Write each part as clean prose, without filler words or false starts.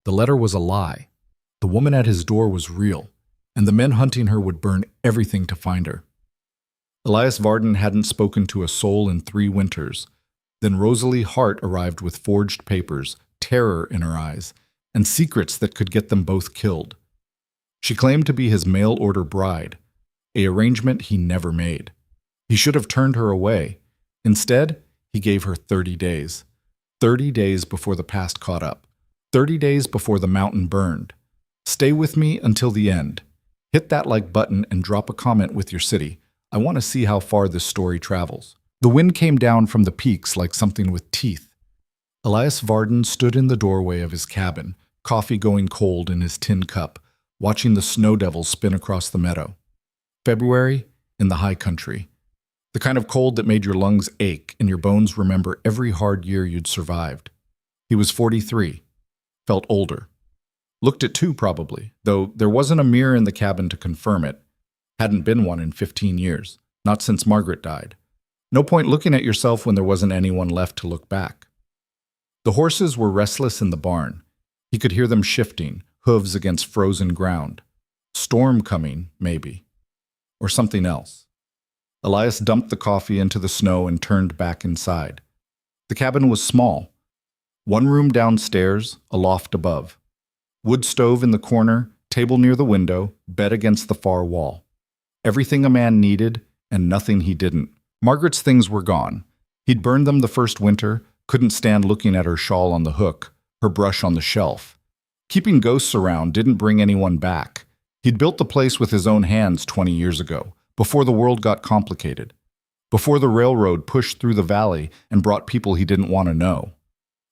The letter was a lie. The woman at his door was real, and the men hunting her would burn everything to find her. Elias Varden hadn't spoken to a soul in 3 winters. Then Rosalie Hart arrived with forged papers, terror in her eyes, and secrets that could get them both killed. She claimed to be his mail-order bride, an arrangement he never made. He should have turned her away. Instead, he gave her 30 days. 30 days before the past caught up. 30 days before the mountain burned. Stay with me until the end. Hit that like button and drop a comment with your city. I want to see how far this story travels. The wind came down from the peaks like something with teeth. Elias Varden stood in the doorway of his cabin, coffee going cold in his tin cup, watching the snow devils spin across the meadow. February in the high country. The kind of cold that made your lungs ache and your bones remember every hard year you'd survived. He was 43. Felt older. Looked it too, probably, though there wasn't a mirror in the cabin to confirm it. Hadn't been one in 15 years, not since Margaret died. No point looking at yourself when there wasn't anyone left to look back. The horses were restless in the barn. He could hear them shifting, hooves against frozen ground. Storm coming, maybe. Or something else. Elias dumped the coffee into the snow and turned back inside. The cabin was small. 1 room downstairs, a loft above. Wood stove in the corner, table near the window, bed against the far wall. Everything a man needed, and nothing he didn't. Margaret's things were gone. He'd burned them the first winter, couldn't stand looking at her shawl on the hook, her brush on the shelf. Keeping ghosts around didn't bring anyone back. He'd built the place with his own hands 20 years ago, before the world got complicated. Before the railroad pushed through the valley and brought people he didn't want to know.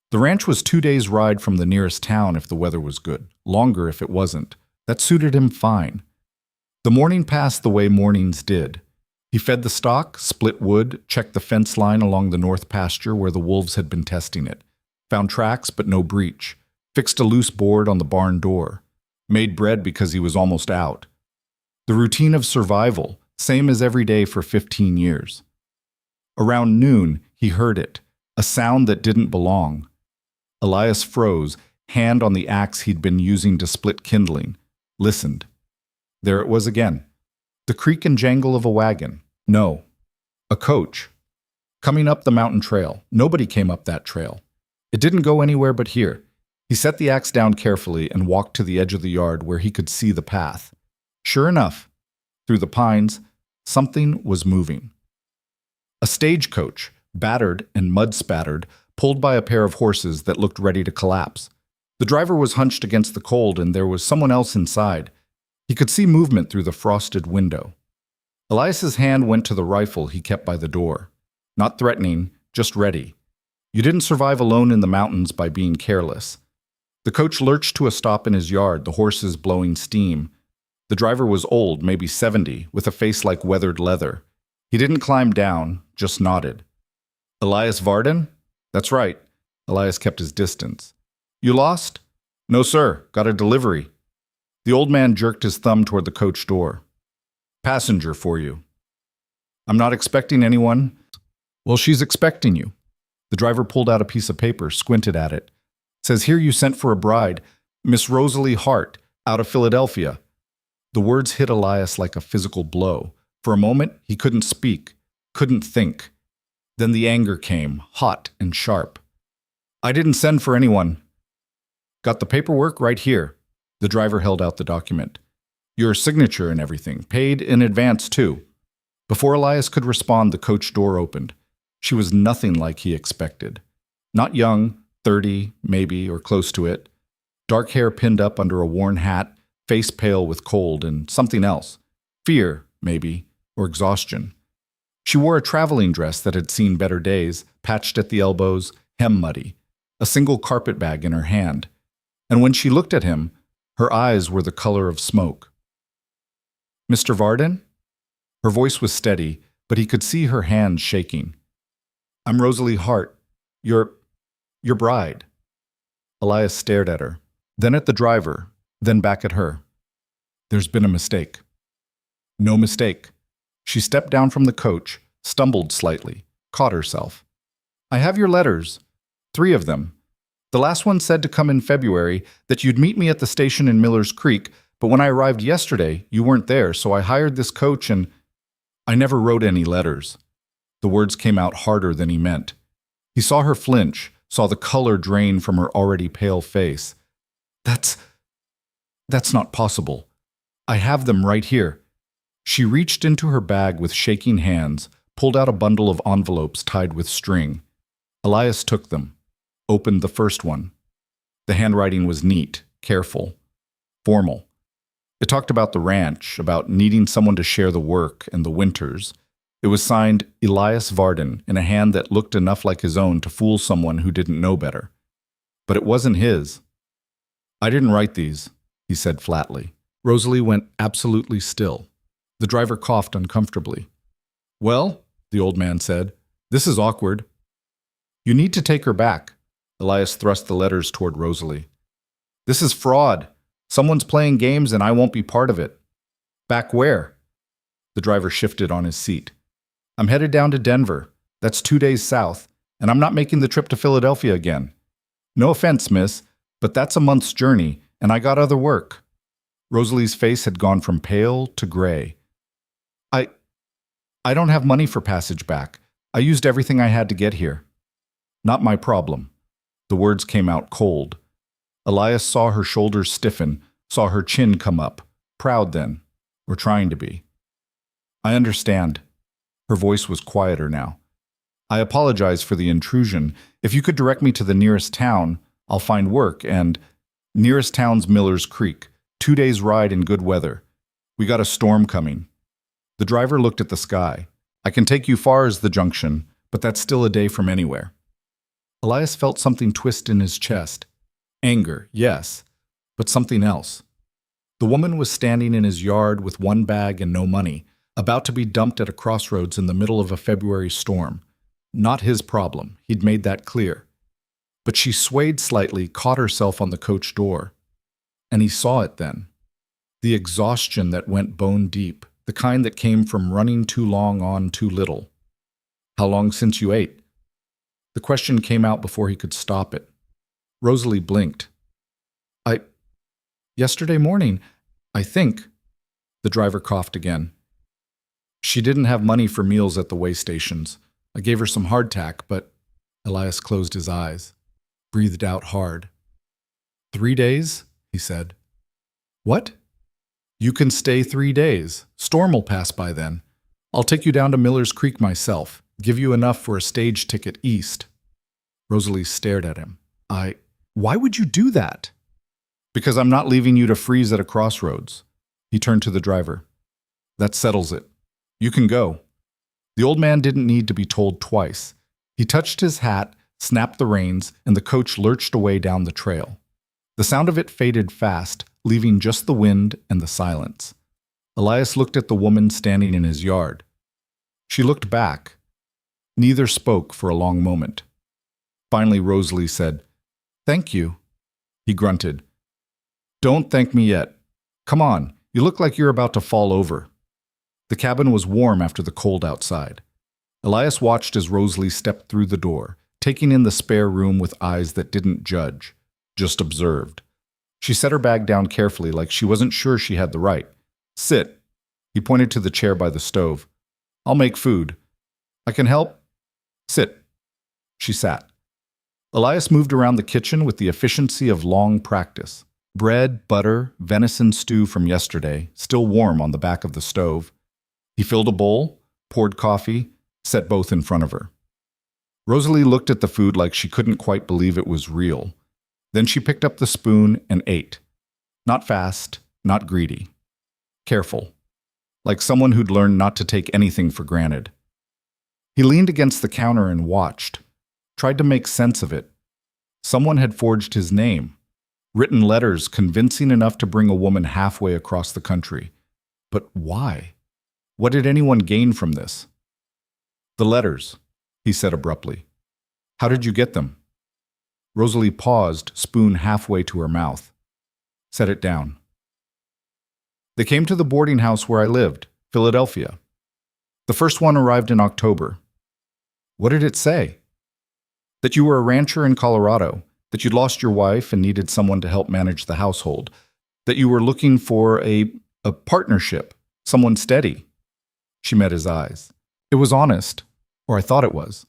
The ranch was 2 days' ride from the nearest town if the weather was good, longer if it wasn't. That suited him fine. The morning passed the way mornings did. He fed the stock, split wood, checked the fence line along the north pasture where the wolves had been testing it, found tracks but no breach, fixed a loose board on the barn door, made bread because he was almost out. The routine of survival, same as every day for 15 years. Around noon, he heard it, a sound that didn't belong. Elias froze, hand on the axe he'd been using to split kindling, listened. There it was again. The creak and jangle of a wagon. No. A coach. Coming up the mountain trail. Nobody came up that trail. It didn't go anywhere but here. He set the axe down carefully and walked to the edge of the yard where he could see the path. Sure enough, through the pines, something was moving. A stagecoach, battered and mud-spattered, pulled by a pair of horses that looked ready to collapse. The driver was hunched against the cold and there was someone else inside. He could see movement through the frosted window. Elias's hand went to the rifle he kept by the door. Not threatening, just ready. You didn't survive alone in the mountains by being careless. The coach lurched to a stop in his yard, the horses blowing steam. The driver was old, maybe 70, with a face like weathered leather. He didn't climb down, just nodded. Elias Varden? That's right. Elias kept his distance. You lost? No, sir. Got a delivery. The old man jerked his thumb toward the coach door. Passenger for you. I'm not expecting anyone. Well, she's expecting you. The driver pulled out a piece of paper, squinted at it. Says here you sent for a bride, Miss Rosalie Hart, out of Philadelphia. The words hit Elias like a physical blow. For a moment, he couldn't speak, couldn't think. Then the anger came, hot and sharp. I didn't send for anyone. Got the paperwork right here. The driver held out the document. Your signature and everything, paid in advance too. Before Elias could respond, the coach door opened. She was nothing like he expected. Not young, 30, maybe, or close to it. Dark hair pinned up under a worn hat, face pale with cold, and something else. Fear, maybe, or exhaustion. She wore a traveling dress that had seen better days, patched at the elbows, hem muddy, a single carpet bag in her hand. And when she looked at him, her eyes were the color of smoke. Mr. Varden? Her voice was steady, but he could see her hands shaking. I'm Rosalie Hart, your bride. Elias stared at her, then at the driver, then back at her. There's been a mistake. No mistake. She stepped down from the coach, stumbled slightly, caught herself. I have your letters. 3 of them. The last one said to come in February, that you'd meet me at the station in Miller's Creek, but when I arrived yesterday, you weren't there, so I hired this coach and I never wrote any letters. The words came out harder than he meant. He saw her flinch, saw the color drain from her already pale face. That's not possible. I have them right here. She reached into her bag with shaking hands, pulled out a bundle of envelopes tied with string. Elias took them, opened the first one. The handwriting was neat, careful, formal. It talked about the ranch, about needing someone to share the work and the winters. It was signed Elias Varden in a hand that looked enough like his own to fool someone who didn't know better. But it wasn't his. I didn't write these, he said flatly. Rosalie went absolutely still. The driver coughed uncomfortably. Well, the old man said, this is awkward. You need to take her back. Elias thrust the letters toward Rosalie. This is fraud. Someone's playing games and I won't be part of it. Back where? The driver shifted on his seat. I'm headed down to Denver. That's 2 days south, and I'm not making the trip to Philadelphia again. No offense, miss, but that's a month's journey, and I got other work. Rosalie's face had gone from pale to gray. I don't have money for passage back. I used everything I had to get here. Not my problem. The words came out cold. Elias saw her shoulders stiffen, saw her chin come up, proud then, or trying to be. I understand. Her voice was quieter now. I apologize for the intrusion. If you could direct me to the nearest town, I'll find work, and nearest town's Miller's Creek. 2 days' ride in good weather. We got a storm coming. The driver looked at the sky. I can take you far as the junction, but that's still a day from anywhere. Elias felt something twist in his chest. Anger, yes, but something else. The woman was standing in his yard with one bag and no money, about to be dumped at a crossroads in the middle of a February storm. Not his problem, he'd made that clear. But she swayed slightly, caught herself on the coach door. And he saw it then. The exhaustion that went bone deep, the kind that came from running too long on too little. How long since you ate? The question came out before he could stop it. Rosalie blinked. Yesterday morning, I think. The driver coughed again. She didn't have money for meals at the way stations. I gave her some hardtack, but Elias closed his eyes, breathed out hard. 3 days? He said. What? You can stay 3 days. Storm will pass by then. I'll take you down to Miller's Creek myself, give you enough for a stage ticket east. Rosalie stared at him. Why would you do that? Because I'm not leaving you to freeze at a crossroads. He turned to the driver. That settles it. You can go. The old man didn't need to be told twice. He touched his hat, snapped the reins, and the coach lurched away down the trail. The sound of it faded fast, leaving just the wind and the silence. Elias looked at the woman standing in his yard. She looked back. Neither spoke for a long moment. Finally, Rosalie said, "Thank you." He grunted. "Don't thank me yet. Come on, you look like you're about to fall over." The cabin was warm after the cold outside. Elias watched as Rosalie stepped through the door, taking in the spare room with eyes that didn't judge, just observed. She set her bag down carefully, like she wasn't sure she had the right. "Sit." He pointed to the chair by the stove. "I'll make food. I can help?" "Sit." She sat. Elias moved around the kitchen with the efficiency of long practice. Bread, butter, venison stew from yesterday, still warm on the back of the stove. He filled a bowl, poured coffee, set both in front of her. Rosalie looked at the food like she couldn't quite believe it was real. Then she picked up the spoon and ate. Not fast, not greedy. Careful. Like someone who'd learned not to take anything for granted. He leaned against the counter and watched. Tried to make sense of it. Someone had forged his name. Written letters convincing enough to bring a woman halfway across the country. But why? What did anyone gain from this? "The letters," he said abruptly. "How did you get them?" Rosalie paused, spoon halfway to her mouth. Set it down. "They came to the boarding house where I lived, Philadelphia. The first one arrived in October." "What did it say?" "That you were a rancher in Colorado, that you'd lost your wife and needed someone to help manage the household, that you were looking for a partnership, someone steady. She met his eyes. It was honest, or I thought it was.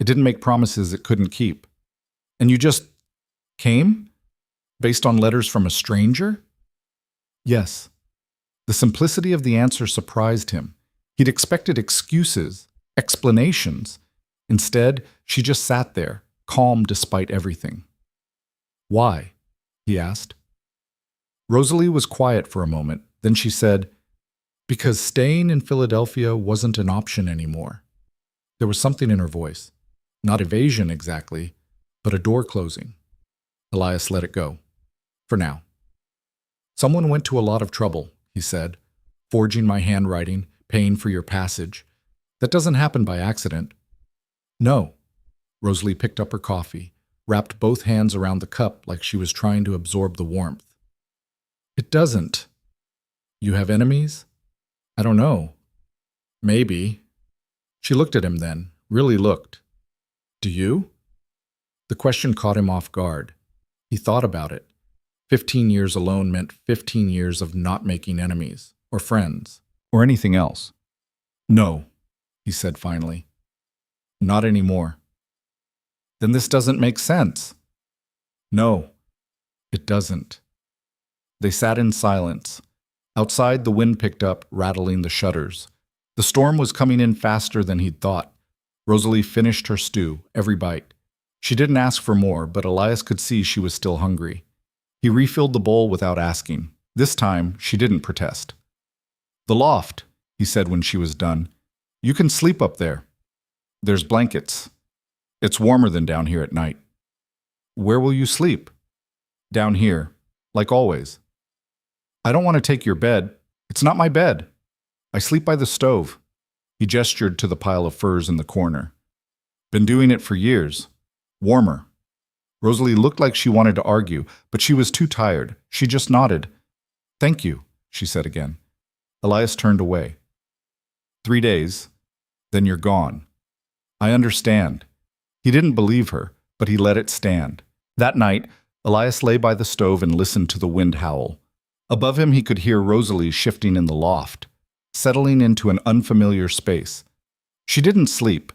It didn't make promises it couldn't keep. And you just came? Based on letters from a stranger? Yes. The simplicity of the answer surprised him. He'd expected excuses, explanations. Instead, she just sat there, calm despite everything. Why? He asked. Rosalie was quiet for a moment. Then she said, because staying in Philadelphia wasn't an option anymore. There was something in her voice. Not evasion exactly, but a door closing. Elias let it go. For now. Someone went to a lot of trouble, he said, forging my handwriting, paying for your passage. That doesn't happen by accident. No. Rosalie picked up her coffee, wrapped both hands around the cup like she was trying to absorb the warmth. It doesn't. You have enemies? I don't know. Maybe. She looked at him then, really looked. Do you? The question caught him off guard. He thought about it. 15 years alone meant 15 years of not making enemies, or friends, or anything else. No, he said finally. Not anymore. Then this doesn't make sense. No, it doesn't. They sat in silence. Outside, the wind picked up, rattling the shutters. The storm was coming in faster than he'd thought. Rosalie finished her stew, every bite. She didn't ask for more, but Elias could see she was still hungry. He refilled the bowl without asking. This time, she didn't protest. The loft, he said when she was done. You can sleep up there. There's blankets. It's warmer than down here at night. Where will you sleep? Down here, like always. I don't want to take your bed. It's not my bed. I sleep by the stove. He gestured to the pile of furs in the corner. Been doing it for years. Warmer. Rosalie looked like she wanted to argue, but she was too tired. She just nodded. Thank you, she said again. Elias turned away. 3 days, then you're gone. I understand. He didn't believe her, but he let it stand. That night, Elias lay by the stove and listened to the wind howl. Above him, he could hear Rosalie shifting in the loft, settling into an unfamiliar space. She didn't sleep.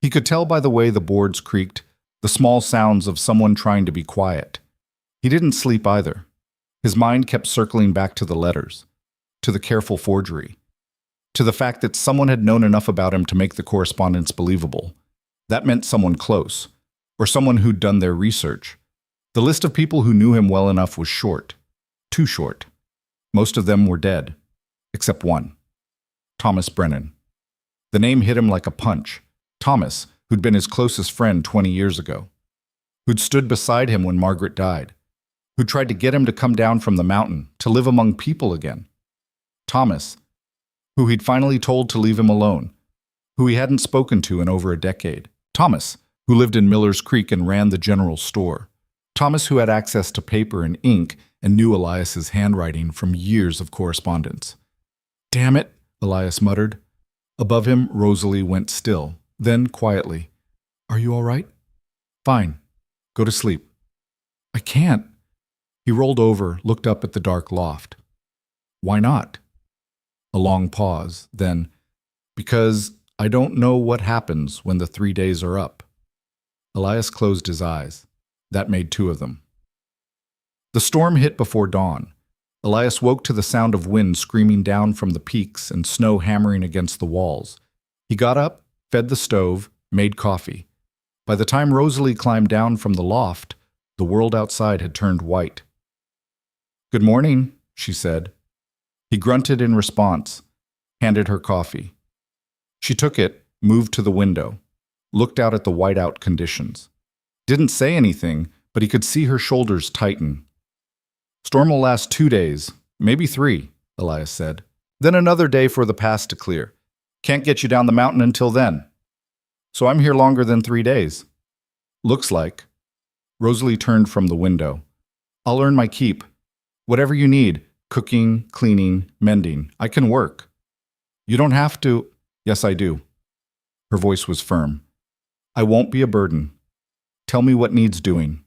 He could tell by the way the boards creaked, the small sounds of someone trying to be quiet. He didn't sleep either. His mind kept circling back to the letters, to the careful forgery, to the fact that someone had known enough about him to make the correspondence believable. That meant someone close, or someone who'd done their research. The list of people who knew him well enough was short, too short. Most of them were dead, except one. Thomas Brennan. The name hit him like a punch. Thomas, who'd been his closest friend 20 years ago, who'd stood beside him when Margaret died, who tried to get him to come down from the mountain, to live among people again. Thomas, who he'd finally told to leave him alone, who he hadn't spoken to in over a decade. Thomas, who lived in Miller's Creek and ran the general store. Thomas, who had access to paper and ink and knew Elias's handwriting from years of correspondence. Damn it, Elias muttered. Above him, Rosalie went still. Then, quietly, Are you all right? Fine. Go to sleep. I can't. He rolled over, looked up at the dark loft. Why not? A long pause, then, Because I don't know what happens when the 3 days are up. Elias closed his eyes. That made 2 of them. The storm hit before dawn. Elias woke to the sound of wind screaming down from the peaks and snow hammering against the walls. He got up, fed the stove, made coffee. By the time Rosalie climbed down from the loft, the world outside had turned white. Good morning, she said. He grunted in response, handed her coffee. She took it, moved to the window, looked out at the whiteout conditions. Didn't say anything, but he could see her shoulders tighten. Storm will last 2 days, maybe 3, Elias said. Then another day for the pass to clear. Can't get you down the mountain until then. So I'm here longer than 3 days. Looks like. Rosalie turned from the window. I'll earn my keep. Whatever you need, cooking, cleaning, mending, I can work. You don't have to. Yes, I do. Her voice was firm. I won't be a burden. Tell me what needs doing.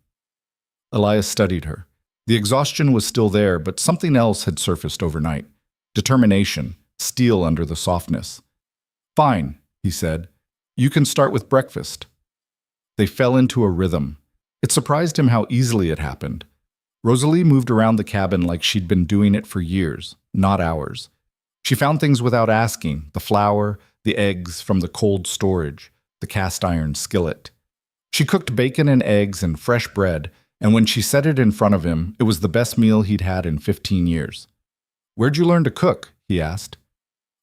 Elias studied her. The exhaustion was still there, but something else had surfaced overnight. Determination, steel under the softness. "Fine," he said. "You can start with breakfast." They fell into a rhythm. It surprised him how easily it happened. Rosalie moved around the cabin like she'd been doing it for years, not hours. She found things without asking, the flour, the eggs from the cold storage, the cast iron skillet. She cooked bacon and eggs and fresh bread, and when she set it in front of him, it was the best meal he'd had in 15 years. "Where'd you learn to cook?" he asked.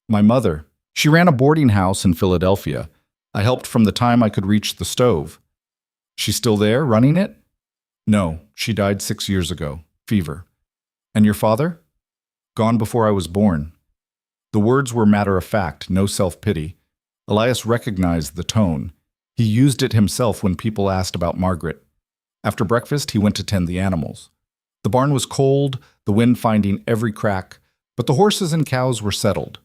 "My mother. She ran a boarding house in Philadelphia. I helped from the time I could reach the stove." "She's still there, running it?" "No, she died 6 years ago. Fever." "And your father?" "Gone before I was born." The words were matter-of-fact, no self-pity. Elias recognized the tone. He used it himself when people asked about Margaret. After breakfast, he went to tend the animals. The barn was cold, the wind finding every crack, but the horses and cows were settled.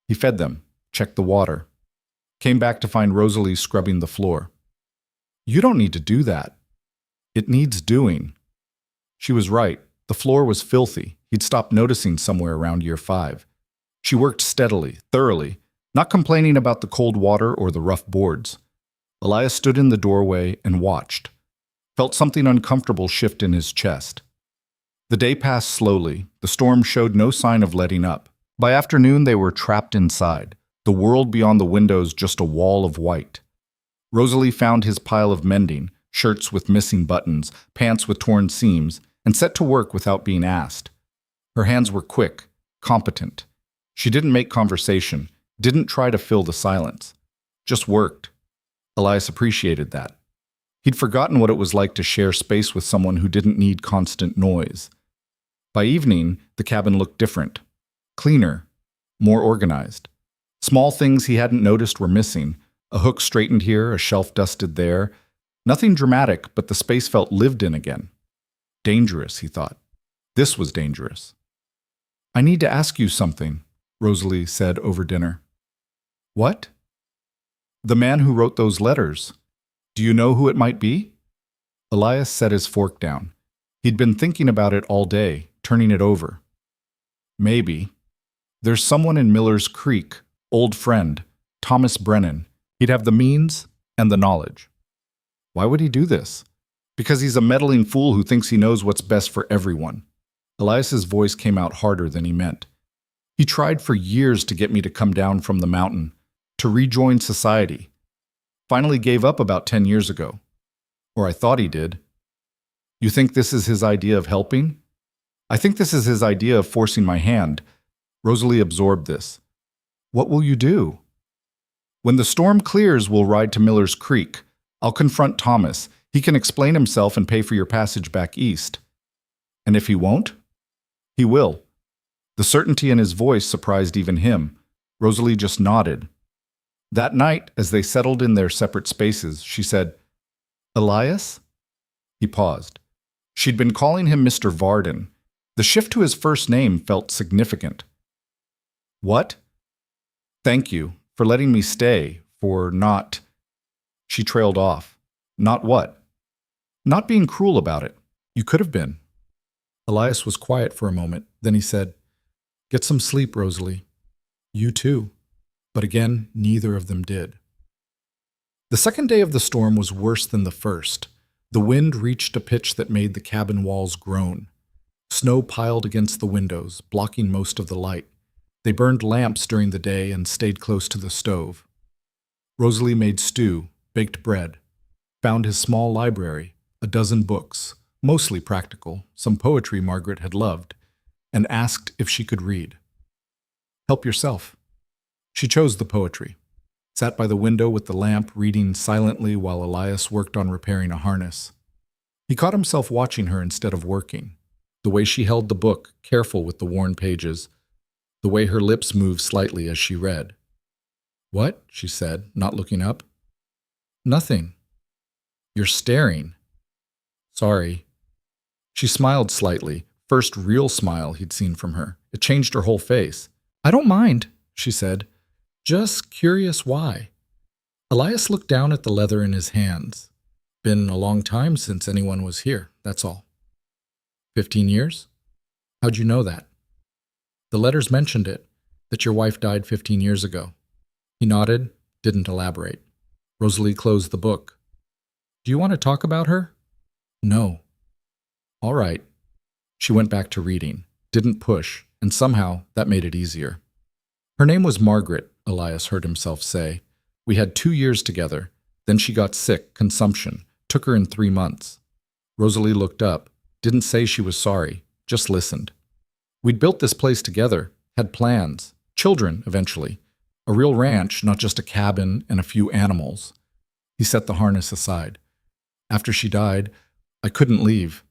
He fed them, checked the water. Came back to find Rosalie scrubbing the floor. "You don't need to do that." "It needs doing." She was right. The floor was filthy. He'd stopped noticing somewhere around year 5. She worked steadily, thoroughly, not complaining about the cold water or the rough boards. Elias stood in the doorway and watched. Felt something uncomfortable shift in his chest. The day passed slowly. The storm showed no sign of letting up. By afternoon, they were trapped inside, the world beyond the windows just a wall of white. Rosalie found his pile of mending, shirts with missing buttons, pants with torn seams, and set to work without being asked. Her hands were quick, competent. She didn't make conversation, didn't try to fill the silence. Just worked. Elias appreciated that. He'd forgotten what it was like to share space with someone who didn't need constant noise. By evening, the cabin looked different. Cleaner, more organized. Small things he hadn't noticed were missing. A hook straightened here, a shelf dusted there. Nothing dramatic, but the space felt lived in again. Dangerous, he thought. This was dangerous. "I need to ask you something," Rosalie said over dinner. "What?" "The man who wrote those letters. Do you know who it might be?" Elias set his fork down. He'd been thinking about it all day, turning it over. "Maybe. There's someone in Miller's Creek, old friend, Thomas Brennan. He'd have the means and the knowledge." "Why would he do this?" "Because he's a meddling fool who thinks he knows what's best for everyone." Elias's voice came out harder than he meant. "He tried for years to get me to come down from the mountain, to rejoin society. Finally gave up about 10 years ago. Or I thought he did." "You think this is his idea of helping?" "I think this is his idea of forcing my hand." Rosalie absorbed this. "What will you do?" "When the storm clears, we'll ride to Miller's Creek. I'll confront Thomas. He can explain himself and pay for your passage back east." "And if he won't?" "He will." The certainty in his voice surprised even him. Rosalie just nodded. That night, as they settled in their separate spaces, she said, "Elias?" He paused. She'd been calling him Mr. Varden. The shift to his first name felt significant. "What?" "Thank you for letting me stay, for not—" She trailed off. "Not what?" "Not being cruel about it. You could have been." Elias was quiet for a moment. Then he said, "Get some sleep, Rosalie. You too." But again, neither of them did. The second day of the storm was worse than the first. The wind reached a pitch that made the cabin walls groan. Snow piled against the windows, blocking most of the light. They burned lamps during the day and stayed close to the stove. Rosalie made stew, baked bread, found his small library, a dozen books, mostly practical, some poetry Margaret had loved, and asked if she could read. "Help yourself." She chose the poetry, sat by the window with the lamp, reading silently while Elias worked on repairing a harness. He caught himself watching her instead of working, the way she held the book, careful with the worn pages, the way her lips moved slightly as she read. "What?" she said, not looking up. "Nothing. You're staring." "Sorry." She smiled slightly, first real smile he'd seen from her. It changed her whole face. "I don't mind," she said. "Just curious why." Elias looked down at the leather in his hands. "Been a long time since anyone was here, that's all." 15 years? How'd you know that? The letters mentioned it, that your wife died 15 years ago. He nodded, didn't elaborate. Rosalie closed the book. Do you want to talk about her? No. All right. She went back to reading, didn't push, and somehow that made it easier. Her name was Margaret, Elias heard himself say. We had 2 years together. Then she got sick, consumption. Took her in 3 months. Rosalie looked up, didn't say she was sorry, just listened. We'd built this place together, had plans, children eventually. A real ranch, not just a cabin and a few animals. He set the harness aside. After she died, I couldn't leave.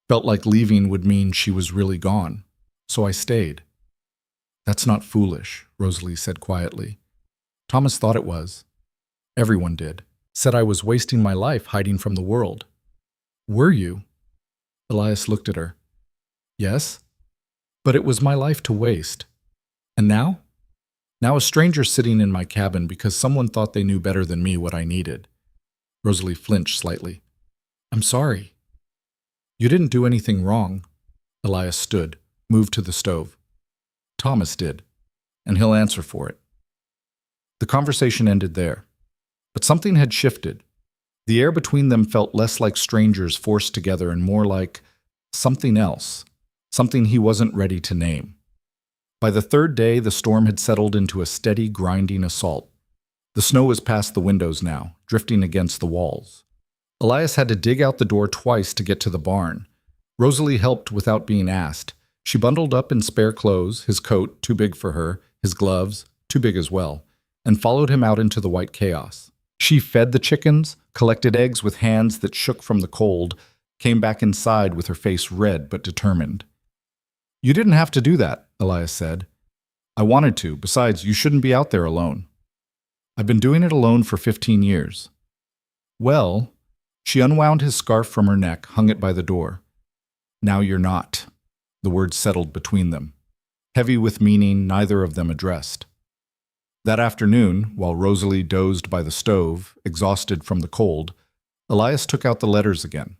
Felt like leaving would mean she was really gone. So I stayed. That's not foolish, Rosalie said quietly. Thomas thought it was. Everyone did. Said I was wasting my life hiding from the world. Were you? Elias looked at her. Yes, but it was my life to waste. And now? Now a stranger sitting in my cabin because someone thought they knew better than me what I needed. Rosalie flinched slightly. I'm sorry. You didn't do anything wrong. Elias stood, moved to the stove. Thomas did, and he'll answer for it. The conversation ended there. But something had shifted. The air between them felt less like strangers forced together and more like something else, something he wasn't ready to name. By the third day, the storm had settled into a steady, grinding assault. The snow was past the windows now, drifting against the walls. Elias had to dig out the door twice to get to the barn. Rosalie helped without being asked. She bundled up in spare clothes, his coat, too big for her, his gloves, too big as well, and followed him out into the white chaos. She fed the chickens, collected eggs with hands that shook from the cold, came back inside with her face red but determined. You didn't have to do that, Elias said. I wanted to. Besides, you shouldn't be out there alone. I've been doing it alone for 15 years. Well, she unwound his scarf from her neck, hung it by the door. Now you're not. The words settled between them. Heavy with meaning neither of them addressed. That afternoon, while Rosalie dozed by the stove, exhausted from the cold, Elias took out the letters again.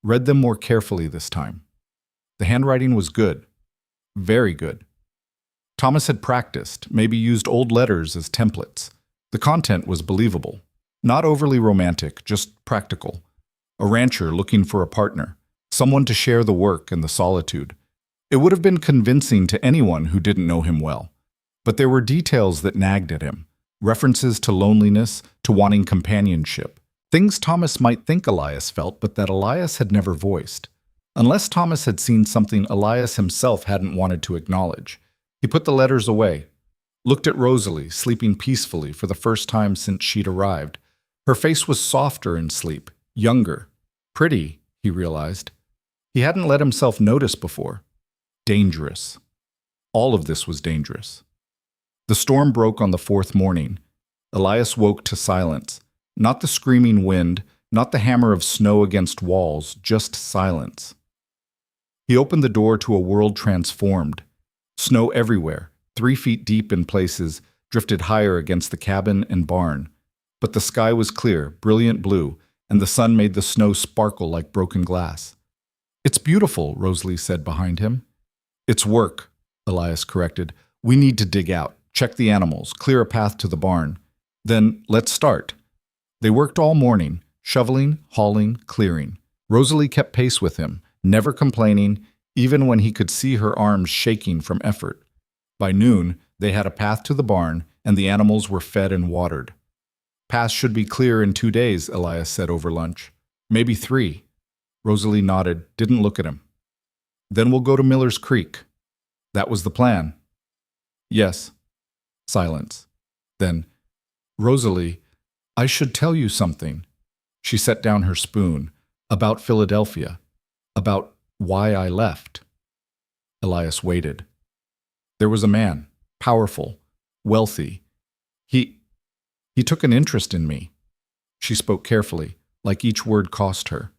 Read them more carefully this time. The handwriting was good. Very good. Thomas had practiced, maybe used old letters as templates. The content was believable. Not overly romantic, just practical. A rancher looking for a partner, someone to share the work and the solitude. It would have been convincing to anyone who didn't know him well. But there were details that nagged at him, references to loneliness, to wanting companionship, things Thomas might think Elias felt, but that Elias had never voiced. Unless Thomas had seen something Elias himself hadn't wanted to acknowledge. He put the letters away, looked at Rosalie, sleeping peacefully for the first time since she'd arrived. Her face was softer in sleep, younger, pretty, he realized. He hadn't let himself notice before. Dangerous. All of this was dangerous. The storm broke on the fourth morning. Elias woke to silence. Not the screaming wind, not the hammer of snow against walls, just silence. He opened the door to a world transformed. Snow everywhere, 3 feet deep in places, drifted higher against the cabin and barn. But the sky was clear, brilliant blue, and the sun made the snow sparkle like broken glass. It's beautiful, Rosalie said behind him. It's work, Elias corrected. We need to dig out, check the animals, clear a path to the barn. Then let's start. They worked all morning, shoveling, hauling, clearing. Rosalie kept pace with him, never complaining, even when he could see her arms shaking from effort. By noon, they had a path to the barn, and the animals were fed and watered. Path should be clear in 2 days, Elias said over lunch. Maybe 3. Rosalie nodded, didn't look at him. Then we'll go to Miller's Creek. That was the plan. Yes. Silence. Then, Rosalie, I should tell you something. She set down her spoon. About Philadelphia. About why I left. Elias waited. There was a man, powerful, wealthy. He took an interest in me. She spoke carefully, like each word cost her.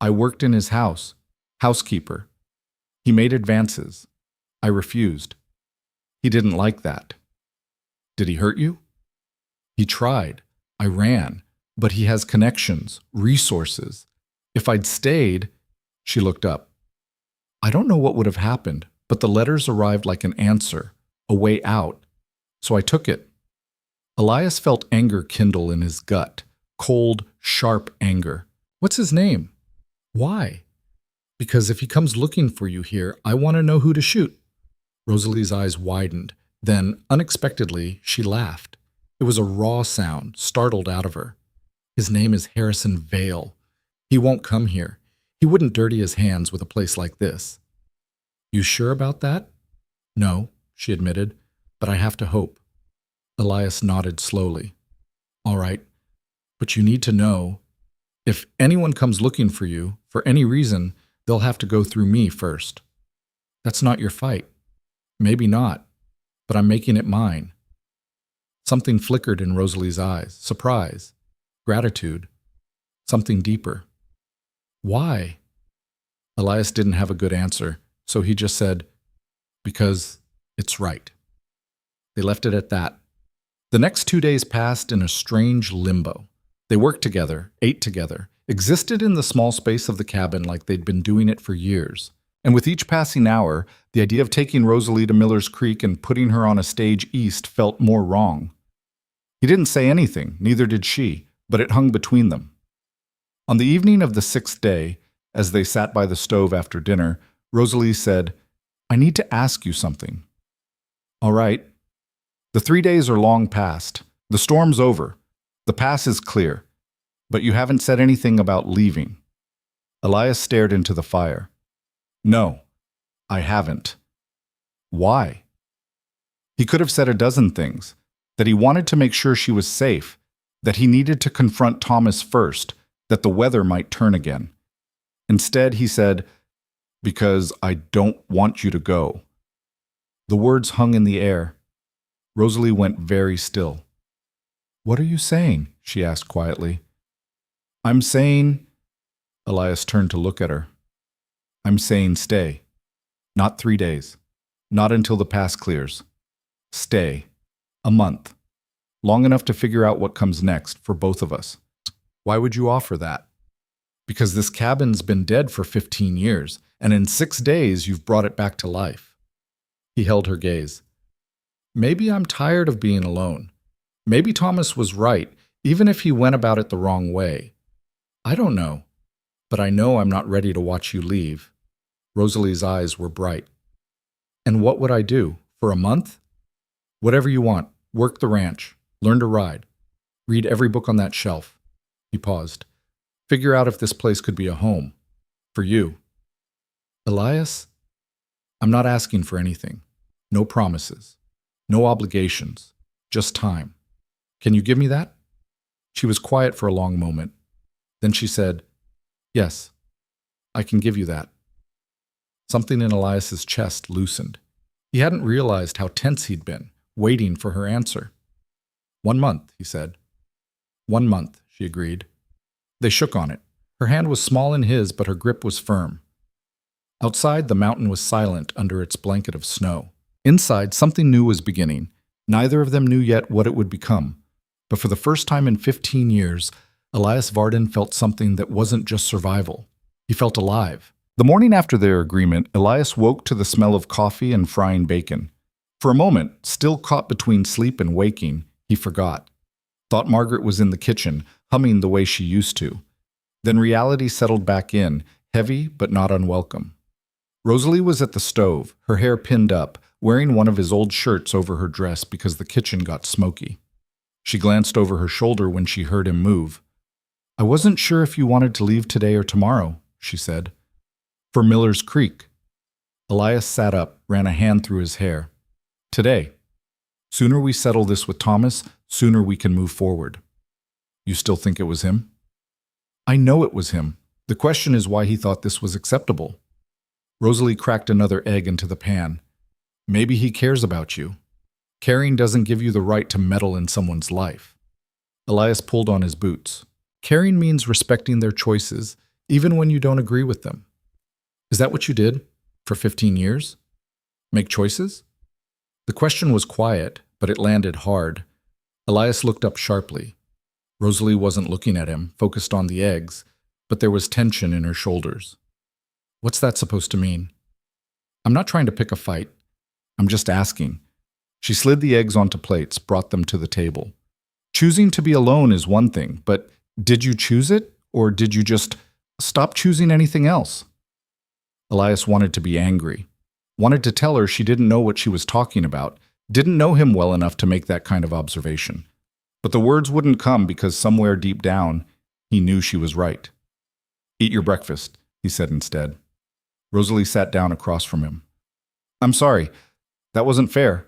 I worked in his house, housekeeper. He made advances. I refused. He didn't like that. Did he hurt you? He tried. I ran. But he has connections, resources. If I'd stayed, she looked up. I don't know what would have happened, but the letters arrived like an answer, a way out. So I took it. Elias felt anger kindle in his gut, cold, sharp anger. What's his name? Why? Because if he comes looking for you here, I want to know who to shoot. Rosalie's eyes widened. Then, unexpectedly, she laughed. It was a raw sound, startled out of her. His name is Harrison Vale. He won't come here. He wouldn't dirty his hands with a place like this. You sure about that? No, she admitted, but I have to hope. Elias nodded slowly. All right, but you need to know, if anyone comes looking for you, for any reason, they'll have to go through me first. That's not your fight. Maybe not, but I'm making it mine. Something flickered in Rosalie's eyes. Surprise. Gratitude. Something deeper. Why? Elias didn't have a good answer, so he just said, because it's right. They left it at that. The next 2 days passed in a strange limbo. They worked together, ate together, existed in the small space of the cabin like they'd been doing it for years. And with each passing hour, the idea of taking Rosalie to Miller's Creek and putting her on a stage east felt more wrong. He didn't say anything, neither did she, but it hung between them. On the evening of the 6th day, as they sat by the stove after dinner, Rosalie said, I need to ask you something. All right. The 3 days are long past. The storm's over. The pass is clear. But you haven't said anything about leaving. Elias stared into the fire. No, I haven't. Why? He could have said a dozen things. That he wanted to make sure she was safe. That he needed to confront Thomas first. That the weather might turn again. Instead, he said, because I don't want you to go. The words hung in the air. Rosalie went very still. What are you saying? She asked quietly. I'm saying... Elias turned to look at her. I'm saying stay. Not 3 days. Not until the pass clears. Stay. A month. Long enough to figure out what comes next for both of us. Why would you offer that? Because this cabin's been dead for 15 years, and in 6 days you've brought it back to life. He held her gaze. Maybe I'm tired of being alone. Maybe Thomas was right, even if he went about it the wrong way. I don't know, but I know I'm not ready to watch you leave. Rosalie's eyes were bright. And what would I do? For a month? Whatever you want. Work the ranch. Learn to ride. Read every book on that shelf. He paused. Figure out if this place could be a home. For you. Elias, I'm not asking for anything. No promises. No obligations. Just time. Can you give me that? She was quiet for a long moment. Then she said, yes, I can give you that. Something in Elias's chest loosened. He hadn't realized how tense he'd been, waiting for her answer. 1 month, he said. 1 month, she agreed. They shook on it. Her hand was small in his, but her grip was firm. Outside, the mountain was silent under its blanket of snow. Inside, something new was beginning. Neither of them knew yet what it would become. But for the first time in 15 years, Elias Varden felt something that wasn't just survival. He felt alive. The morning after their agreement, Elias woke to the smell of coffee and frying bacon. For a moment, still caught between sleep and waking, he forgot. Thought Margaret was in the kitchen, humming the way she used to. Then reality settled back in, heavy but not unwelcome. Rosalie was at the stove, her hair pinned up, wearing one of his old shirts over her dress because the kitchen got smoky. She glanced over her shoulder when she heard him move. I wasn't sure if you wanted to leave today or tomorrow, she said. For Miller's Creek. Elias sat up, ran a hand through his hair. Today. Sooner we settle this with Thomas, sooner we can move forward. You still think it was him? I know it was him. The question is why he thought this was acceptable. Rosalie cracked another egg into the pan. Maybe he cares about you. Caring doesn't give you the right to meddle in someone's life. Elias pulled on his boots. Caring means respecting their choices, even when you don't agree with them. Is that what you did for 15 years? Make choices? The question was quiet, but it landed hard. Elias looked up sharply. Rosalie wasn't looking at him, focused on the eggs, but there was tension in her shoulders. What's that supposed to mean? I'm not trying to pick a fight. I'm just asking. She slid the eggs onto plates, brought them to the table. Choosing to be alone is one thing, but did you choose it, or did you just stop choosing anything else? Elias wanted to be angry, wanted to tell her she didn't know what she was talking about, didn't know him well enough to make that kind of observation. But the words wouldn't come because somewhere deep down, he knew she was right. Eat your breakfast, he said instead. Rosalie sat down across from him. I'm sorry, that wasn't fair.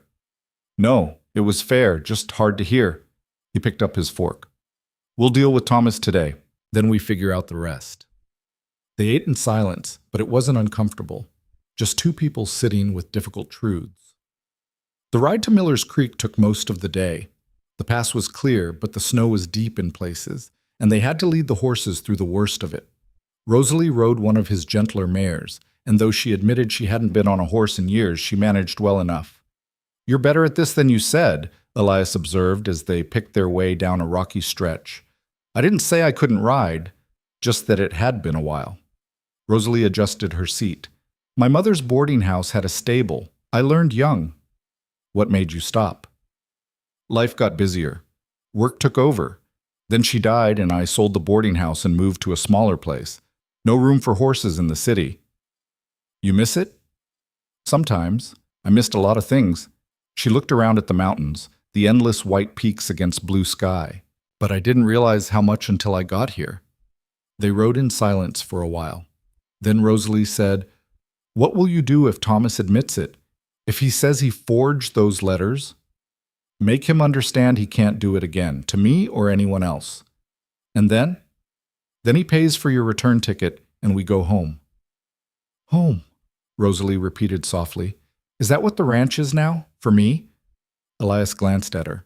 No, it was fair, just hard to hear. He picked up his fork. We'll deal with Thomas today, then we figure out the rest. They ate in silence, but it wasn't uncomfortable. Just two people sitting with difficult truths. The ride to Miller's Creek took most of the day. The pass was clear, but the snow was deep in places, and they had to lead the horses through the worst of it. Rosalie rode one of his gentler mares, and though she admitted she hadn't been on a horse in years, she managed well enough. You're better at this than you said, Elias observed as they picked their way down a rocky stretch. I didn't say I couldn't ride, just that it had been a while. Rosalie adjusted her seat. My mother's boarding house had a stable. I learned young. What made you stop? Life got busier. Work took over. Then she died and I sold the boarding house and moved to a smaller place. No room for horses in the city. You miss it? Sometimes. I missed a lot of things. She looked around at the mountains, the endless white peaks against blue sky. But I didn't realize how much until I got here. They rode in silence for a while. Then Rosalie said, What will you do if Thomas admits it? If he says he forged those letters? Make him understand he can't do it again, to me or anyone else. And then? Then he pays for your return ticket and we go home. Home, Rosalie repeated softly. Is that what the ranch is now, for me? Elias glanced at her.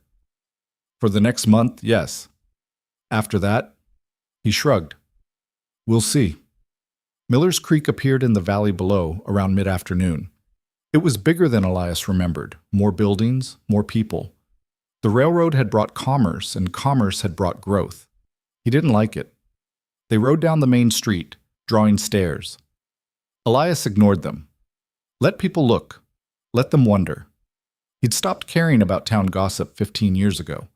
For the next month, yes. After that, he shrugged. We'll see. Miller's Creek appeared in the valley below around mid-afternoon. It was bigger than Elias remembered, more buildings, more people. The railroad had brought commerce, and commerce had brought growth. He didn't like it. They rode down the main street, drawing stares. Elias ignored them. Let people look. Let them wonder. He'd stopped caring about town gossip 15 years ago.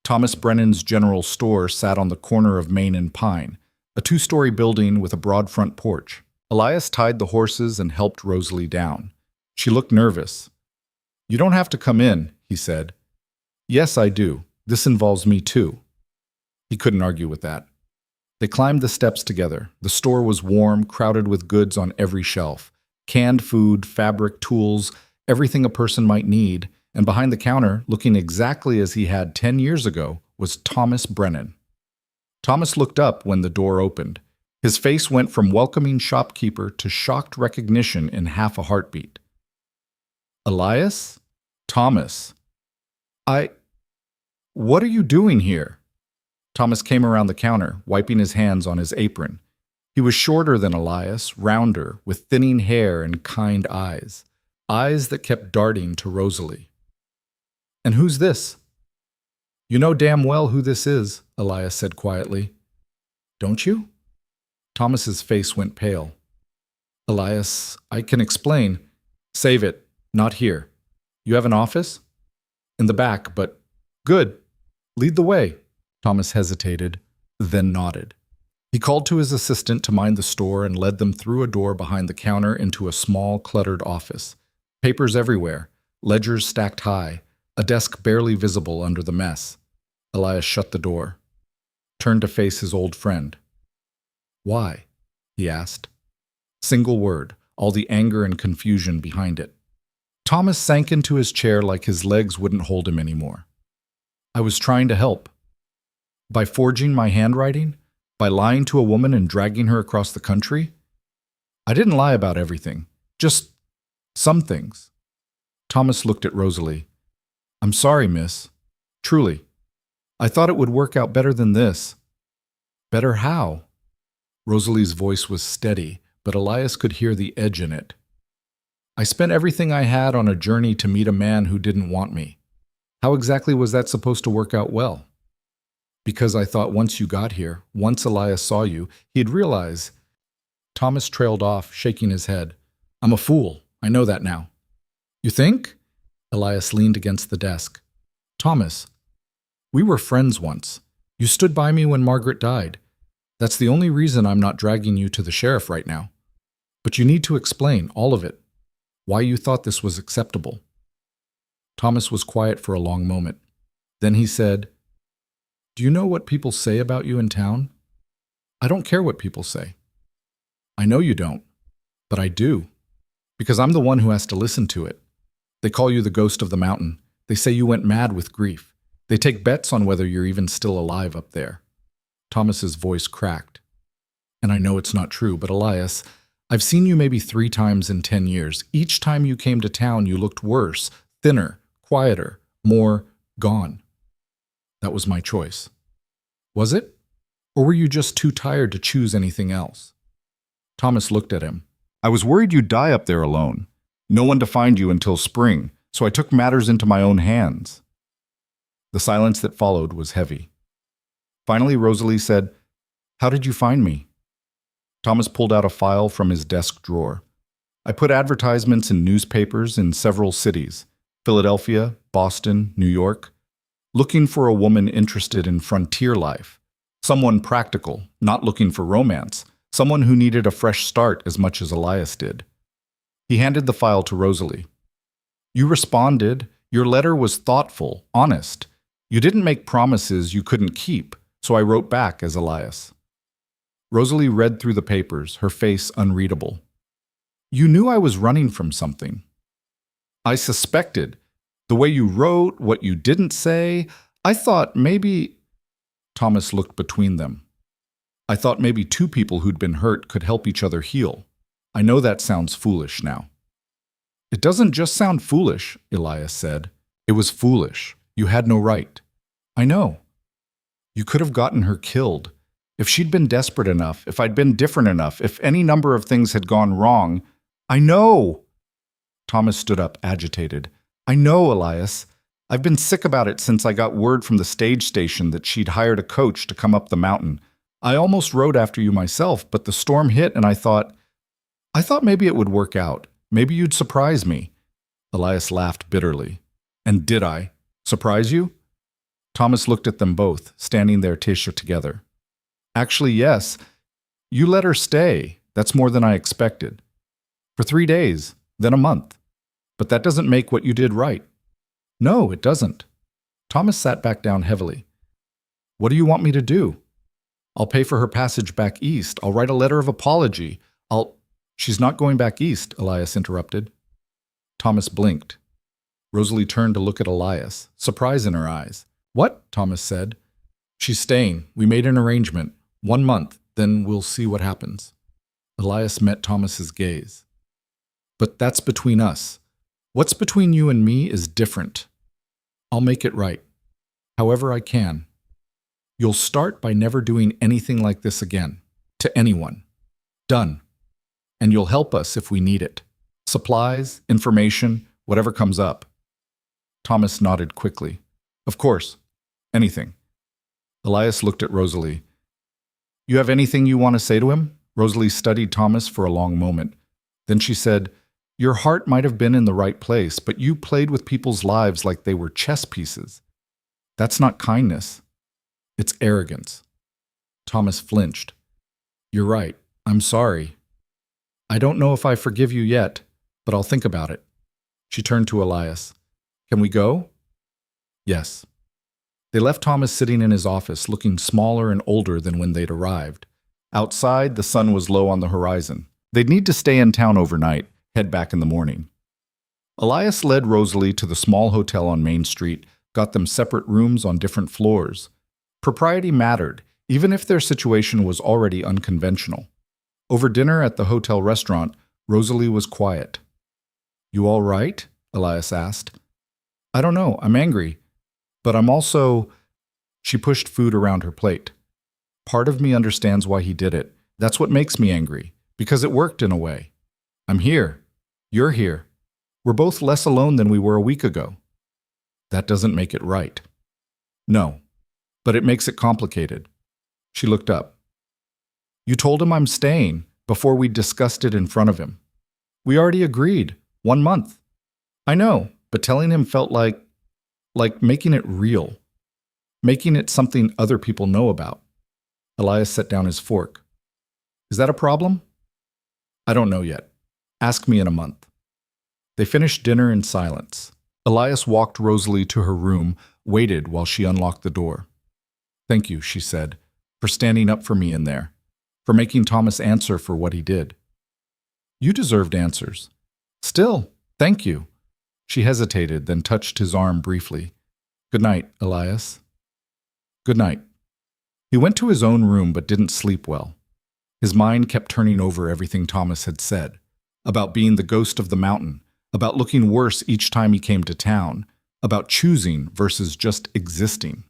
Thomas Brennan's general store sat on the corner of Main and Pine, a two-story building with a broad front porch. Elias tied the horses and helped Rosalie down. She looked nervous. You don't have to come in, he said. Yes, I do. This involves me too. He couldn't argue with that. They climbed the steps together. The store was warm, crowded with goods on every shelf. Canned food, fabric, tools, everything a person might need, and behind the counter, looking exactly as he had 10 years ago, was Thomas Brennan. Thomas looked up when the door opened. His face went from welcoming shopkeeper to shocked recognition in half a heartbeat. Elias? Thomas. What are you doing here? Thomas came around the counter, wiping his hands on his apron. He was shorter than Elias, rounder, with thinning hair and kind eyes. Eyes that kept darting to Rosalie. And who's this? You know damn well who this is, Elias said quietly. Don't you? Thomas's face went pale. Elias, I can explain. Save it. Not here. You have an office? In the back, but good. Lead the way. Thomas hesitated, then nodded. He called to his assistant to mind the store and led them through a door behind the counter into a small, cluttered office. Papers everywhere, ledgers stacked high, a desk barely visible under the mess. Elias shut the door, turned to face his old friend. Why? He asked. Single word, all the anger and confusion behind it. Thomas sank into his chair like his legs wouldn't hold him anymore. I was trying to help. By forging my handwriting? By lying to a woman and dragging her across the country? I didn't lie about everything, just some things. Thomas looked at Rosalie. I'm sorry, miss. Truly. I thought it would work out better than this. Better how? Rosalie's voice was steady, but Elias could hear the edge in it. I spent everything I had on a journey to meet a man who didn't want me. How exactly was that supposed to work out well? Because I thought once you got here, once Elias saw you, he'd realize. Thomas trailed off, shaking his head. I'm a fool. I know that now. You think? Elias leaned against the desk. Thomas, we were friends once. You stood by me when Margaret died. That's the only reason I'm not dragging you to the sheriff right now. But you need to explain, all of it, why you thought this was acceptable. Thomas was quiet for a long moment. Then he said, Do you know what people say about you in town? I don't care what people say. I know you don't, but I do, because I'm the one who has to listen to it. They call you the ghost of the mountain. They say you went mad with grief. They take bets on whether you're even still alive up there. Thomas's voice cracked. And I know it's not true, but Elias, I've seen you maybe 3 times in 10 years. Each time you came to town, you looked worse, thinner, quieter, more gone. That was my choice. Was it? Or were you just too tired to choose anything else? Thomas looked at him. I was worried you'd die up there alone. No one to find you until spring, so I took matters into my own hands. The silence that followed was heavy. Finally, Rosalie said, How did you find me? Thomas pulled out a file from his desk drawer. I put advertisements in newspapers in several cities, Philadelphia, Boston, New York, looking for a woman interested in frontier life, someone practical, not looking for romance, someone who needed a fresh start as much as Elias did. He handed the file to Rosalie. You responded. Your letter was thoughtful, honest. You didn't make promises you couldn't keep, so I wrote back as Elias. Rosalie read through the papers, her face unreadable. You knew I was running from something. I suspected. The way you wrote, what you didn't say, I thought maybe... Thomas looked between them. I thought maybe 2 people who'd been hurt could help each other heal. I know that sounds foolish now. It doesn't just sound foolish, Elias said. It was foolish. You had no right. I know. You could have gotten her killed. If she'd been desperate enough, if I'd been different enough, if any number of things had gone wrong. I know! Thomas stood up, agitated. I know, Elias. I've been sick about it since I got word from the stage station that she'd hired a coach to come up the mountain. I almost rode after you myself, but the storm hit and I thought maybe it would work out. Maybe you'd surprise me. Elias laughed bitterly. And did I? Surprise you? Thomas looked at them both, standing there together. Actually, yes. You let her stay. That's more than I expected. For 3 days, then a month. But that doesn't make what you did right. No, it doesn't. Thomas sat back down heavily. What do you want me to do? I'll pay for her passage back east. I'll write a letter of apology. She's not going back east, Elias interrupted. Thomas blinked. Rosalie turned to look at Elias, surprise in her eyes. What? Thomas said. She's staying. We made an arrangement. 1 month, then we'll see what happens. Elias met Thomas's gaze. But that's between us. What's between you and me is different. I'll make it right. However I can. You'll start by never doing anything like this again. To anyone. Done. And you'll help us if we need it. Supplies, information, whatever comes up. Thomas nodded quickly. Of course. Anything. Elias looked at Rosalie. You have anything you want to say to him? Rosalie studied Thomas for a long moment. Then she said, Your heart might have been in the right place, but you played with people's lives like they were chess pieces. That's not kindness. It's arrogance. Thomas flinched. You're right. I'm sorry. I don't know if I forgive you yet, but I'll think about it. She turned to Elias. Can we go? Yes. They left Thomas sitting in his office, looking smaller and older than when they'd arrived. Outside, the sun was low on the horizon. They'd need to stay in town overnight, head back in the morning. Elias led Rosalie to the small hotel on Main Street, got them separate rooms on different floors. Propriety mattered, even if their situation was already unconventional. Over dinner at the hotel restaurant, Rosalie was quiet. You all right? Elias asked. I don't know, I'm angry. But I'm also... She pushed food around her plate. Part of me understands why he did it. That's what makes me angry, because it worked in a way. I'm here. You're here. We're both less alone than we were a week ago. That doesn't make it right. No, but it makes it complicated. She looked up. You told him I'm staying before we discussed it in front of him. We already agreed. 1 month. I know, but telling him felt like making it real, making it something other people know about. Elias set down his fork. Is that a problem? I don't know yet. Ask me in a month. They finished dinner in silence. Elias walked Rosalie to her room, waited while she unlocked the door. Thank you, she said, for standing up for me in there, for making Thomas answer for what he did. You deserved answers. Still, thank you. She hesitated, then touched his arm briefly. Good night, Elias. Good night. He went to his own room but didn't sleep well. His mind kept turning over everything Thomas had said, about being the ghost of the mountain, about looking worse each time he came to town, about choosing versus just existing.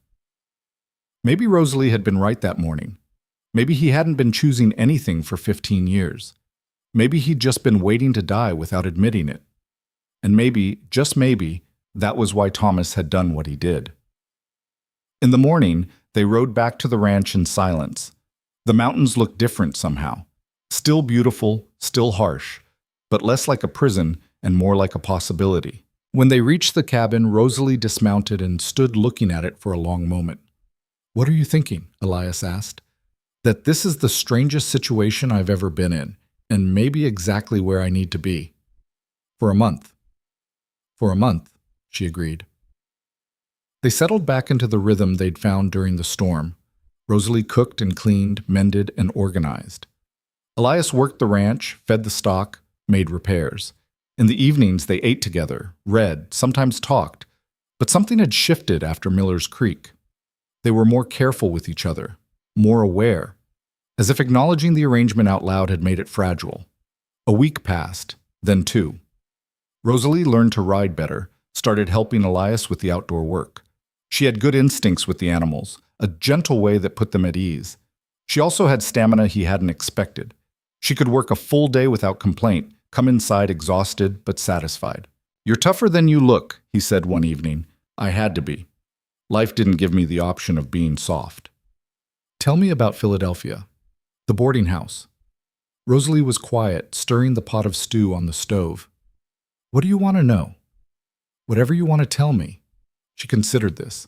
Maybe Rosalie had been right that morning. Maybe he hadn't been choosing anything for 15 years. Maybe he'd just been waiting to die without admitting it. And maybe, just maybe, that was why Thomas had done what he did. In the morning, they rode back to the ranch in silence. The mountains looked different somehow. Still beautiful, still harsh, but less like a prison and more like a possibility. When they reached the cabin, Rosalie dismounted and stood looking at it for a long moment. What are you thinking? Elias asked. That this is the strangest situation I've ever been in, and maybe exactly where I need to be. For a month. For a month, she agreed. They settled back into the rhythm they'd found during the storm. Rosalie cooked and cleaned, mended and organized. Elias worked the ranch, fed the stock, made repairs. In the evenings, they ate together, read, sometimes talked, but something had shifted after Miller's Creek. They were more careful with each other, more aware, as if acknowledging the arrangement out loud had made it fragile. A week passed, then 2. Rosalie learned to ride better, started helping Elias with the outdoor work. She had good instincts with the animals, a gentle way that put them at ease. She also had stamina he hadn't expected. She could work a full day without complaint, come inside exhausted but satisfied. You're tougher than you look, he said one evening. I had to be. Life didn't give me the option of being soft. Tell me about Philadelphia. The boarding house. Rosalie was quiet, stirring the pot of stew on the stove. What do you want to know? Whatever you want to tell me. She considered this.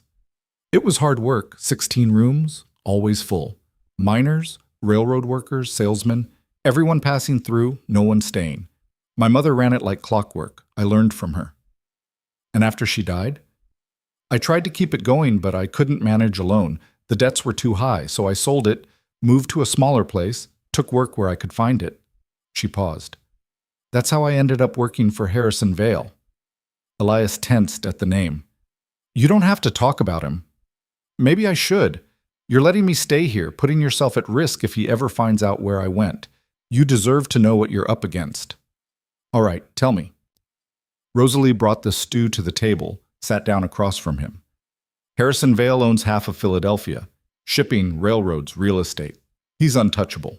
It was hard work, 16 rooms, always full. Miners, railroad workers, salesmen, everyone passing through, no one staying. My mother ran it like clockwork. I learned from her. And after she died? I tried to keep it going, but I couldn't manage alone. The debts were too high, so I sold it, moved to a smaller place, took work where I could find it. She paused. That's how I ended up working for Harrison Vale. Elias tensed at the name. You don't have to talk about him. Maybe I should. You're letting me stay here, putting yourself at risk if he ever finds out where I went. You deserve to know what you're up against. All right, tell me. Rosalie brought the stew to the table, sat down across from him. Harrison Vale owns half of Philadelphia. Shipping, railroads, real estate. He's untouchable.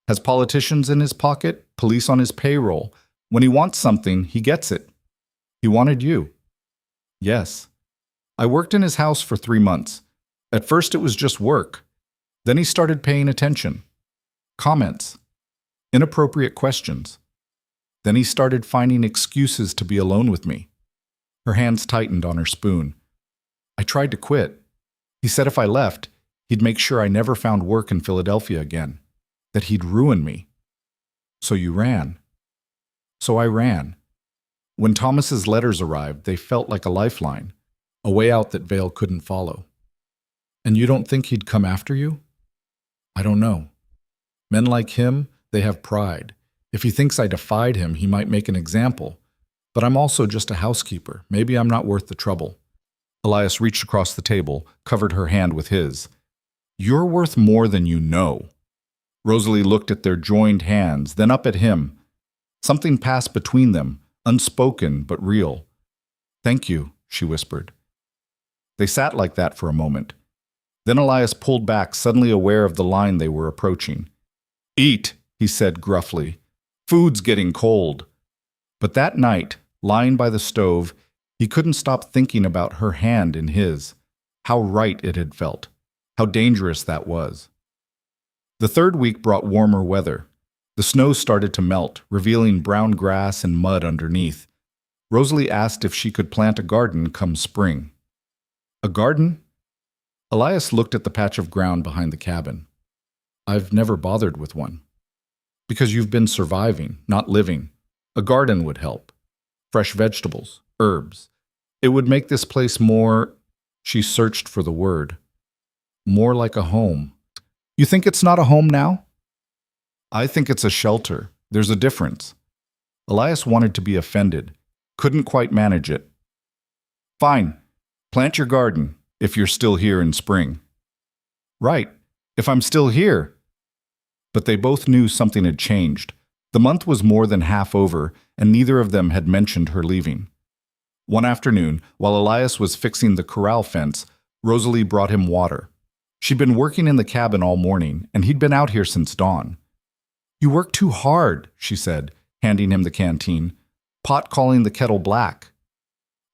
Has politicians in his pocket, police on his payroll. When he wants something, he gets it. He wanted you. Yes. I worked in his house for 3 months. At first it was just work. Then he started paying attention. Comments. Inappropriate questions. Then he started finding excuses to be alone with me. Her hands tightened on her spoon. I tried to quit. He said if I left, he'd make sure I never found work in Philadelphia again. That he'd ruin me. So you ran. So I ran. When Thomas's letters arrived, they felt like a lifeline, a way out that Vale couldn't follow. And you don't think he'd come after you? I don't know. Men like him, they have pride. If he thinks I defied him, he might make an example. But I'm also just a housekeeper. Maybe I'm not worth the trouble. Elias reached across the table, covered her hand with his. You're worth more than you know. Rosalie looked at their joined hands, then up at him. Something passed between them, unspoken but real. Thank you, she whispered. They sat like that for a moment. Then Elias pulled back, suddenly aware of the line they were approaching. Eat, he said gruffly. Food's getting cold. But that night, lying by the stove, he couldn't stop thinking about her hand in his. How right it had felt. How dangerous that was. The 3rd week brought warmer weather. The snow started to melt, revealing brown grass and mud underneath. Rosalie asked if she could plant a garden come spring. A garden? Elias looked at the patch of ground behind the cabin. I've never bothered with one. Because you've been surviving, not living. A garden would help. Fresh vegetables, herbs. It would make this place more… She searched for the word. More like a home. You think it's not a home now? I think it's a shelter. There's a difference. Elias wanted to be offended. Couldn't quite manage it. Fine. Plant your garden, if you're still here in spring. Right. If I'm still here. But they both knew something had changed. The month was more than half over, and neither of them had mentioned her leaving. One afternoon, while Elias was fixing the corral fence, Rosalie brought him water. She'd been working in the cabin all morning, and he'd been out here since dawn. You work too hard, she said, handing him the canteen. Pot calling the kettle black.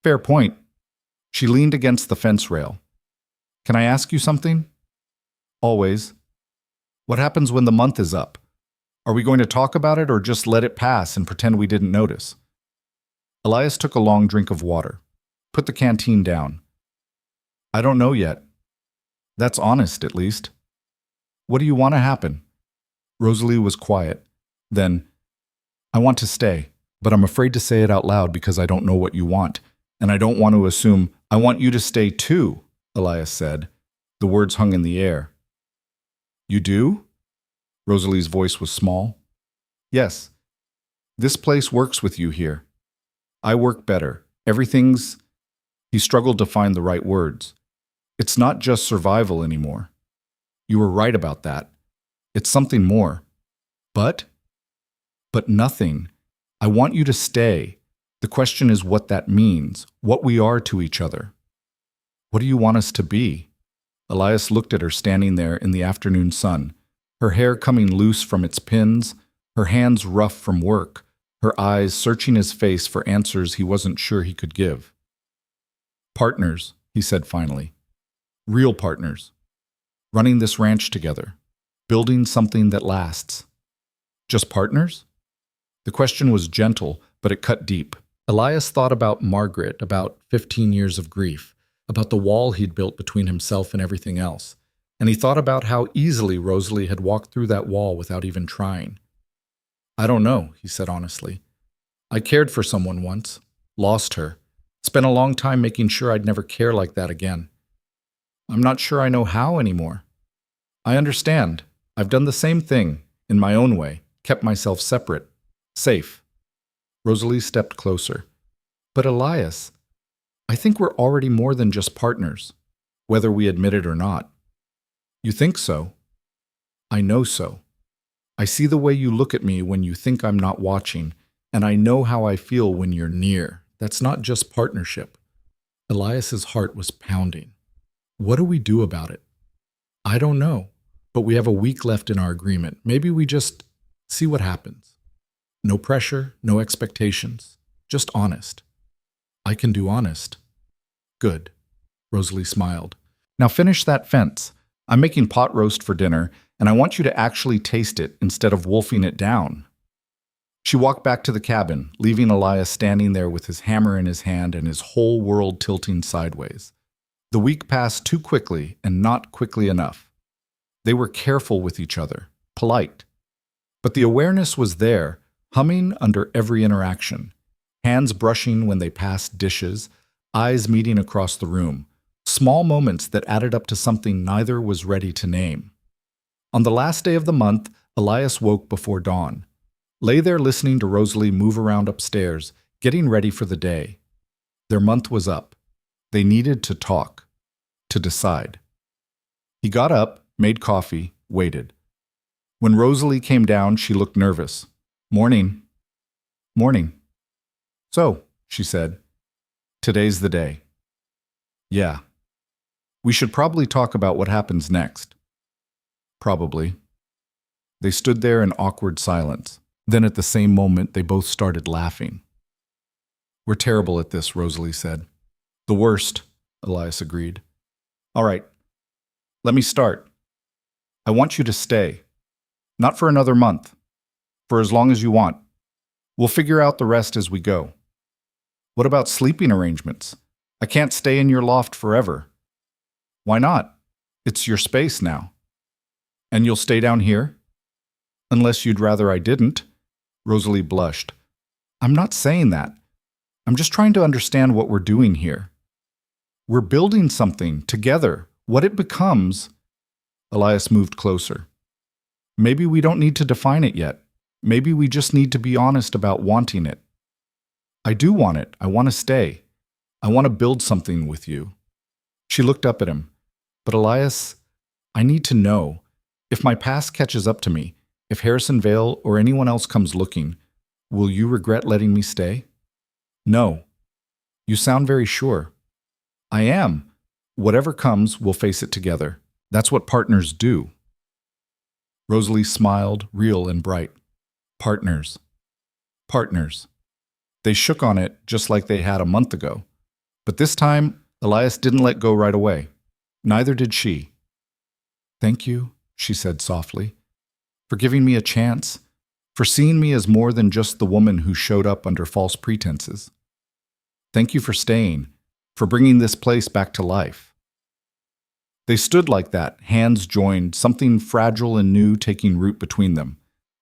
Fair point. She leaned against the fence rail. Can I ask you something? Always. What happens when the month is up? Are we going to talk about it or just let it pass and pretend we didn't notice? Elias took a long drink of water. Put the canteen down. I don't know yet. That's honest, at least. What do you want to happen? Rosalie was quiet. Then, I want to stay, but I'm afraid to say it out loud because I don't know what you want, and I don't want to assume I want you to stay too, Elias said. The words hung in the air. You do? Rosalie's voice was small. Yes. This place works with you here. I work better. Everything's… He struggled to find the right words. It's not just survival anymore. You were right about that. It's something more. But nothing. I want you to stay. The question is what that means, what we are to each other. What do you want us to be? Elias looked at her standing there in the afternoon sun, her hair coming loose from its pins, her hands rough from work, her eyes searching his face for answers he wasn't sure he could give. Partners, he said finally. Real partners. Running this ranch together. Building something that lasts. Just partners? The question was gentle, but it cut deep. Elias thought about Margaret, about 15 years of grief, about the wall he'd built between himself and everything else, and he thought about how easily Rosalie had walked through that wall without even trying. I don't know, he said honestly. I cared for someone once, lost her, spent a long time making sure I'd never care like that again. I'm not sure I know how anymore. I understand. I've done the same thing, in my own way, kept myself separate, safe. Rosalie stepped closer. But Elias, I think we're already more than just partners, whether we admit it or not. You think so? I know so. I see the way you look at me when you think I'm not watching, and I know how I feel when you're near. That's not just partnership. Elias's heart was pounding. What do we do about it? I don't know. But we have a week left in our agreement. Maybe we just see what happens. No pressure, no expectations. Just honest. I can do honest. Good. Rosalie smiled. Now finish that fence. I'm making pot roast for dinner, and I want you to actually taste it instead of wolfing it down. She walked back to the cabin, leaving Elias standing there with his hammer in his hand and his whole world tilting sideways. The week passed too quickly and not quickly enough. They were careful with each other, polite. But the awareness was there, humming under every interaction. Hands brushing when they passed dishes, eyes meeting across the room. Small moments that added up to something neither was ready to name. On the last day of the month, Elias woke before dawn. Lay there listening to Rosalie move around upstairs, getting ready for the day. Their month was up. They needed to talk, to decide. He got up, made coffee, waited. When Rosalie came down, she looked nervous. Morning. Morning. So, she said, today's the day. Yeah. We should probably talk about what happens next. Probably. They stood there in awkward silence. Then at the same moment, they both started laughing. We're terrible at this, Rosalie said. The worst, Elias agreed. All right. Let me start. I want you to stay. Not for another month. For as long as you want. We'll figure out the rest as we go. What about sleeping arrangements? I can't stay in your loft forever. Why not? It's your space now. And you'll stay down here? Unless you'd rather I didn't. Rosalie blushed. I'm not saying that. I'm just trying to understand what we're doing here. We're building something together. What it becomes. Elias moved closer. Maybe we don't need to define it yet. Maybe we just need to be honest about wanting it. I do want it. I want to stay. I want to build something with you. She looked up at him. But Elias, I need to know. If my past catches up to me, if Harrison Vale or anyone else comes looking, will you regret letting me stay? No. You sound very sure. I am. Whatever comes, we'll face it together. That's what partners do. Rosalie smiled, real and bright. Partners. Partners. They shook on it just like they had a month ago. But this time, Elias didn't let go right away. Neither did she. Thank you, she said softly, for giving me a chance, for seeing me as more than just the woman who showed up under false pretenses. Thank you for staying, for bringing this place back to life. They stood like that, hands joined, something fragile and new taking root between them.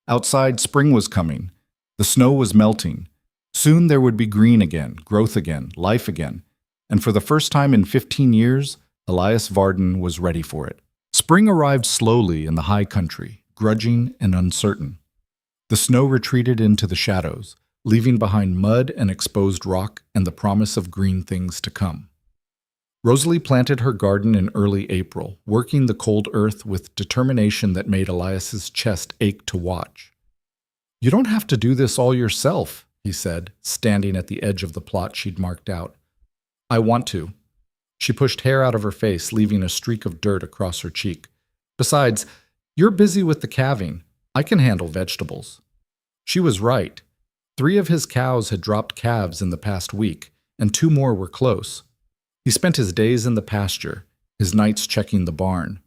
Outside, spring was coming. The snow was melting. Soon there would be green again, growth again, life again. And for the first time in 15 years, Elias Varden was ready for it. Spring arrived slowly in the high country, grudging and uncertain. The snow retreated into the shadows, leaving behind mud and exposed rock and the promise of green things to come. Rosalie planted her garden in early April, working the cold earth with determination that made Elias's chest ache to watch. You don't have to do this all yourself, he said, standing at the edge of the plot she'd marked out. I want to. She pushed hair out of her face, leaving a streak of dirt across her cheek. Besides, you're busy with the calving. I can handle vegetables. She was right. 3 of his cows had dropped calves in the past week, and 2 more were close. He spent his days in the pasture, his nights checking the barn.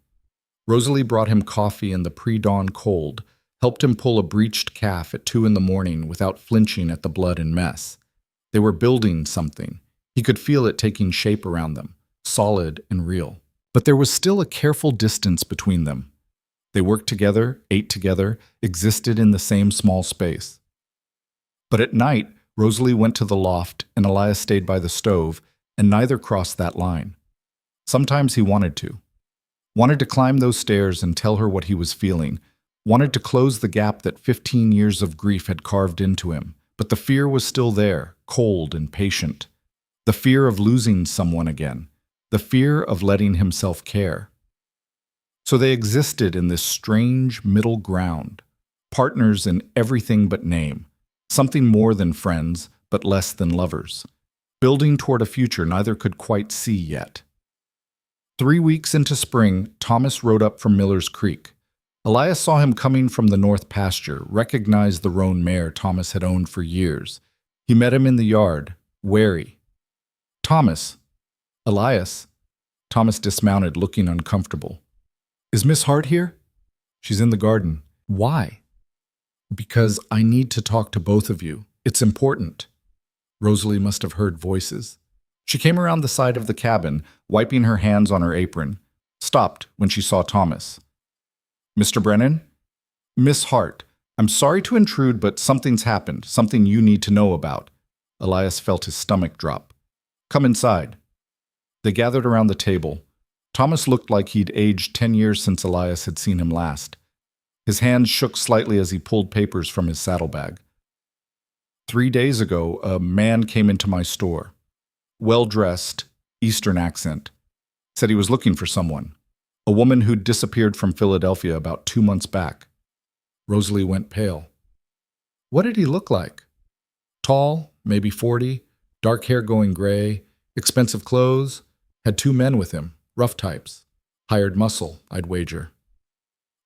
Rosalie brought him coffee in the pre-dawn cold, helped him pull a breached calf at 2 a.m. without flinching at the blood and mess. They were building something. He could feel it taking shape around them, solid and real. But there was still a careful distance between them. They worked together, ate together, existed in the same small space. But at night, Rosalie went to the loft and Elias stayed by the stove, and neither crossed that line. Sometimes he wanted to climb those stairs and tell her what he was feeling, wanted to close the gap that 15 years of grief had carved into him, but the fear was still there, cold and patient. The fear of losing someone again, the fear of letting himself care. So they existed in this strange middle ground, partners in everything but name, something more than friends, but less than lovers, building toward a future neither could quite see yet. 3 weeks into spring, Thomas rode up from Miller's Creek. Elias saw him coming from the north pasture, recognized the roan mare Thomas had owned for years. He met him in the yard, wary. Thomas. Elias. Thomas dismounted, looking uncomfortable. Is Miss Hart here? She's in the garden. Why? Because I need to talk to both of you. It's important. Rosalie must have heard voices. She came around the side of the cabin, wiping her hands on her apron, stopped when she saw Thomas. Mr. Brennan? Miss Hart, I'm sorry to intrude, but something's happened, something you need to know about. Elias felt his stomach drop. Come inside. They gathered around the table. Thomas looked like he'd aged 10 years since Elias had seen him last. His hands shook slightly as he pulled papers from his saddlebag. 3 days ago, a man came into my store. Well-dressed, Eastern accent. Said he was looking for someone. A woman who'd disappeared from Philadelphia about 2 months back. Rosalie went pale. What did he look like? Tall, maybe 40, dark hair going gray, expensive clothes, had 2 men with him, rough types. Hired muscle, I'd wager.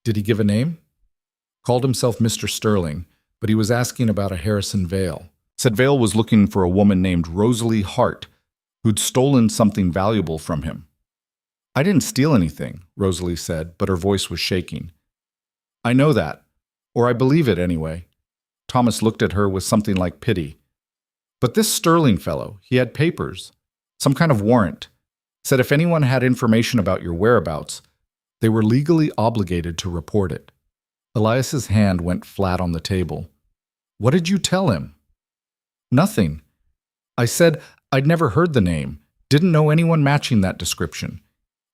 Did he give a name? Called himself Mr. Sterling, but he was asking about a Harrison Vale. Said Vale was looking for a woman named Rosalie Hart, who'd stolen something valuable from him. I didn't steal anything, Rosalie said, but her voice was shaking. I know that, or I believe it anyway. Thomas looked at her with something like pity. But this Sterling fellow, he had papers, some kind of warrant, said if anyone had information about your whereabouts, they were legally obligated to report it. Elias's hand went flat on the table. What did you tell him? Nothing. I said I'd never heard the name, didn't know anyone matching that description.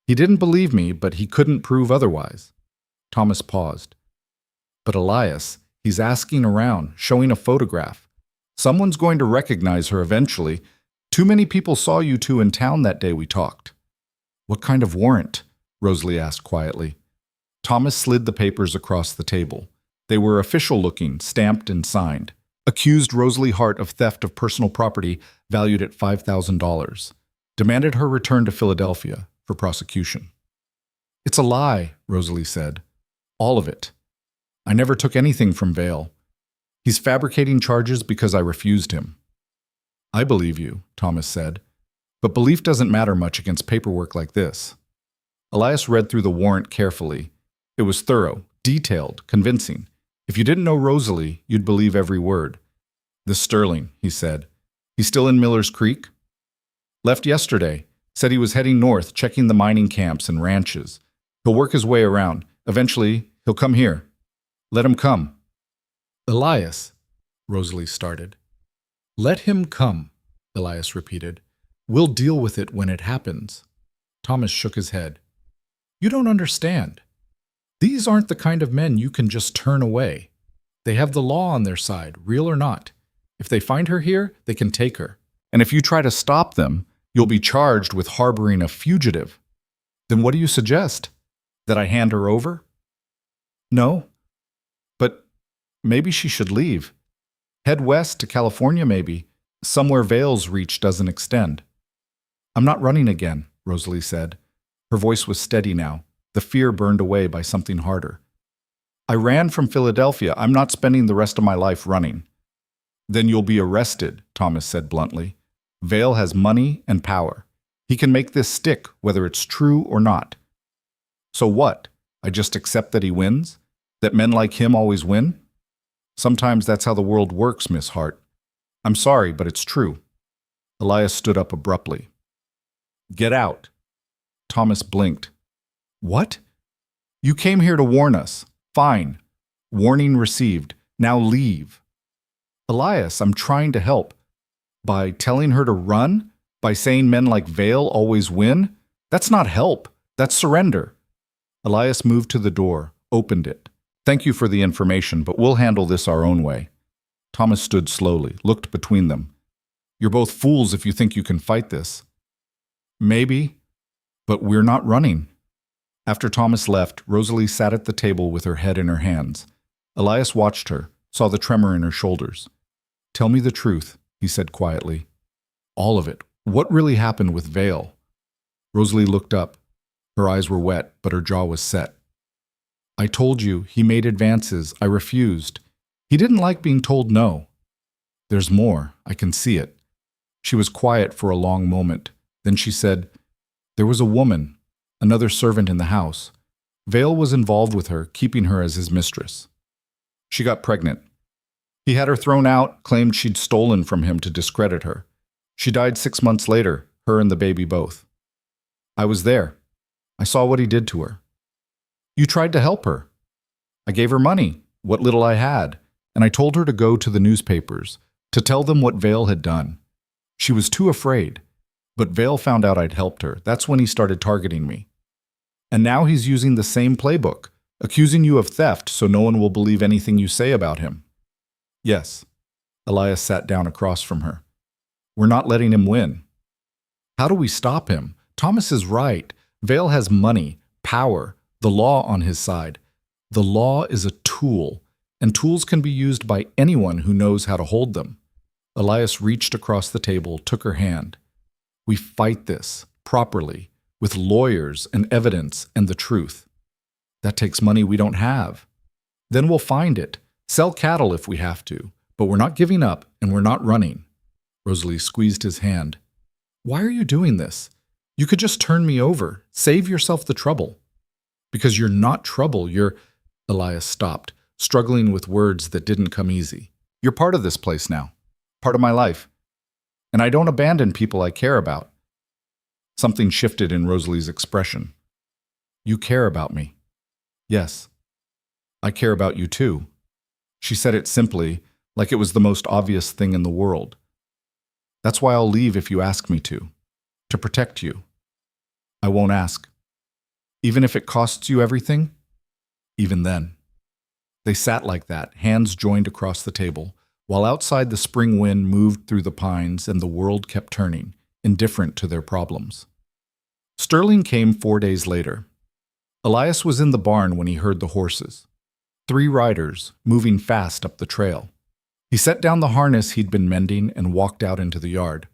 He didn't believe me, but he couldn't prove otherwise. Thomas paused. But Elias, he's asking around, showing a photograph. Someone's going to recognize her eventually. Too many people saw you two in town that day we talked. What kind of warrant? Rosalie asked quietly. Thomas slid the papers across the table. They were official-looking, stamped and signed. Accused Rosalie Hart of theft of personal property valued at $5,000. Demanded her return to Philadelphia for prosecution. It's a lie, Rosalie said. All of it. I never took anything from Vale. He's fabricating charges because I refused him. I believe you, Thomas said, but belief doesn't matter much against paperwork like this. Elias read through the warrant carefully. It was thorough, detailed, convincing. If you didn't know Rosalie, you'd believe every word. This Sterling, he said. He's still in Miller's Creek? Left yesterday. Said he was heading north, checking the mining camps and ranches. He'll work his way around. Eventually, he'll come here. Let him come. Elias, Rosalie started. Let him come, Elias repeated. We'll deal with it when it happens. Thomas shook his head. You don't understand. These aren't the kind of men you can just turn away. They have the law on their side, real or not. If they find her here, they can take her. And if you try to stop them, you'll be charged with harboring a fugitive. Then what do you suggest? That I hand her over? No. But maybe she should leave. Head west to California, maybe. Somewhere Vale's reach doesn't extend. I'm not running again, Rosalie said. Her voice was steady now, the fear burned away by something harder. I ran from Philadelphia. I'm not spending the rest of my life running. Then you'll be arrested, Thomas said bluntly. Vale has money and power. He can make this stick, whether it's true or not. So what? I just accept that he wins? That men like him always win? Sometimes that's how the world works, Miss Hart. I'm sorry, but it's true. Elias stood up abruptly. Get out. Thomas blinked. What? You came here to warn us. Fine. Warning received. Now leave. Elias, I'm trying to help. By telling her to run? By saying men like Vale always win? That's not help. That's surrender. Elias moved to the door, opened it. Thank you for the information, but we'll handle this our own way. Thomas stood slowly, looked between them. You're both fools if you think you can fight this. Maybe, but we're not running. After Thomas left, Rosalie sat at the table with her head in her hands. Elias watched her, saw the tremor in her shoulders. Tell me the truth, he said quietly. All of it. What really happened with Vale? Rosalie looked up. Her eyes were wet, but her jaw was set. I told you, he made advances. I refused. He didn't like being told no. There's more. I can see it. She was quiet for a long moment. Then she said, There was a woman, another servant in the house. Vale was involved with her, keeping her as his mistress. She got pregnant. He had her thrown out, claimed she'd stolen from him to discredit her. She died 6 months later, her and the baby both. I was there. I saw what he did to her. You tried to help her. I gave her money, what little I had, and I told her to go to the newspapers, to tell them what Vale had done. She was too afraid, but Vale found out I'd helped her. That's when he started targeting me. And now he's using the same playbook, accusing you of theft so no one will believe anything you say about him. Yes. Elias sat down across from her. We're not letting him win. How do we stop him? Thomas is right. Vale has money, power, the law on his side. The law is a tool, and tools can be used by anyone who knows how to hold them. Elias reached across the table, took her hand. We fight this, properly, with lawyers and evidence and the truth. That takes money we don't have. Then we'll find it, sell cattle if we have to, but we're not giving up and we're not running. Rosalie squeezed his hand. Why are you doing this? You could just turn me over, save yourself the trouble. Because you're not trouble, you're... Elias stopped, struggling with words that didn't come easy. You're part of this place now, part of my life. And I don't abandon people I care about. Something shifted in Rosalie's expression. You care about me. Yes, I care about you too. She said it simply, like it was the most obvious thing in the world. That's why I'll leave if you ask me to protect you. I won't ask. Even if it costs you everything, even then. They sat like that, hands joined across the table, while outside the spring wind moved through the pines and the world kept turning, indifferent to their problems. Sterling came 4 days later. Elias was in the barn when he heard the horses. 3 riders, moving fast up the trail. He set down the harness he'd been mending and walked out into the yard.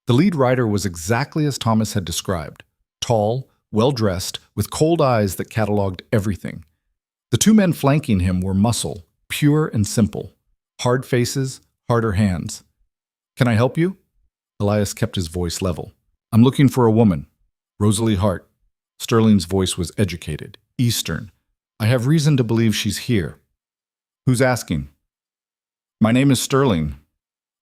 The lead rider was exactly as Thomas had described, tall, well-dressed, with cold eyes that cataloged everything. The 2 men flanking him were muscle, pure and simple. Hard faces, harder hands. Can I help you? Elias kept his voice level. I'm looking for a woman. Rosalie Hart. Sterling's voice was educated, Eastern. I have reason to believe she's here. Who's asking? My name is Sterling.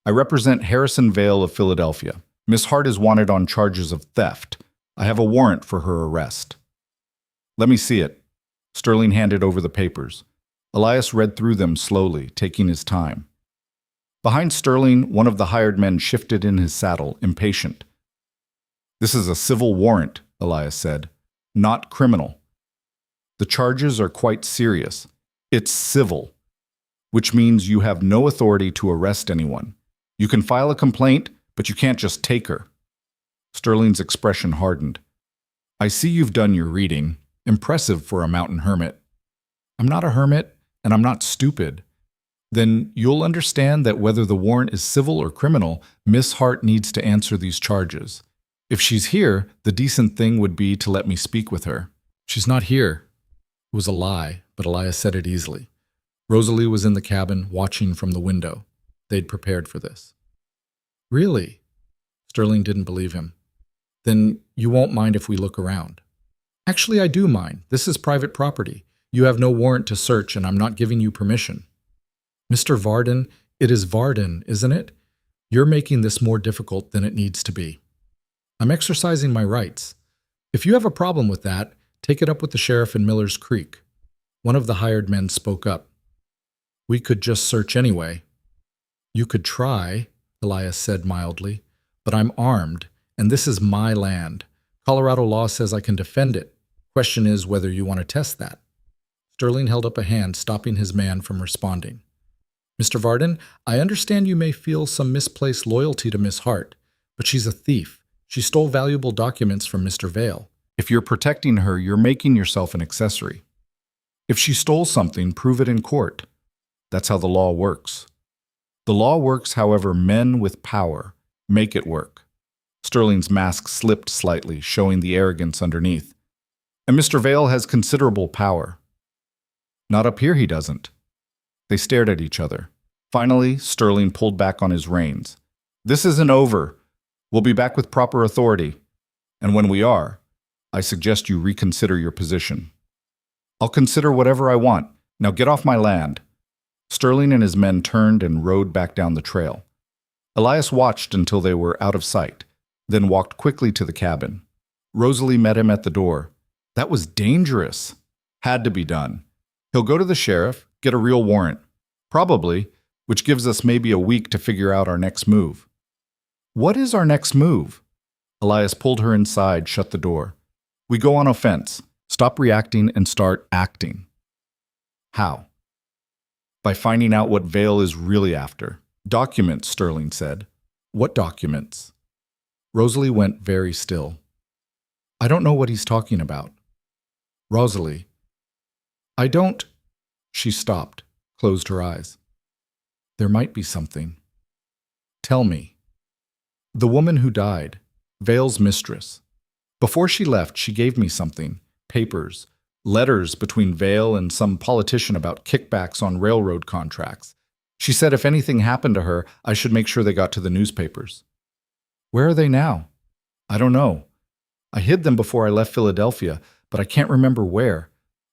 I represent Harrison Vale of Philadelphia. Miss Hart is wanted on charges of theft. I have a warrant for her arrest. Let me see it. Sterling handed over the papers. Elias read through them slowly, taking his time. Behind Sterling, one of the hired men shifted in his saddle, impatient. This is a civil warrant, Elias said, not criminal. The charges are quite serious. It's civil, which means you have no authority to arrest anyone. You can file a complaint, but you can't just take her. Sterling's expression hardened. I see you've done your reading. Impressive for a mountain hermit. I'm not a hermit, and I'm not stupid. Then you'll understand that whether the warrant is civil or criminal, Miss Hart needs to answer these charges. If she's here, the decent thing would be to let me speak with her. She's not here. It was a lie, but Elias said it easily. Rosalie was in the cabin, watching from the window. They'd prepared for this. Really? Sterling didn't believe him. Then you won't mind if we look around. Actually, I do mind. This is private property. You have no warrant to search, and I'm not giving you permission. Mr. Varden, it is Varden, isn't it? You're making this more difficult than it needs to be. I'm exercising my rights. If you have a problem with that, take it up with the sheriff in Miller's Creek. One of the hired men spoke up. We could just search anyway. You could try, Elias said mildly, but I'm armed, and this is my land. Colorado law says I can defend it. Question is whether you want to test that. Sterling held up a hand, stopping his man from responding. Mr. Varden, I understand you may feel some misplaced loyalty to Miss Hart, but she's a thief. She stole valuable documents from Mr. Vale. If you're protecting her, you're making yourself an accessory. If she stole something, prove it in court. That's how the law works. The law works however men with power make it work. Sterling's mask slipped slightly, showing the arrogance underneath. And Mr. Vale has considerable power. Not up here he doesn't. They stared at each other. Finally, Sterling pulled back on his reins. This isn't over. We'll be back with proper authority. And when we are, I suggest you reconsider your position. I'll consider whatever I want. Now get off my land. Sterling and his men turned and rode back down the trail. Elias watched until they were out of sight, then walked quickly to the cabin. Rosalie met him at the door. That was dangerous. Had to be done. He'll go to the sheriff, get a real warrant. Probably, which gives us maybe a week to figure out our next move. What is our next move? Elias pulled her inside, shut the door. We go on offense, stop reacting, and start acting. How? By finding out what Vale is really after. Documents, Sterling said. What documents? Rosalie went very still. I don't know what he's talking about. Rosalie. I don't. She stopped, closed her eyes. There might be something. Tell me. The woman who died, Vale's mistress. Before she left, she gave me something, papers, letters between Vale and some politician about kickbacks on railroad contracts. She said if anything happened to her, I should make sure they got to the newspapers. Where are they now? I don't know. I hid them before I left Philadelphia, but I can't remember where.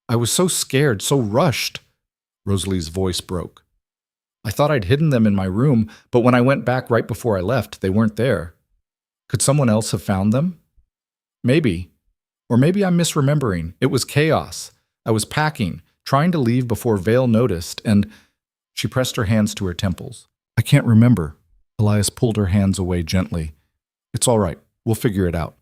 I was so scared, so rushed. Rosalie's voice broke. I thought I'd hidden them in my room, but when I went back right before I left, they weren't there. Could someone else have found them? Maybe. Or maybe I'm misremembering. It was chaos. I was packing, trying to leave before Vale noticed, and she pressed her hands to her temples. I can't remember. Elias pulled her hands away gently. It's all right. We'll figure it out.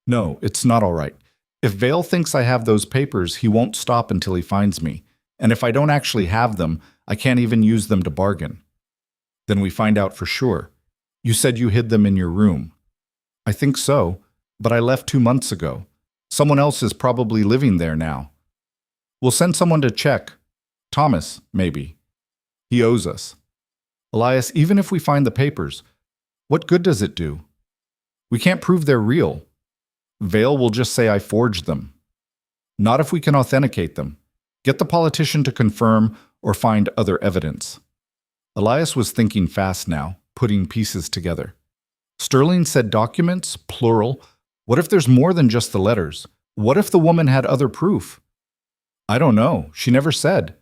No, it's not all right. If Vale thinks I have those papers, he won't stop until he finds me. And if I don't actually have them, I can't even use them to bargain. Then we find out for sure. You said you hid them in your room. I think so, but I left 2 months ago. Someone else is probably living there now. We'll send someone to check. Thomas, maybe. He owes us. Elias, even if we find the papers, what good does it do? We can't prove they're real. Vale will just say I forged them. Not if we can authenticate them. Get the politician to confirm or find other evidence. Elias was thinking fast now, putting pieces together. Sterling said documents, plural. What if there's more than just the letters? What if the woman had other proof? I don't know. She never said.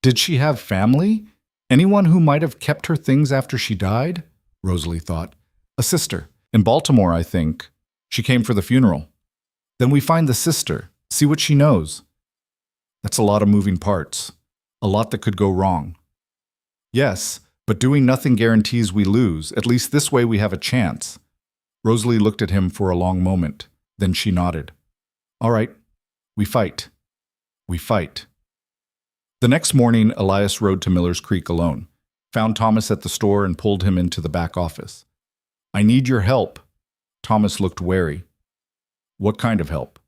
Did she have family? Anyone who might have kept her things after she died? Rosalie thought. A sister. In Baltimore, I think. She came for the funeral. Then we find the sister, see what she knows. That's a lot of moving parts. A lot that could go wrong. Yes, but doing nothing guarantees we lose. At least this way we have a chance. Rosalie looked at him for a long moment. Then she nodded. All right, we fight. We fight. The next morning, Elias rode to Miller's Creek alone, found Thomas at the store and pulled him into the back office. I need your help. Thomas looked wary. What kind of help?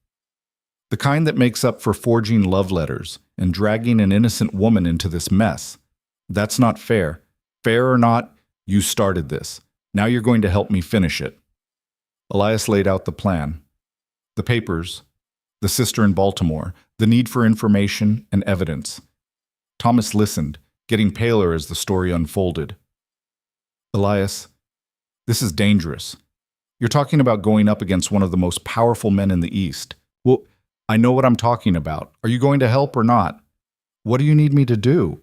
The kind that makes up for forging love letters and dragging an innocent woman into this mess. That's not fair. Fair or not, you started this. Now you're going to help me finish it. Elias laid out the plan. The papers, the sister in Baltimore, the need for information and evidence. Thomas listened, getting paler as the story unfolded. Elias, this is dangerous. You're talking about going up against one of the most powerful men in the East. Well, I know what I'm talking about. Are you going to help or not? What do you need me to do?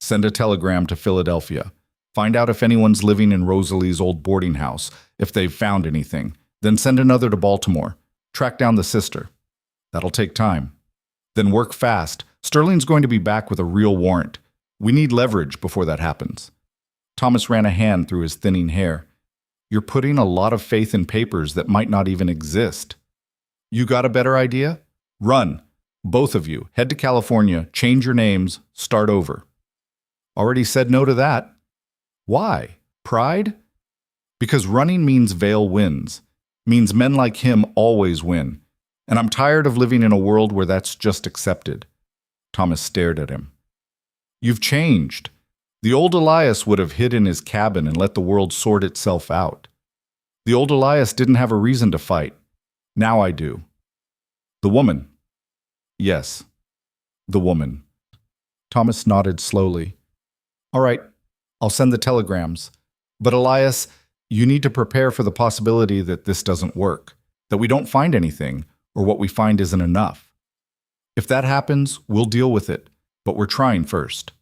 Send a telegram to Philadelphia. Find out if anyone's living in Rosalie's old boarding house, if they've found anything. Then send another to Baltimore. Track down the sister. That'll take time. Then work fast. Sterling's going to be back with a real warrant. We need leverage before that happens. Thomas ran a hand through his thinning hair. You're putting a lot of faith in papers that might not even exist. You got a better idea? Run. Both of you. Head to California, change your names, start over. Already said no to that. Why? Pride? Because running means Vale wins. Means men like him always win. And I'm tired of living in a world where that's just accepted. Thomas stared at him. You've changed. The old Elias would have hid in his cabin and let the world sort itself out. The old Elias didn't have a reason to fight. Now I do. The woman. Yes, the woman. Thomas nodded slowly. All right, I'll send the telegrams. But Elias, you need to prepare for the possibility that this doesn't work, that we don't find anything, or what we find isn't enough. If that happens, we'll deal with it, but we're trying first.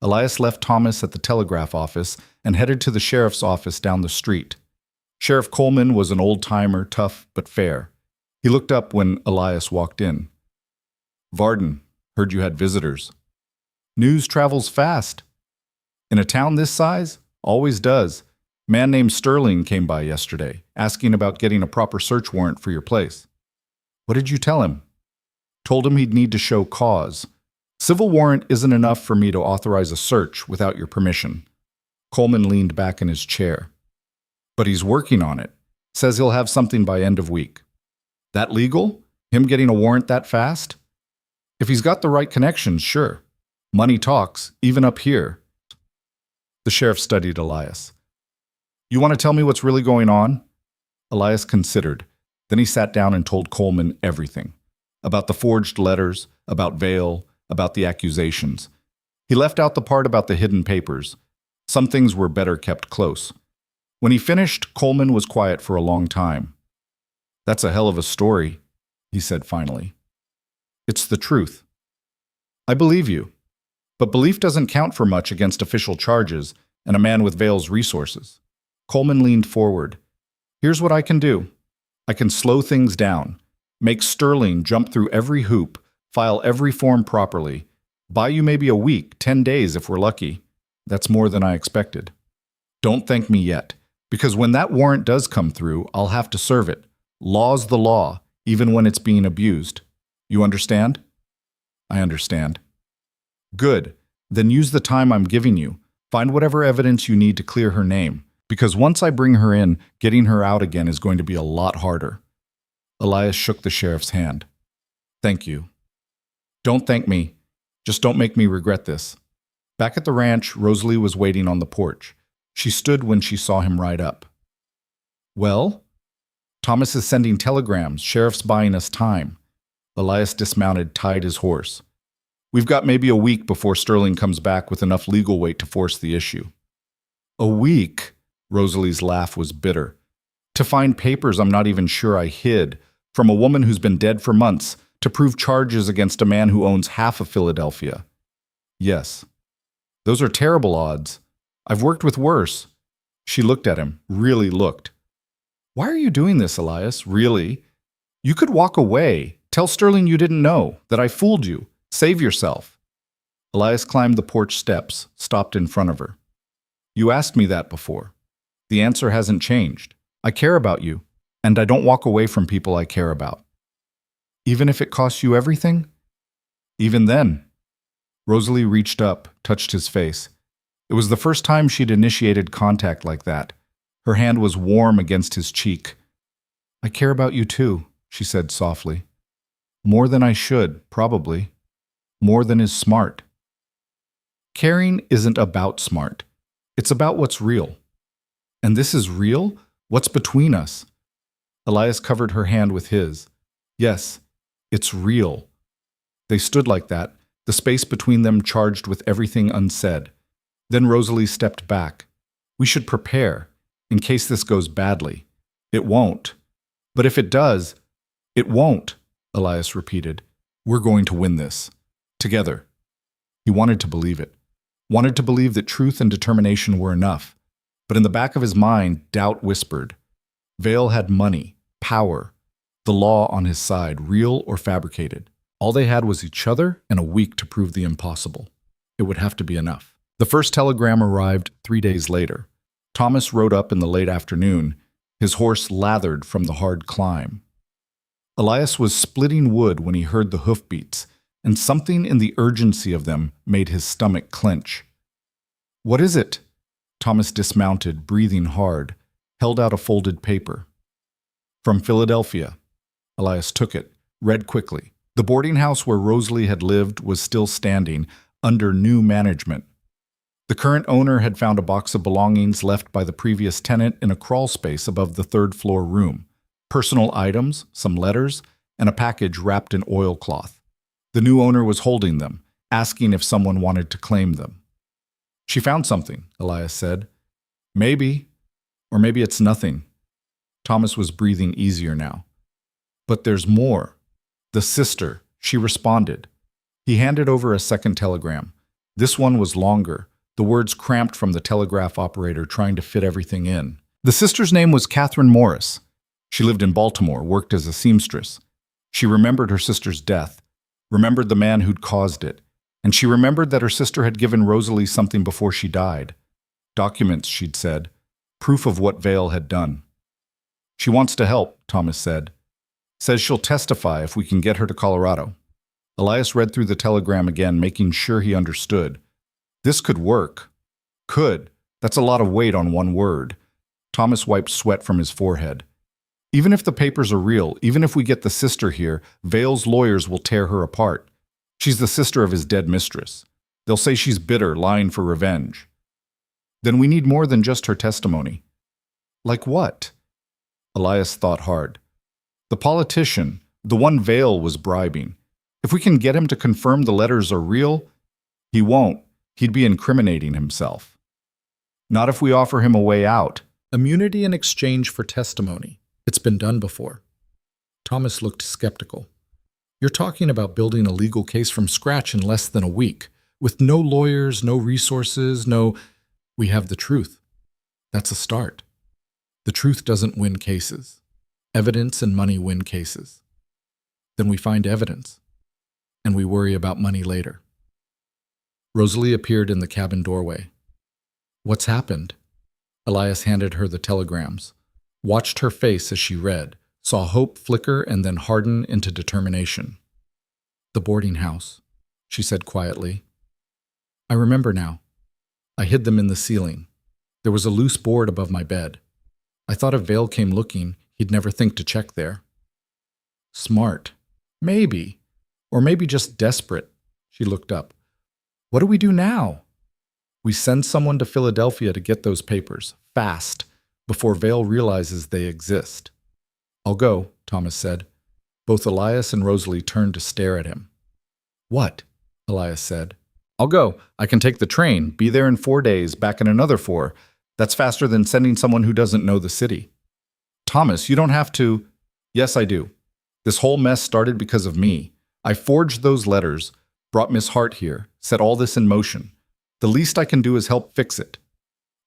Elias left Thomas at the telegraph office and headed to the sheriff's office down the street. Sheriff Coleman was an old-timer, tough but fair. He looked up when Elias walked in. Varden, heard you had visitors. News travels fast. In a town this size, always does. Man named Sterling came by yesterday, asking about getting a proper search warrant for your place. What did you tell him? Told him he'd need to show cause. Civil warrant isn't enough for me to authorize a search without your permission. Coleman leaned back in his chair. But he's working on it. Says he'll have something by end of week. That legal? Him getting a warrant that fast? If he's got the right connections, sure. Money talks, even up here. The sheriff studied Elias. You want to tell me what's really going on? Elias considered. Then he sat down and told Coleman everything. About the forged letters, about Vale, about the accusations. He left out the part about the hidden papers. Some things were better kept close. When he finished, Coleman was quiet for a long time. That's a hell of a story, he said finally. It's the truth. I believe you. But belief doesn't count for much against official charges and a man with Vale's resources. Coleman leaned forward. Here's what I can do. I can slow things down, make Sterling jump through every hoop, file every form properly, buy you maybe a week, 10 days if we're lucky. That's more than I expected. Don't thank me yet, because when that warrant does come through, I'll have to serve it. Law's the law, even when it's being abused. You understand? I understand. Good. Then use the time I'm giving you. Find whatever evidence you need to clear her name, because once I bring her in, getting her out again is going to be a lot harder. Elias shook the sheriff's hand. Thank you. Don't thank me. Just don't make me regret this. Back at the ranch, Rosalie was waiting on the porch. She stood when she saw him ride up. Well? Thomas is sending telegrams. Sheriff's buying us time. Elias dismounted, tied his horse. We've got maybe a week before Sterling comes back with enough legal weight to force the issue. A week? Rosalie's laugh was bitter. To find papers I'm not even sure I hid, from a woman who's been dead for months, to prove charges against a man who owns half of Philadelphia. Yes. Those are terrible odds. I've worked with worse. She looked at him, really looked. Why are you doing this, Elias? Really? You could walk away. Tell Sterling you didn't know, that I fooled you. Save yourself. Elias climbed the porch steps, stopped in front of her. You asked me that before. The answer hasn't changed. I care about you, and I don't walk away from people I care about. Even if it costs you everything? Even then. Rosalie reached up, touched his face. It was the first time she'd initiated contact like that. Her hand was warm against his cheek. I care about you too, she said softly. More than I should, probably. More than is smart. Caring isn't about smart. It's about what's real. And this is real? What's between us? Elias covered her hand with his. Yes, it's real. They stood like that, the space between them charged with everything unsaid. Then Rosalie stepped back. We should prepare, in case this goes badly. It won't. But if it does, it won't, Elias repeated. We're going to win this. Together. He wanted to believe it. Wanted to believe that truth and determination were enough. But in the back of his mind, doubt whispered. Vale had money, power, the law on his side, real or fabricated. All they had was each other and a week to prove the impossible. It would have to be enough. The first telegram arrived 3 days later. Thomas rode up in the late afternoon, his horse lathered from the hard climb. Elias was splitting wood when he heard the hoofbeats, and something in the urgency of them made his stomach clench. What is it? Thomas dismounted, breathing hard, held out a folded paper. From Philadelphia. Elias took it, read quickly. The boarding house where Rosalie had lived was still standing, under new management. The current owner had found a box of belongings left by the previous tenant in a crawl space above the third-floor room. Personal items, some letters, and a package wrapped in oilcloth. The new owner was holding them, asking if someone wanted to claim them. She found something, Elias said. Maybe. Or maybe it's nothing. Thomas was breathing easier now. But there's more. The sister, she responded. He handed over a second telegram. This one was longer, the words cramped from the telegraph operator trying to fit everything in. The sister's name was Catherine Morris. She lived in Baltimore, worked as a seamstress. She remembered her sister's death, remembered the man who'd caused it, and she remembered that her sister had given Rosalie something before she died. Documents, she'd said, proof of what Vale had done. She wants to help, Thomas said. Says she'll testify if we can get her to Colorado. Elias read through the telegram again, making sure he understood. This could work. Could. That's a lot of weight on one word. Thomas wiped sweat from his forehead. Even if the papers are real, even if we get the sister here, Vale's lawyers will tear her apart. She's the sister of his dead mistress. They'll say she's bitter, lying for revenge. Then we need more than just her testimony. Like what? Elias thought hard. The politician, the one Vale was bribing. If we can get him to confirm the letters are real, he won't. He'd be incriminating himself. Not if we offer him a way out. Immunity in exchange for testimony. It's been done before. Thomas looked skeptical. You're talking about building a legal case from scratch in less than a week, With no lawyers, no resources, we have the truth. That's a start. The truth doesn't win cases. Evidence and money win cases. Then we find evidence, and we worry about money later. Rosalie appeared in the cabin doorway. What's happened? Elias handed her the telegrams, watched her face as she read, saw hope flicker and then harden into determination. The boarding house, she said quietly. I remember now. I hid them in the ceiling. There was a loose board above my bed. I thought if Vale came looking, he'd never think to check there. Smart. Maybe. Or maybe just desperate. She looked up. What do we do now? We send someone to Philadelphia to get those papers, fast, before Vale realizes they exist. I'll go, Thomas said. Both Elias and Rosalie turned to stare at him. What? Elias said. I'll go. I can take the train, be there in 4 days, back in another 4. That's faster than sending someone who doesn't know the city. Thomas, you don't have to. Yes, I do. This whole mess started because of me. I forged those letters, brought Miss Hart here, set all this in motion. The least I can do is help fix it.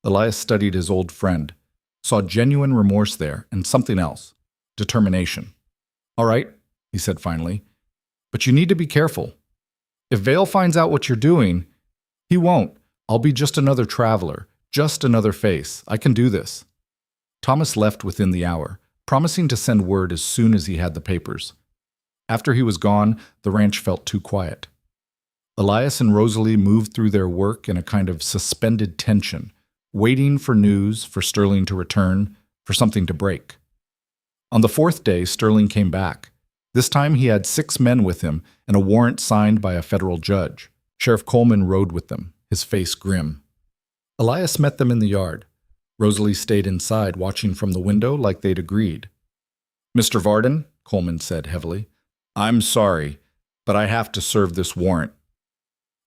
Elias studied his old friend, saw genuine remorse there and something else, determination. All right, he said finally, but you need to be careful. If Vale finds out what you're doing, he won't. I'll be just another traveler, just another face. I can do this. Thomas left within the hour, promising to send word as soon as he had the papers. After he was gone, the ranch felt too quiet. Elias and Rosalie moved through their work in a kind of suspended tension, waiting for news, for Sterling to return, for something to break. On the 4th day, Sterling came back. This time he had 6 men with him and a warrant signed by a federal judge. Sheriff Coleman rode with them, his face grim. Elias met them in the yard. Rosalie stayed inside, watching from the window like they'd agreed. Mr. Varden, Coleman said heavily, I'm sorry, but I have to serve this warrant.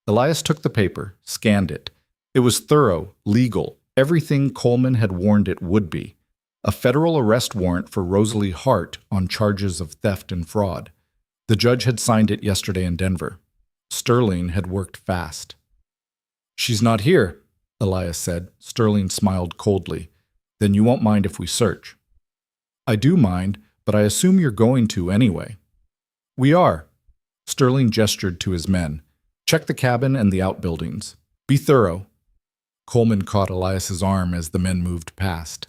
Elias took the paper, scanned it. It was thorough, legal, everything Coleman had warned it would be. A federal arrest warrant for Rosalie Hart on charges of theft and fraud. The judge had signed it yesterday in Denver. Sterling had worked fast. She's not here, Elias said. Sterling smiled coldly. Then you won't mind if we search. I do mind, but I assume you're going to anyway. We are. Sterling gestured to his men. Check the cabin and the outbuildings. Be thorough. Coleman caught Elias's arm as the men moved past.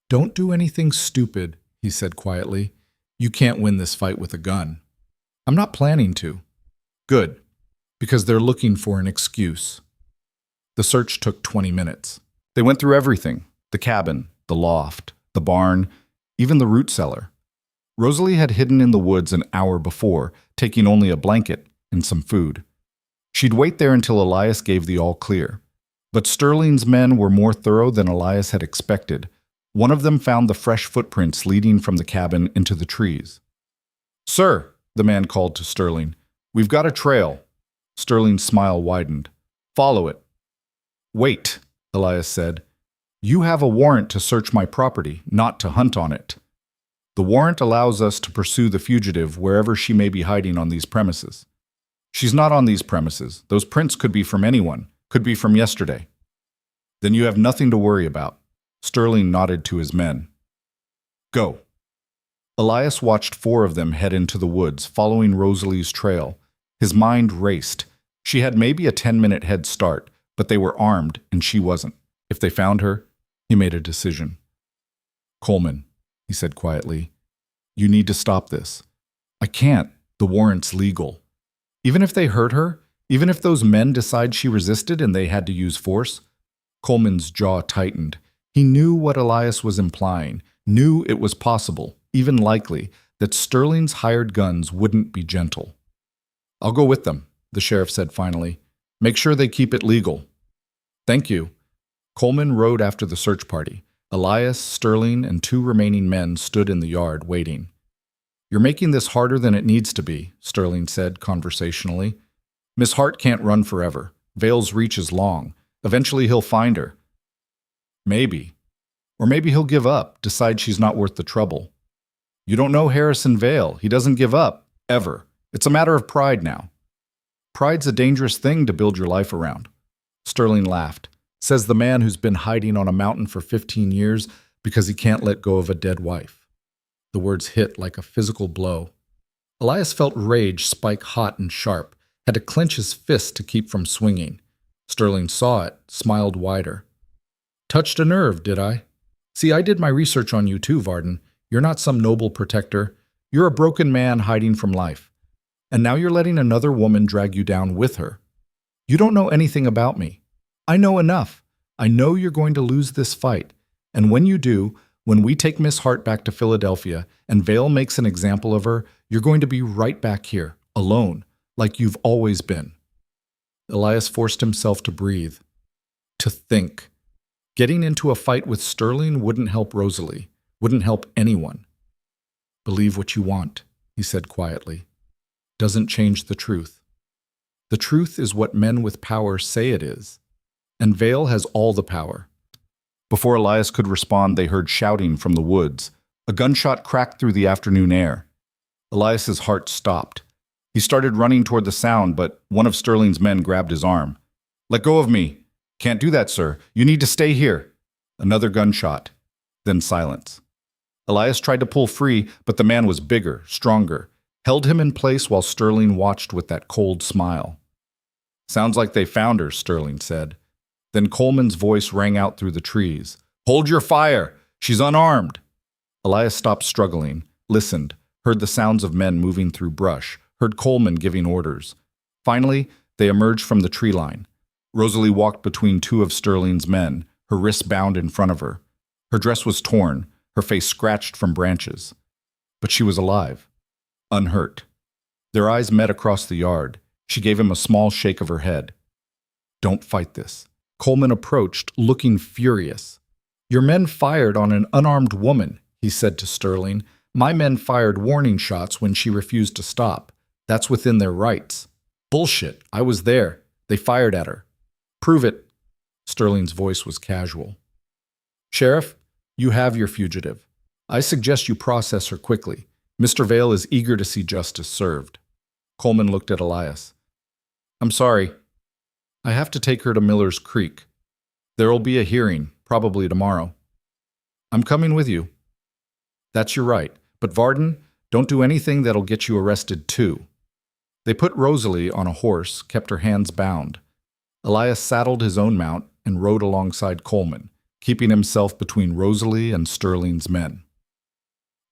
Don't do anything stupid, he said quietly. You can't win this fight with a gun. I'm not planning to. Good, because they're looking for an excuse. The search took 20 minutes. They went through everything, the cabin, the loft, the barn, even the root cellar. Rosalie had hidden in the woods an hour before, taking only a blanket and some food. She'd wait there until Elias gave the all clear. But Sterling's men were more thorough than Elias had expected. One of them found the fresh footprints leading from the cabin into the trees. Sir, the man called to Sterling, we've got a trail. Sterling's smile widened. Follow it. Wait, Elias said. You have a warrant to search my property, not to hunt on it. The warrant allows us to pursue the fugitive wherever she may be hiding on these premises. She's not on these premises. Those prints could be from anyone, could be from yesterday. Then you have nothing to worry about. Sterling nodded to his men. Go. Elias watched 4 of them head into the woods, following Rosalie's trail. His mind raced. She had maybe a 10-minute head start, but they were armed and she wasn't. If they found her, he made a decision. Coleman, he said quietly, you need to stop this. I can't. The warrant's legal. Even if they hurt her, even if those men decide she resisted and they had to use force, Coleman's jaw tightened. He knew what Elias was implying, knew it was possible, even likely, that Sterling's hired guns wouldn't be gentle. I'll go with them, the sheriff said finally. Make sure they keep it legal. Thank you. Coleman rode after the search party. Elias, Sterling, and 2 remaining men stood in the yard waiting. You're making this harder than it needs to be, Sterling said conversationally. Miss Hart can't run forever. Vale's reach is long. Eventually he'll find her. Maybe. Or maybe he'll give up, decide she's not worth the trouble. You don't know Harrison Vale. He doesn't give up, ever. It's a matter of pride now. Pride's a dangerous thing to build your life around. Sterling laughed. Says the man who's been hiding on a mountain for 15 years because he can't let go of a dead wife. The words hit like a physical blow. Elias felt rage spike hot and sharp, had to clench his fist to keep from swinging. Sterling saw it, smiled wider. Touched a nerve, did I? See, I did my research on you too, Varden. You're not some noble protector. You're a broken man hiding from life. And now you're letting another woman drag you down with her. You don't know anything about me. I know enough. I know you're going to lose this fight. And when you do, when we take Miss Hart back to Philadelphia and Vale makes an example of her, you're going to be right back here, alone, like you've always been. Elias forced himself to breathe, to think. Getting into a fight with Sterling wouldn't help Rosalie, wouldn't help anyone. Believe what you want, he said quietly. Doesn't change the truth. The truth is what men with power say it is. And Vale has all the power. Before Elias could respond, they heard shouting from the woods. A gunshot cracked through the afternoon air. Elias's heart stopped. He started running toward the sound, but one of Sterling's men grabbed his arm. Let go of me. Can't do that, sir. You need to stay here. Another gunshot. Then silence. Elias tried to pull free, but the man was bigger, stronger, held him in place while Sterling watched with that cold smile. Sounds like they found her, Sterling said. Then Coleman's voice rang out through the trees. Hold your fire! She's unarmed! Elias stopped struggling, listened, heard the sounds of men moving through brush, heard Coleman giving orders. Finally, they emerged from the tree line. Rosalie walked between two of Sterling's men, her wrists bound in front of her. Her dress was torn, her face scratched from branches. But she was alive, unhurt. Their eyes met across the yard. She gave him a small shake of her head. Don't fight this. Coleman approached, looking furious. Your men fired on an unarmed woman, he said to Sterling. My men fired warning shots when she refused to stop. That's within their rights. Bullshit. I was there. They fired at her. Prove it. Sterling's voice was casual. Sheriff, you have your fugitive. I suggest you process her quickly. Mr. Vale is eager to see justice served. Coleman looked at Elias. I'm sorry. I have to take her to Miller's Creek. There'll be a hearing, probably tomorrow. I'm coming with you. That's your right. But Varden, don't do anything that'll get you arrested too. They put Rosalie on a horse, kept her hands bound. Elias saddled his own mount and rode alongside Coleman, keeping himself between Rosalie and Sterling's men.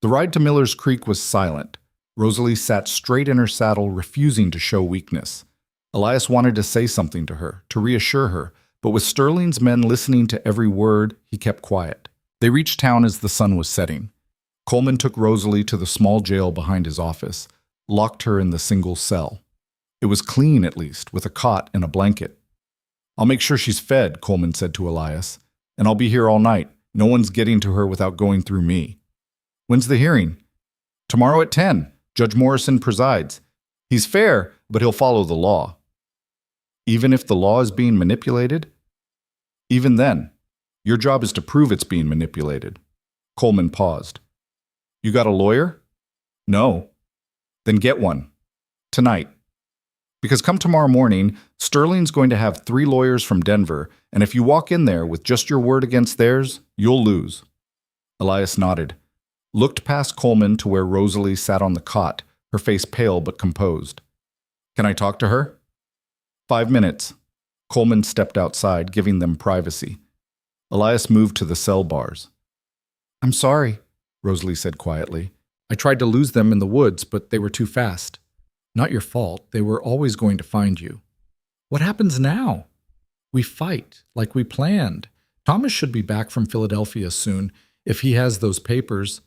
The ride to Miller's Creek was silent. Rosalie sat straight in her saddle, refusing to show weakness. Elias wanted to say something to her, to reassure her, but with Sterling's men listening to every word, he kept quiet. They reached town as the sun was setting. Coleman took Rosalie to the small jail behind his office, locked her in the single cell. It was clean, at least, with a cot and a blanket. I'll make sure she's fed, Coleman said to Elias, and I'll be here all night. No one's getting to her without going through me. When's the hearing? Tomorrow at 10. Judge Morrison presides. He's fair, but he'll follow the law. Even if the law is being manipulated? Even then, your job is to prove it's being manipulated. Coleman paused. You got a lawyer? No. Then get one. Tonight. Because come tomorrow morning, Sterling's going to have 3 lawyers from Denver, and if you walk in there with just your word against theirs, you'll lose. Elias nodded, looked past Coleman to where Rosalie sat on the cot, her face pale but composed. Can I talk to her? 5 minutes. Coleman stepped outside, giving them privacy. Elias moved to the cell bars. I'm sorry, Rosalie said quietly. I tried to lose them in the woods, but they were too fast. Not your fault. They were always going to find you. What happens now? We fight, like we planned. Thomas should be back from Philadelphia soon, if he has those papers.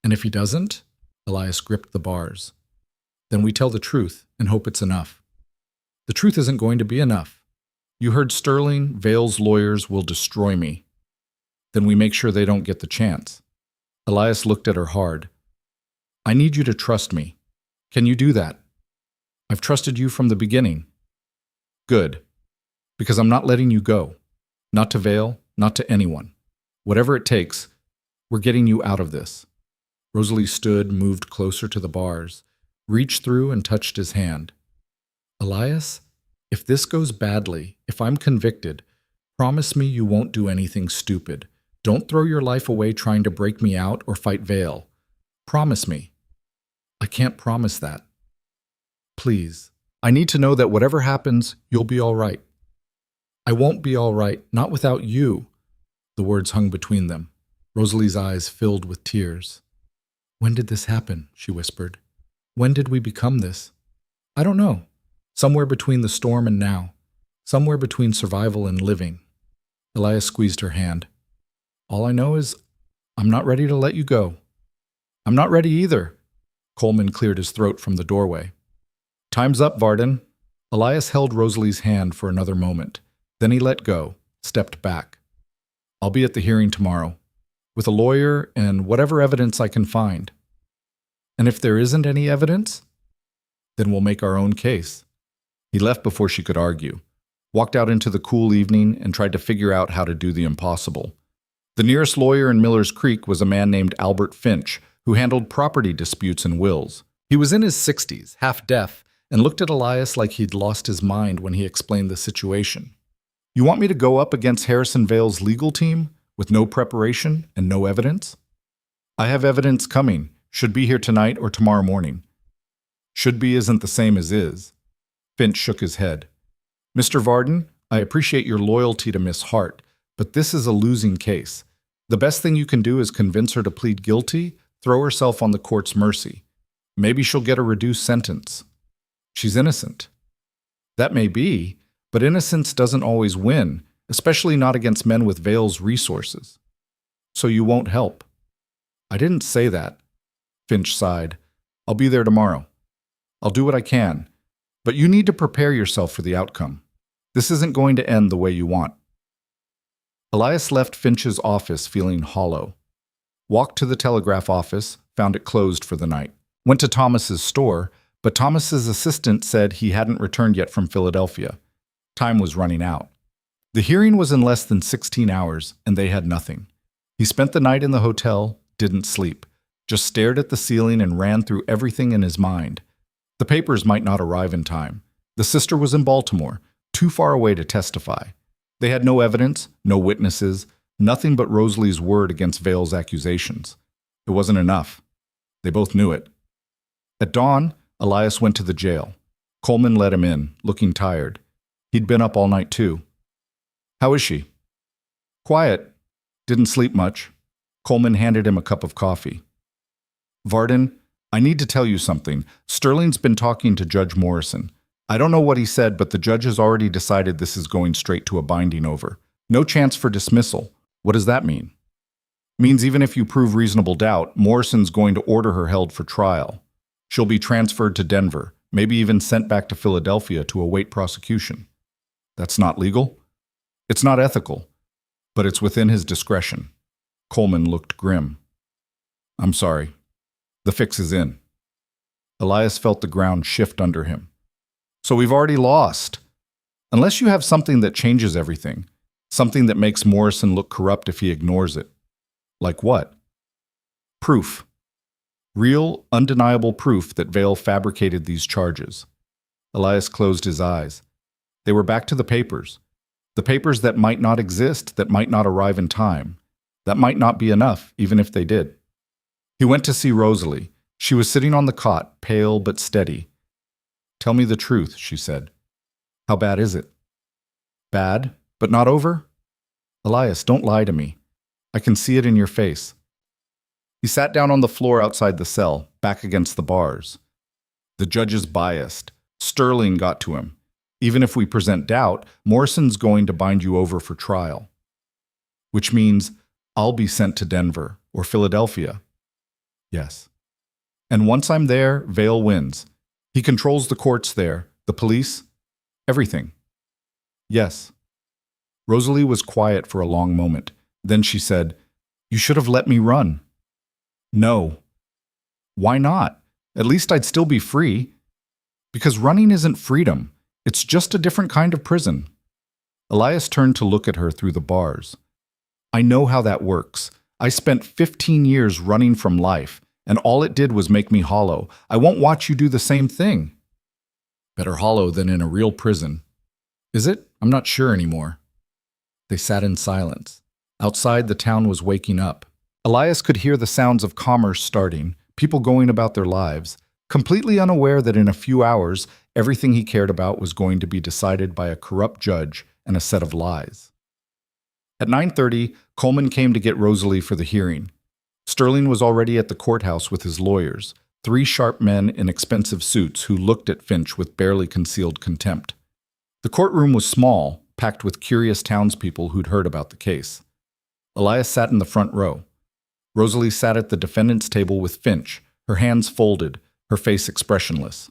And if he doesn't? Elias gripped the bars. Then we tell the truth and hope it's enough. The truth isn't going to be enough. You heard Sterling, Vale's lawyers will destroy me. Then we make sure they don't get the chance. Elias looked at her hard. I need you to trust me. Can you do that? I've trusted you from the beginning. Good. Because I'm not letting you go. Not to Vale, not to anyone. Whatever it takes, we're getting you out of this. Rosalie stood, moved closer to the bars, reached through and touched his hand. Elias, if this goes badly, if I'm convicted, promise me you won't do anything stupid. Don't throw your life away trying to break me out or fight Vale. Promise me. I can't promise that. Please. I need to know that whatever happens, you'll be all right. I won't be all right, not without you. The words hung between them. Rosalie's eyes filled with tears. When did this happen? She whispered. When did we become this? I don't know. Somewhere between the storm and now. Somewhere between survival and living. Elias squeezed her hand. All I know is I'm not ready to let you go. I'm not ready either. Coleman cleared his throat from the doorway. Time's up, Varden. Elias held Rosalie's hand for another moment. Then he let go, stepped back. I'll be at the hearing tomorrow, with a lawyer and whatever evidence I can find. And if there isn't any evidence, then we'll make our own case. He left before she could argue, walked out into the cool evening and tried to figure out how to do the impossible. The nearest lawyer in Miller's Creek was a man named Albert Finch, who handled property disputes and wills. He was in his 60s, half deaf, and looked at Elias like he'd lost his mind when he explained the situation. You want me to go up against Harrison Vale's legal team with no preparation and no evidence? I have evidence coming. Should be here tonight or tomorrow morning. Should be isn't the same as is. Finch shook his head. Mr. Varden, I appreciate your loyalty to Miss Hart, but this is a losing case. The best thing you can do is convince her to plead guilty, throw herself on the court's mercy. Maybe she'll get a reduced sentence. She's innocent. That may be, but innocence doesn't always win, especially not against men with Vale's resources. So you won't help. I didn't say that. Finch sighed. I'll be there tomorrow. I'll do what I can, but you need to prepare yourself for the outcome. This isn't going to end the way you want. Elias left Finch's office feeling hollow. Walked to the telegraph office, found it closed for the night. Went to Thomas's store, but Thomas's assistant said he hadn't returned yet from Philadelphia. Time was running out. The hearing was in less than 16 hours, and they had nothing. He spent the night in the hotel, didn't sleep, just stared at the ceiling and ran through everything in his mind. The papers might not arrive in time. The sister was in Baltimore, too far away to testify. They had no evidence, no witnesses, nothing but Rosalie's word against Vale's accusations. It wasn't enough. They both knew it. At dawn, Elias went to the jail. Coleman let him in, looking tired. He'd been up all night too. How is she? Quiet. Didn't sleep much. Coleman handed him a cup of coffee. Varden, I need to tell you something. Sterling's been talking to Judge Morrison. I don't know what he said, but the judge has already decided this is going straight to a binding over. No chance for dismissal. What does that mean? Means even if you prove reasonable doubt, Morrison's going to order her held for trial. She'll be transferred to Denver, maybe even sent back to Philadelphia to await prosecution. That's not legal? It's not ethical, but it's within his discretion. Coleman looked grim. I'm sorry. The fix is in. Elias felt the ground shift under him. So we've already lost. Unless you have something that changes everything, something that makes Morrison look corrupt if he ignores it. Like what? Proof. Real, undeniable proof that Vale fabricated these charges. Elias closed his eyes. They were back to the papers. The papers that might not exist, that might not arrive in time. That might not be enough, even if they did. He went to see Rosalie. She was sitting on the cot, pale but steady. Tell me the truth, she said. How bad is it? Bad, but not over? Elias, don't lie to me. I can see it in your face. He sat down on the floor outside the cell, back against the bars. The judge is biased. Sterling got to him. Even if we present doubt, Morrison's going to bind you over for trial. Which means I'll be sent to Denver or Philadelphia. Yes. And once I'm there, Vale wins. He controls the courts there, the police, everything. Yes. Rosalie was quiet for a long moment. Then she said, You should have let me run. No. Why not? At least I'd still be free. Because running isn't freedom. It's just a different kind of prison. Elias turned to look at her through the bars. I know how that works. I spent 15 years running from life, and all it did was make me hollow. I won't watch you do the same thing. Better hollow than in a real prison. Is it? I'm not sure anymore. They sat in silence. Outside, the town was waking up. Elias could hear the sounds of commerce starting, people going about their lives, completely unaware that in a few hours, everything he cared about was going to be decided by a corrupt judge and a set of lies. At 9:30, Coleman came to get Rosalie for the hearing. Sterling was already at the courthouse with his lawyers, 3 sharp men in expensive suits who looked at Finch with barely concealed contempt. The courtroom was small, packed with curious townspeople who'd heard about the case. Elias sat in the front row. Rosalie sat at the defendant's table with Finch, her hands folded, her face expressionless.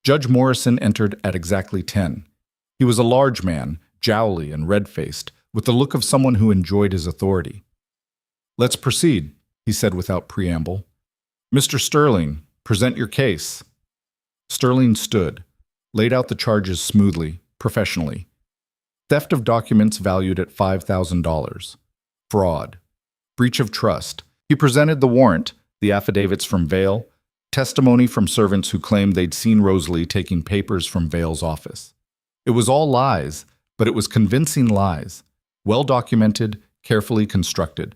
Judge Morrison entered at exactly 10. He was a large man, jowly and red-faced, with the look of someone who enjoyed his authority. "Let's proceed," he said without preamble. "Mr. Sterling, present your case." Sterling stood, laid out the charges smoothly, professionally. Theft of documents valued at $5,000. Fraud. Breach of trust. He presented the warrant, the affidavits from Vale, testimony from servants who claimed they'd seen Rosalie taking papers from Vale's office. It was all lies, but it was convincing lies, well documented, carefully constructed.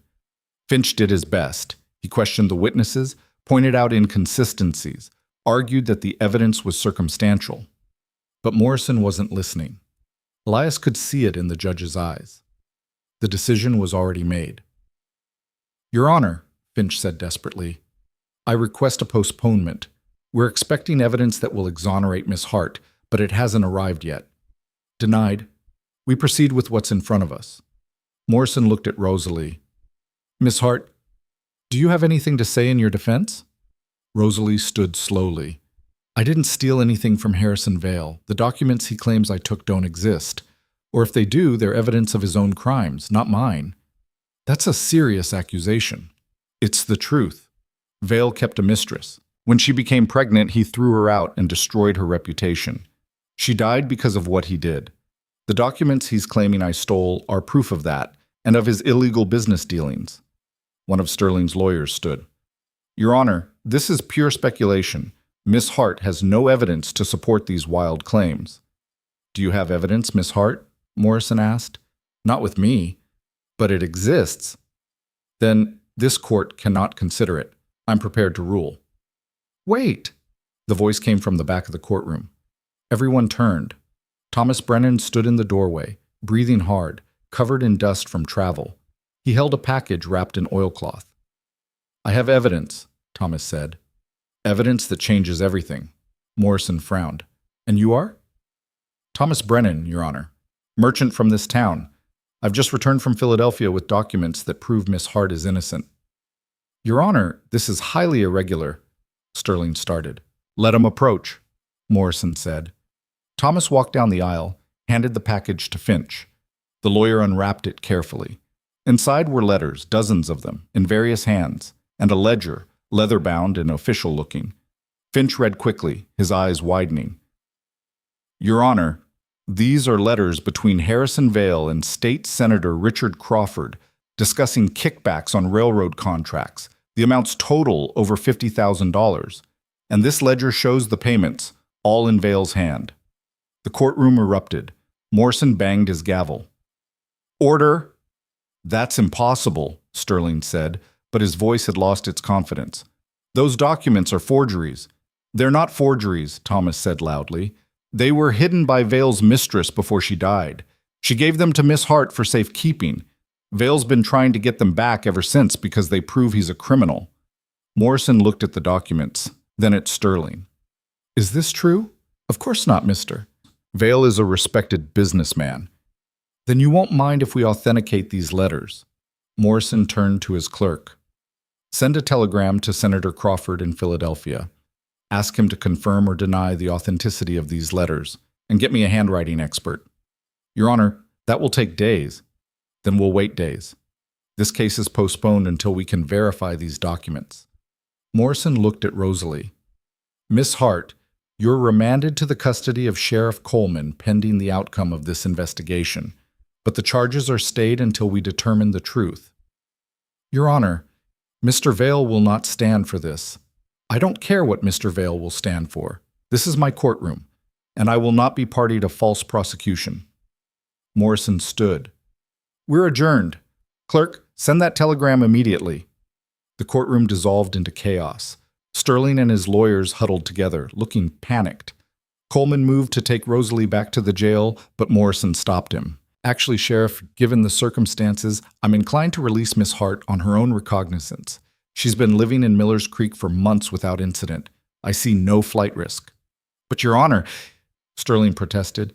Finch did his best. He questioned the witnesses, pointed out inconsistencies, argued that the evidence was circumstantial. But Morrison wasn't listening. Elias could see it in the judge's eyes. The decision was already made. "Your Honor," Finch said desperately, "I request a postponement. We're expecting evidence that will exonerate Miss Hart, but it hasn't arrived yet." Denied. We proceed with what's in front of us. Morrison looked at Rosalie. "Miss Hart, do you have anything to say in your defense?" Rosalie stood slowly. "I didn't steal anything from Harrison Vale. The documents he claims I took don't exist. Or if they do, they're evidence of his own crimes, not mine." "That's a serious accusation." "It's the truth. Vale kept a mistress. When she became pregnant, he threw her out and destroyed her reputation. She died because of what he did. The documents he's claiming I stole are proof of that, and of his illegal business dealings." One of Sterling's lawyers stood. "Your Honor, this is pure speculation. Miss Hart has no evidence to support these wild claims." "Do you have evidence, Miss Hart?" Morrison asked. "Not with me, but it exists." "Then this court cannot consider it. I'm prepared to rule." "Wait!" The voice came from the back of the courtroom. Everyone turned. Thomas Brennan stood in the doorway, breathing hard, covered in dust from travel. He held a package wrapped in oilcloth. "I have evidence," Thomas said. "Evidence that changes everything." Morrison frowned. "And you are?" "Thomas Brennan, Your Honor. Merchant from this town. I've just returned from Philadelphia with documents that prove Miss Hart is innocent." "Your Honor, this is highly irregular," Sterling started. "Let him approach," Morrison said. Thomas walked down the aisle, handed the package to Finch. The lawyer unwrapped it carefully. Inside were letters, dozens of them, in various hands, and a ledger, leather-bound and official-looking. Finch read quickly, his eyes widening. "Your Honor, these are letters between Harrison Vale and State Senator Richard Crawford discussing kickbacks on railroad contracts. The amounts total over $50,000. And this ledger shows the payments, all in Vale's hand." The courtroom erupted. Morrison banged his gavel. "Order!" "That's impossible," Sterling said, but his voice had lost its confidence. "Those documents are forgeries." "They're not forgeries," Thomas said loudly. "They were hidden by Vale's mistress before she died. She gave them to Miss Hart for safekeeping. Vale's been trying to get them back ever since because they prove he's a criminal." Morrison looked at the documents, then at Sterling. "Is this true?" "Of course not, mister. Vale is a respected businessman." "Then you won't mind if we authenticate these letters." Morrison turned to his clerk. "Send a telegram to Senator Crawford in Philadelphia. Ask him to confirm or deny the authenticity of these letters, and get me a handwriting expert." "Your Honor, that will take days." "Then we'll wait days. This case is postponed until we can verify these documents." Morrison looked at Rosalie. "Miss Hart, you're remanded to the custody of Sheriff Coleman pending the outcome of this investigation, but the charges are stayed until we determine the truth." "Your Honor, Mr. Vale will not stand for this." "I don't care what Mr. Vale will stand for. This is my courtroom. and I will not be party to false prosecution. Morrison stood. We're adjourned. Clerk, send that telegram immediately. The courtroom dissolved into chaos. Sterling and his lawyers huddled together, looking panicked. Coleman moved to take Rosalie back to the jail, but Morrison stopped him. Actually, Sheriff, given the circumstances, I'm inclined to release Miss Hart on her own recognizance. She's been living in Miller's Creek for months without incident. I see no flight risk. But, Your Honor, Sterling protested.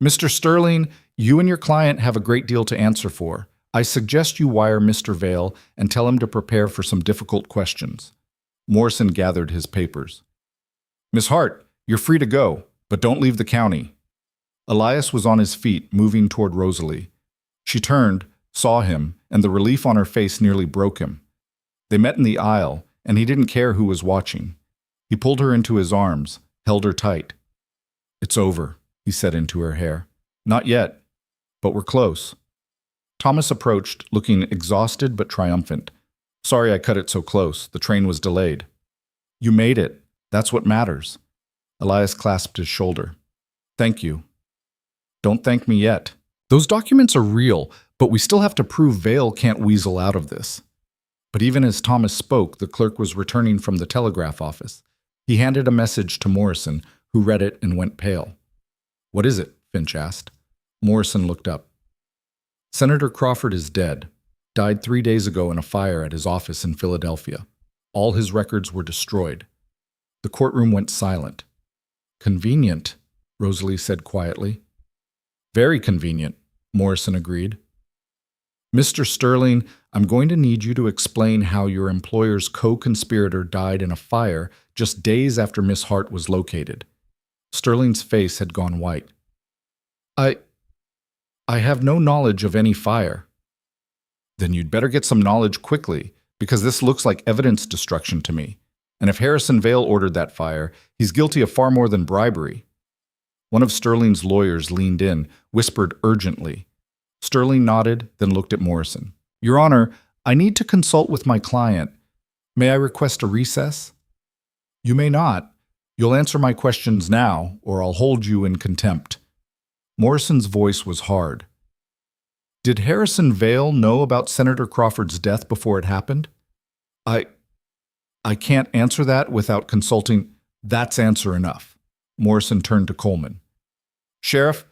Mr. Sterling, you and your client have a great deal to answer for. I suggest you wire Mr. Vale and tell him to prepare for some difficult questions. Morrison gathered his papers. Miss Hart, you're free to go, but don't leave the county. Elias was on his feet, moving toward Rosalie. She turned, saw him, and the relief on her face nearly broke him. They met in the aisle, and he didn't care who was watching. He pulled her into his arms, held her tight. It's over, he said into her hair. Not yet, but we're close. Thomas approached, looking exhausted but triumphant. Sorry I cut it so close. The train was delayed. You made it. That's what matters. Elias clasped his shoulder. Thank you. Don't thank me yet. Those documents are real, but we still have to prove Vale can't weasel out of this. But even as Thomas spoke, the clerk was returning from the telegraph office. He handed a message to Morrison, who read it and went pale. What is it? Finch asked. Morrison looked up. Senator Crawford is dead. Died 3 days ago in a fire at his office in Philadelphia. All his records were destroyed. The courtroom went silent. Convenient, Rosalie said quietly. Very convenient, Morrison agreed. Mr. Sterling, I'm going to need you to explain how your employer's co-conspirator died in a fire just days after Miss Hart was located. Sterling's face had gone white. I have no knowledge of any fire. Then you'd better get some knowledge quickly, because this looks like evidence destruction to me. And if Harrison Vale ordered that fire, he's guilty of far more than bribery. One of Sterling's lawyers leaned in, whispered urgently. Sterling nodded, then looked at Morrison. Your Honor, I need to consult with my client. May I request a recess? You may not. You'll answer my questions now, or I'll hold you in contempt. Morrison's voice was hard. Did Harrison Vale know about Senator Crawford's death before it happened? I can't answer that without consulting. That's answer enough. Morrison turned to Coleman. Sheriff,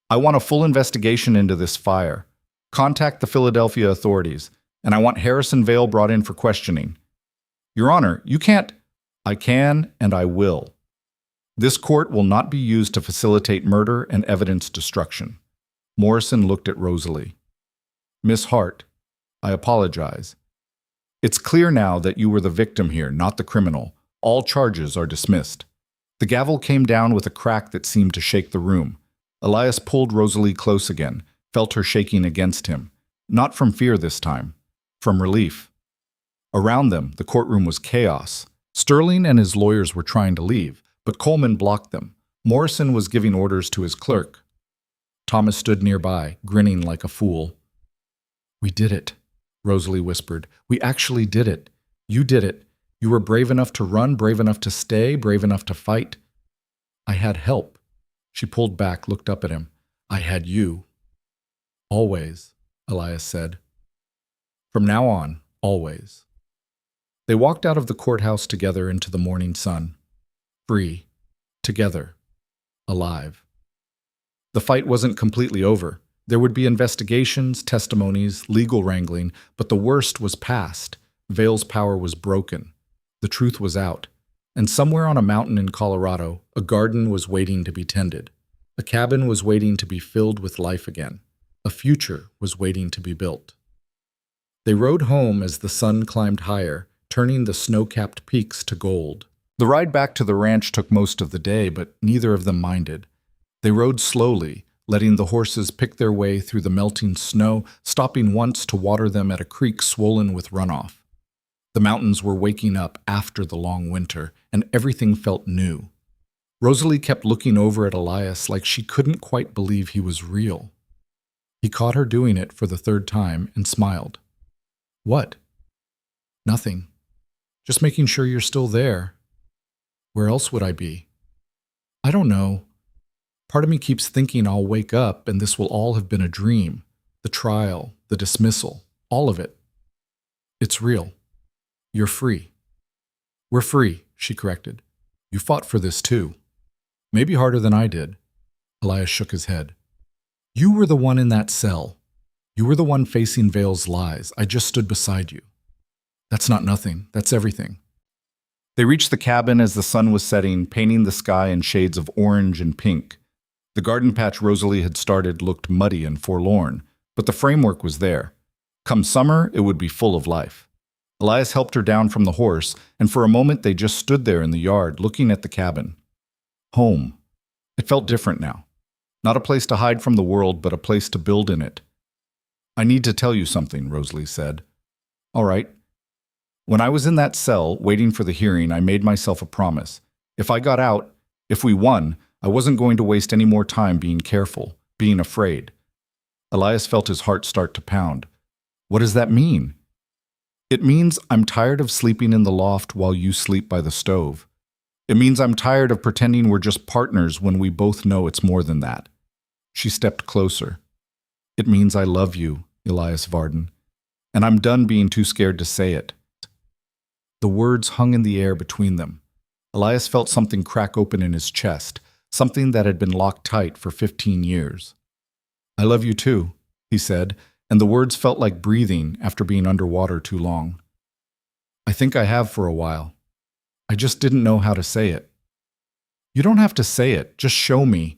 I want a full investigation into this fire. Contact the Philadelphia authorities, and I want Harrison Vale brought in for questioning. Your Honor, you can't. I can, and I will. This court will not be used to facilitate murder and evidence destruction. Morrison looked at Rosalie. Miss Hart, I apologize. It's clear now that you were the victim here, not the criminal. All charges are dismissed. The gavel came down with a crack that seemed to shake the room. Elias pulled Rosalie close again, felt her shaking against him. Not from fear this time, from relief. Around them, the courtroom was chaos. Sterling and his lawyers were trying to leave, but Coleman blocked them. Morrison was giving orders to his clerk. Thomas stood nearby, grinning like a fool. We did it, Rosalie whispered. We actually did it. You did it. You were brave enough to run, brave enough to stay, brave enough to fight. I had help. She pulled back, looked up at him. I had you. Always, Elias said. From now on, always. They walked out of the courthouse together into the morning sun. Free. Together. Alive. The fight wasn't completely over. There would be investigations, testimonies, legal wrangling, but the worst was past. Vale's power was broken. The truth was out. And somewhere on a mountain in Colorado, a garden was waiting to be tended. A cabin was waiting to be filled with life again. A future was waiting to be built. They rode home as the sun climbed higher, turning the snow-capped peaks to gold. The ride back to the ranch took most of the day, but neither of them minded. They rode slowly, letting the horses pick their way through the melting snow, stopping once to water them at a creek swollen with runoff. The mountains were waking up after the long winter, and everything felt new. Rosalie kept looking over at Elias like she couldn't quite believe he was real. He caught her doing it for the third time and smiled. What? Nothing. Just making sure you're still there. Where else would I be? I don't know. Part of me keeps thinking I'll wake up and this will all have been a dream. The trial, the dismissal, all of it. It's real. You're free. We're free, she corrected. You fought for this too. Maybe harder than I did. Elias shook his head. You were the one in that cell. You were the one facing Vale's lies. I just stood beside you. That's not nothing. That's everything. They reached the cabin as the sun was setting, painting the sky in shades of orange and pink. The garden patch Rosalie had started looked muddy and forlorn, but the framework was there. Come summer, it would be full of life. Elias helped her down from the horse, and for a moment they just stood there in the yard, looking at the cabin. Home. It felt different now. Not a place to hide from the world, but a place to build in it. I need to tell you something, Rosalie said. All right. When I was in that cell, waiting for the hearing, I made myself a promise. If I got out, if we won, I wasn't going to waste any more time being careful, being afraid. Elias felt his heart start to pound. What does that mean? It means I'm tired of sleeping in the loft while you sleep by the stove. It means I'm tired of pretending we're just partners when we both know it's more than that. She stepped closer. It means I love you, Elias Varden, and I'm done being too scared to say it. The words hung in the air between them. Elias felt something crack open in his chest, something that had been locked tight for 15 years. I love you too, he said, and the words felt like breathing after being underwater too long. I think I have for a while. I just didn't know how to say it. You don't have to say it, just show me.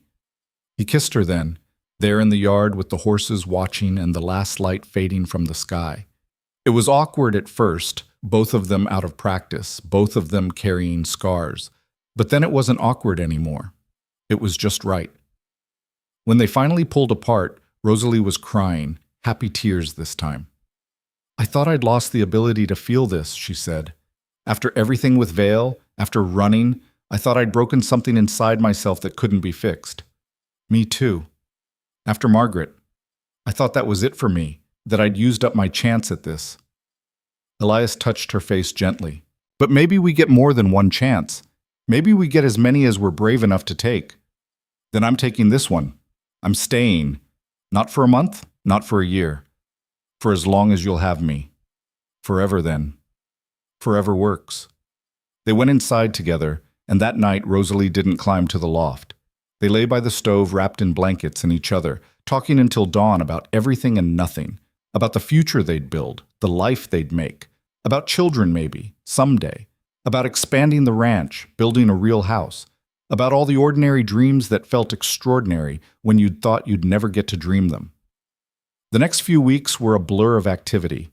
He kissed her then, there in the yard with the horses watching and the last light fading from the sky. It was awkward at first, both of them out of practice, both of them carrying scars. But then it wasn't awkward anymore. It was just right. When they finally pulled apart, Rosalie was crying, happy tears this time. I thought I'd lost the ability to feel this, she said. After everything with Vale, after running, I thought I'd broken something inside myself that couldn't be fixed. Me too. After Margaret, I thought that was it for me, that I'd used up my chance at this. Elias touched her face gently. But maybe we get more than one chance. Maybe we get as many as we're brave enough to take. Then I'm taking this one. I'm staying. Not for a month, not for a year. For as long as you'll have me. Forever then. Forever works. They went inside together, and that night Rosalie didn't climb to the loft. They lay by the stove wrapped in blankets and each other, talking until dawn about everything and nothing, about the future they'd build, the life they'd make, about children maybe, someday, about expanding the ranch, building a real house, about all the ordinary dreams that felt extraordinary when you'd thought you'd never get to dream them. The next few weeks were a blur of activity.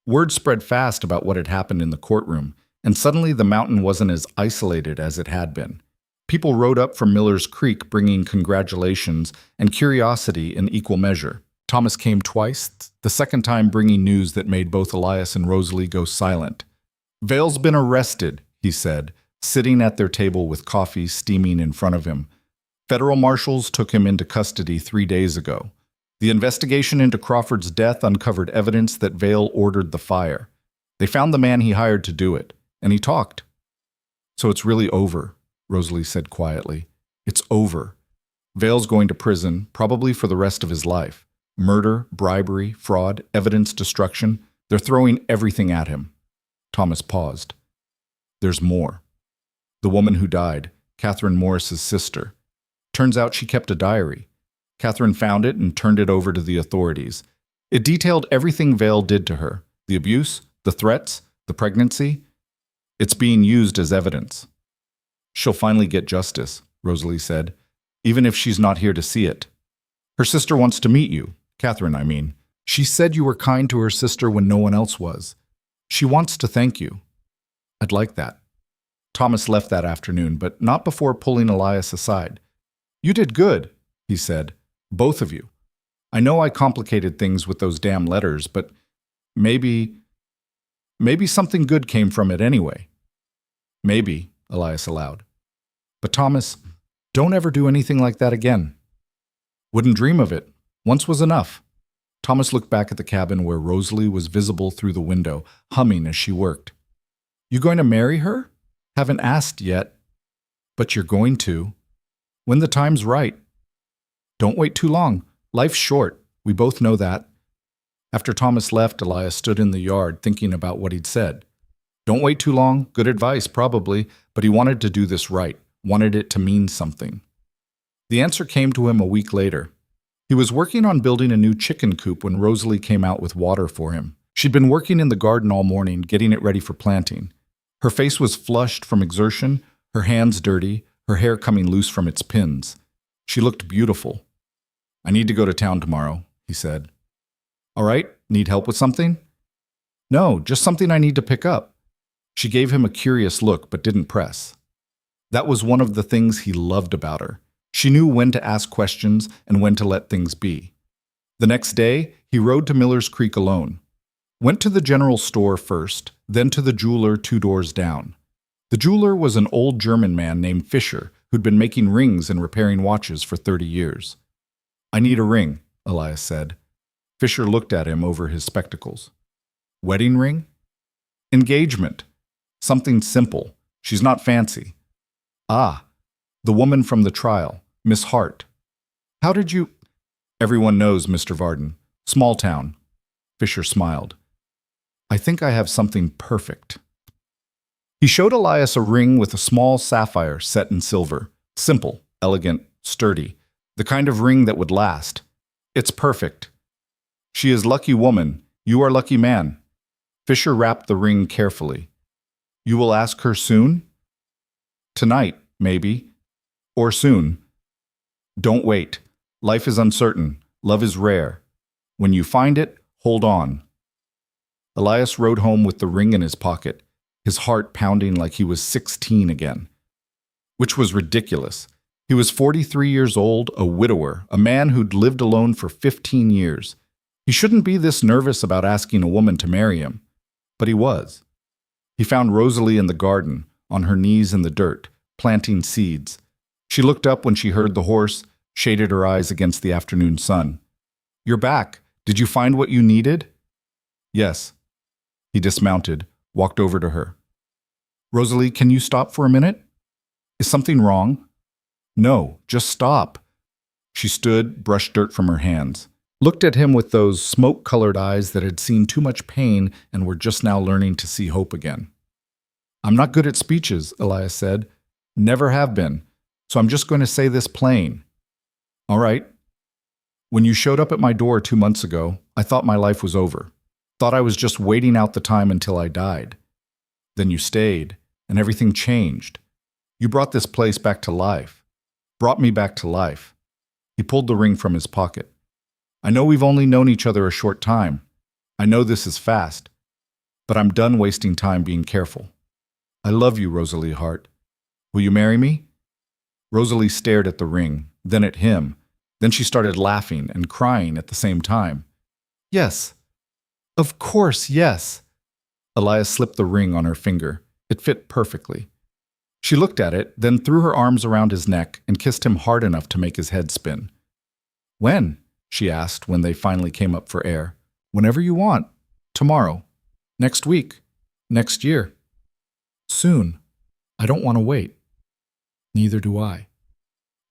Word spread fast about what had happened in the courtroom, and suddenly the mountain wasn't as isolated as it had been. People rode up from Miller's Creek bringing congratulations and curiosity in equal measure. Thomas came twice, the second time bringing news that made both Elias and Rosalie go silent. Vale's been arrested, he said, sitting at their table with coffee steaming in front of him. Federal marshals took him into custody 3 days ago. The investigation into Crawford's death uncovered evidence that Vale ordered the fire. They found the man he hired to do it, and he talked. So it's really over, Rosalie said quietly. It's over. Vale's going to prison, probably for the rest of his life. Murder, bribery, fraud, evidence destruction. They're throwing everything at him. Thomas paused. There's more. The woman who died, Catherine Morris's sister. Turns out she kept a diary. Catherine found it and turned it over to the authorities. It detailed everything Vale did to her, the abuse, the threats, the pregnancy. It's being used as evidence. She'll finally get justice, Rosalie said, even if she's not here to see it. Her sister wants to meet you, Catherine, I mean. She said you were kind to her sister when no one else was. She wants to thank you. I'd like that. Thomas left that afternoon, but not before pulling Elias aside. You did good, he said. Both of you. I know I complicated things with those damn letters, but maybe something good came from it anyway. Maybe, Elias allowed. But Thomas, don't ever do anything like that again. Wouldn't dream of it. Once was enough. Thomas looked back at the cabin where Rosalie was visible through the window, humming as she worked. You going to marry her? Haven't asked yet. But you're going to. When the time's right. Don't wait too long. Life's short. We both know that. After Thomas left, Elias stood in the yard thinking about what he'd said. Don't wait too long. Good advice, probably, but he wanted to do this right, wanted it to mean something. The answer came to him a week later. He was working on building a new chicken coop when Rosalie came out with water for him. She'd been working in the garden all morning, getting it ready for planting. Her face was flushed from exertion, her hands dirty, her hair coming loose from its pins. She looked beautiful. I need to go to town tomorrow, he said. All right, need help with something? No, just something I need to pick up. She gave him a curious look but didn't press. That was one of the things he loved about her. She knew when to ask questions and when to let things be. The next day, he rode to Miller's Creek alone. Went to the general store first, then to the jeweler 2 doors down. The jeweler was an old German man named Fischer who'd been making rings and repairing watches for 30 years. I need a ring, Elias said. Fischer looked at him over his spectacles. Wedding ring? Engagement. Something simple. She's not fancy. Ah, the woman from the trial, Miss Hart. How did you... Everyone knows, Mr. Varden. Small town. Fischer smiled. I think I have something perfect. He showed Elias a ring with a small sapphire set in silver. Simple, elegant, sturdy. The kind of ring that would last. It's perfect. She is lucky woman. You are lucky man. Fischer wrapped the ring carefully. You will ask her soon? Tonight, maybe. Or soon. Don't wait. Life is uncertain. Love is rare. When you find it, hold on. Elias rode home with the ring in his pocket, his heart pounding like he was 16 again. Which was ridiculous. He was 43 years old, a widower, a man who'd lived alone for 15 years. He shouldn't be this nervous about asking a woman to marry him. But he was. He found Rosalie in the garden, on her knees in the dirt, planting seeds. She looked up when she heard the horse, shaded her eyes against the afternoon sun. You're back. Did you find what you needed? Yes. He dismounted, walked over to her. Rosalie, can you stop for a minute? Is something wrong? No, just stop. She stood, brushed dirt from her hands, looked at him with those smoke-colored eyes that had seen too much pain and were just now learning to see hope again. I'm not good at speeches, Elias said. Never have been. So I'm just going to say this plain. All right. When you showed up at my door 2 months ago, I thought my life was over. Thought I was just waiting out the time until I died. Then you stayed, and everything changed. You brought this place back to life. Brought me back to life. He pulled the ring from his pocket. I know we've only known each other a short time. I know this is fast. But I'm done wasting time being careful. I love you, Rosalie Hart. Will you marry me? Rosalie stared at the ring, then at him. Then she started laughing and crying at the same time. Yes. Of course, yes. Elias slipped the ring on her finger. It fit perfectly. She looked at it, then threw her arms around his neck and kissed him hard enough to make his head spin. When? She asked when they finally came up for air. Whenever you want. Tomorrow. Next week. Next year. Soon. I don't want to wait. Neither do I.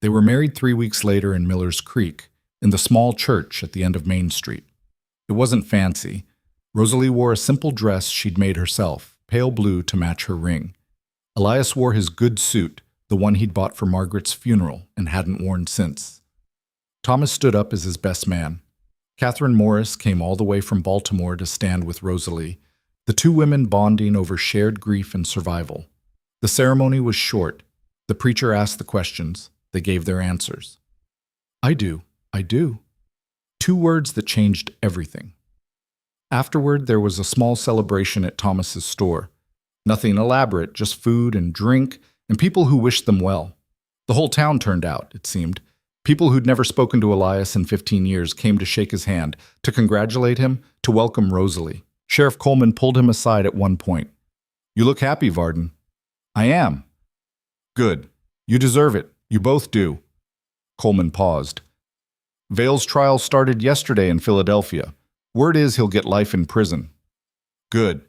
They were married 3 weeks later in Miller's Creek, in the small church at the end of Main Street. It wasn't fancy. Rosalie wore a simple dress she'd made herself, pale blue to match her ring. Elias wore his good suit, the one he'd bought for Margaret's funeral and hadn't worn since. Thomas stood up as his best man. Catherine Morris came all the way from Baltimore to stand with Rosalie, the two women bonding over shared grief and survival. The ceremony was short. The preacher asked the questions. They gave their answers. I do. 2 words that changed everything. Afterward, there was a small celebration at Thomas's store. Nothing elaborate, just food and drink, and people who wished them well. The whole town turned out, it seemed. People who'd never spoken to Elias in 15 years came to shake his hand, to congratulate him, to welcome Rosalie. Sheriff Coleman pulled him aside at one point. You look happy, Varden. I am. Good. You deserve it. You both do. Coleman paused. Vale's trial started yesterday in Philadelphia. Word is he'll get life in prison. Good.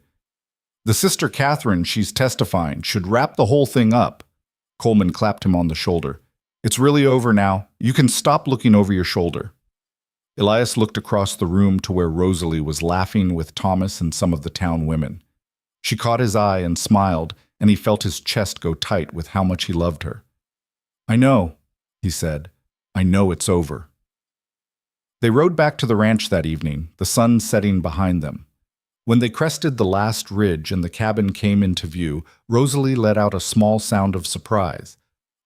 The sister Catherine, she's testifying, should wrap the whole thing up. Coleman clapped him on the shoulder. It's really over now. You can stop looking over your shoulder. Elias looked across the room to where Rosalie was laughing with Thomas and some of the town women. She caught his eye and smiled, and he felt his chest go tight with how much he loved her. "I know," he said. "I know it's over." They rode back to the ranch that evening, the sun setting behind them. When they crested the last ridge and the cabin came into view, Rosalie let out a small sound of surprise.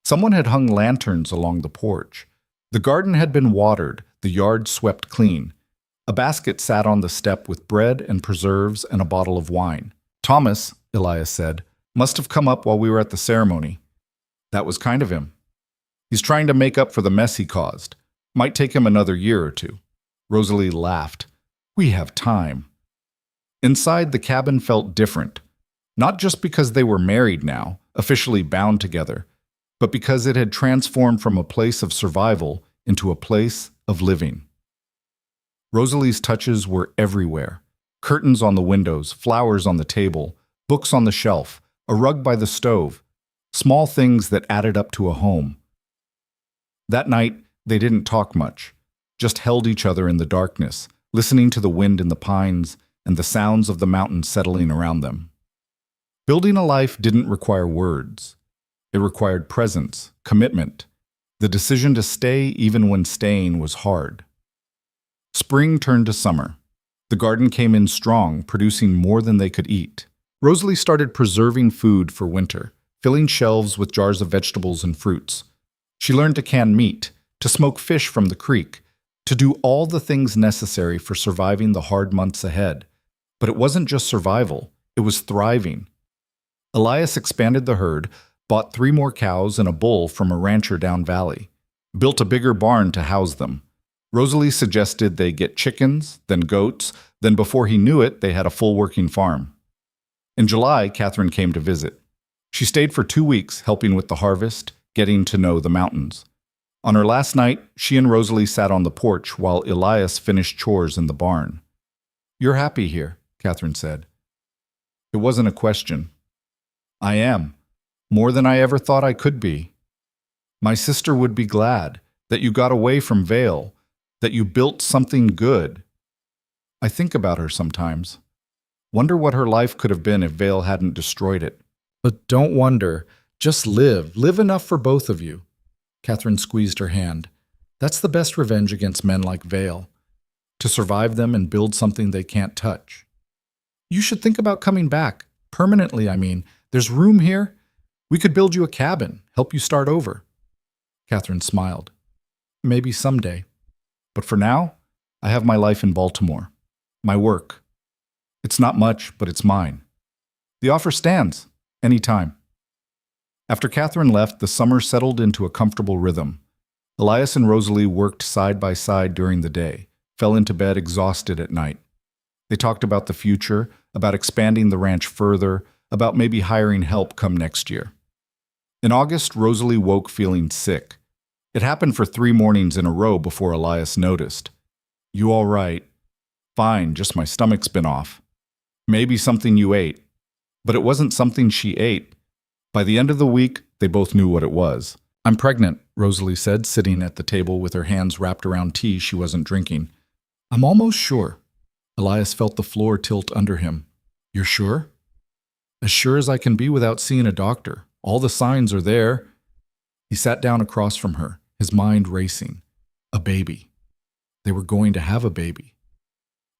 Someone had hung lanterns along the porch. The garden had been watered, the yard swept clean. A basket sat on the step with bread and preserves and a bottle of wine. "Thomas," Elias said, "must have come up while we were at the ceremony." "That was kind of him. He's trying to make up for the mess he caused. Might take him another year or two." Rosalie laughed. "We have time." Inside, the cabin felt different. Not just because they were married now, officially bound together, but because it had transformed from a place of survival into a place of living. Rosalie's touches were everywhere. Curtains on the windows, flowers on the table, books on the shelf, a rug by the stove, small things that added up to a home. That night, they didn't talk much, just held each other in the darkness, listening to the wind in the pines and the sounds of the mountains settling around them. Building a life didn't require words. It required presence, commitment, the decision to stay even when staying was hard. Spring turned to summer. The garden came in strong, producing more than they could eat. Rosalie started preserving food for winter, filling shelves with jars of vegetables and fruits. She learned to can meat, to smoke fish from the creek, to do all the things necessary for surviving the hard months ahead. But it wasn't just survival, it was thriving. Elias expanded the herd, bought 3 more cows and a bull from a rancher down valley, built a bigger barn to house them. Rosalie suggested they get chickens, then goats, then before he knew it, they had a full working farm. In July, Catherine came to visit. She stayed for 2 weeks, helping with the harvest, getting to know the mountains. On her last night, she and Rosalie sat on the porch while Elias finished chores in the barn. "You're happy here," Catherine said. It wasn't a question. "I am. More than I ever thought I could be. My sister would be glad that you got away from Vale, that you built something good. I think about her sometimes. Wonder what her life could have been if Vale hadn't destroyed it." "But don't wonder. Just live. Live enough for both of you." Catherine squeezed her hand. "That's the best revenge against men like Vale. To survive them and build something they can't touch. You should think about coming back. Permanently, I mean. There's room here. We could build you a cabin, help you start over." Catherine smiled. "Maybe someday. But for now, I have my life in Baltimore. My work. It's not much, but it's mine. The offer stands. Anytime." After Catherine left, the summer settled into a comfortable rhythm. Elias and Rosalie worked side by side during the day, fell into bed exhausted at night. They talked about the future, about expanding the ranch further, about maybe hiring help come next year. In August, Rosalie woke feeling sick. It happened for 3 mornings in a row before Elias noticed. "You all right?" "Fine, just my stomach's been off." "Maybe something you ate." But it wasn't something she ate. By the end of the week, they both knew what it was. "I'm pregnant," Rosalie said, sitting at the table with her hands wrapped around tea she wasn't drinking. "I'm almost sure." Elias felt the floor tilt under him. "You're sure?" "As sure as I can be without seeing a doctor. All the signs are there." He sat down across from her, his mind racing. A baby. They were going to have a baby.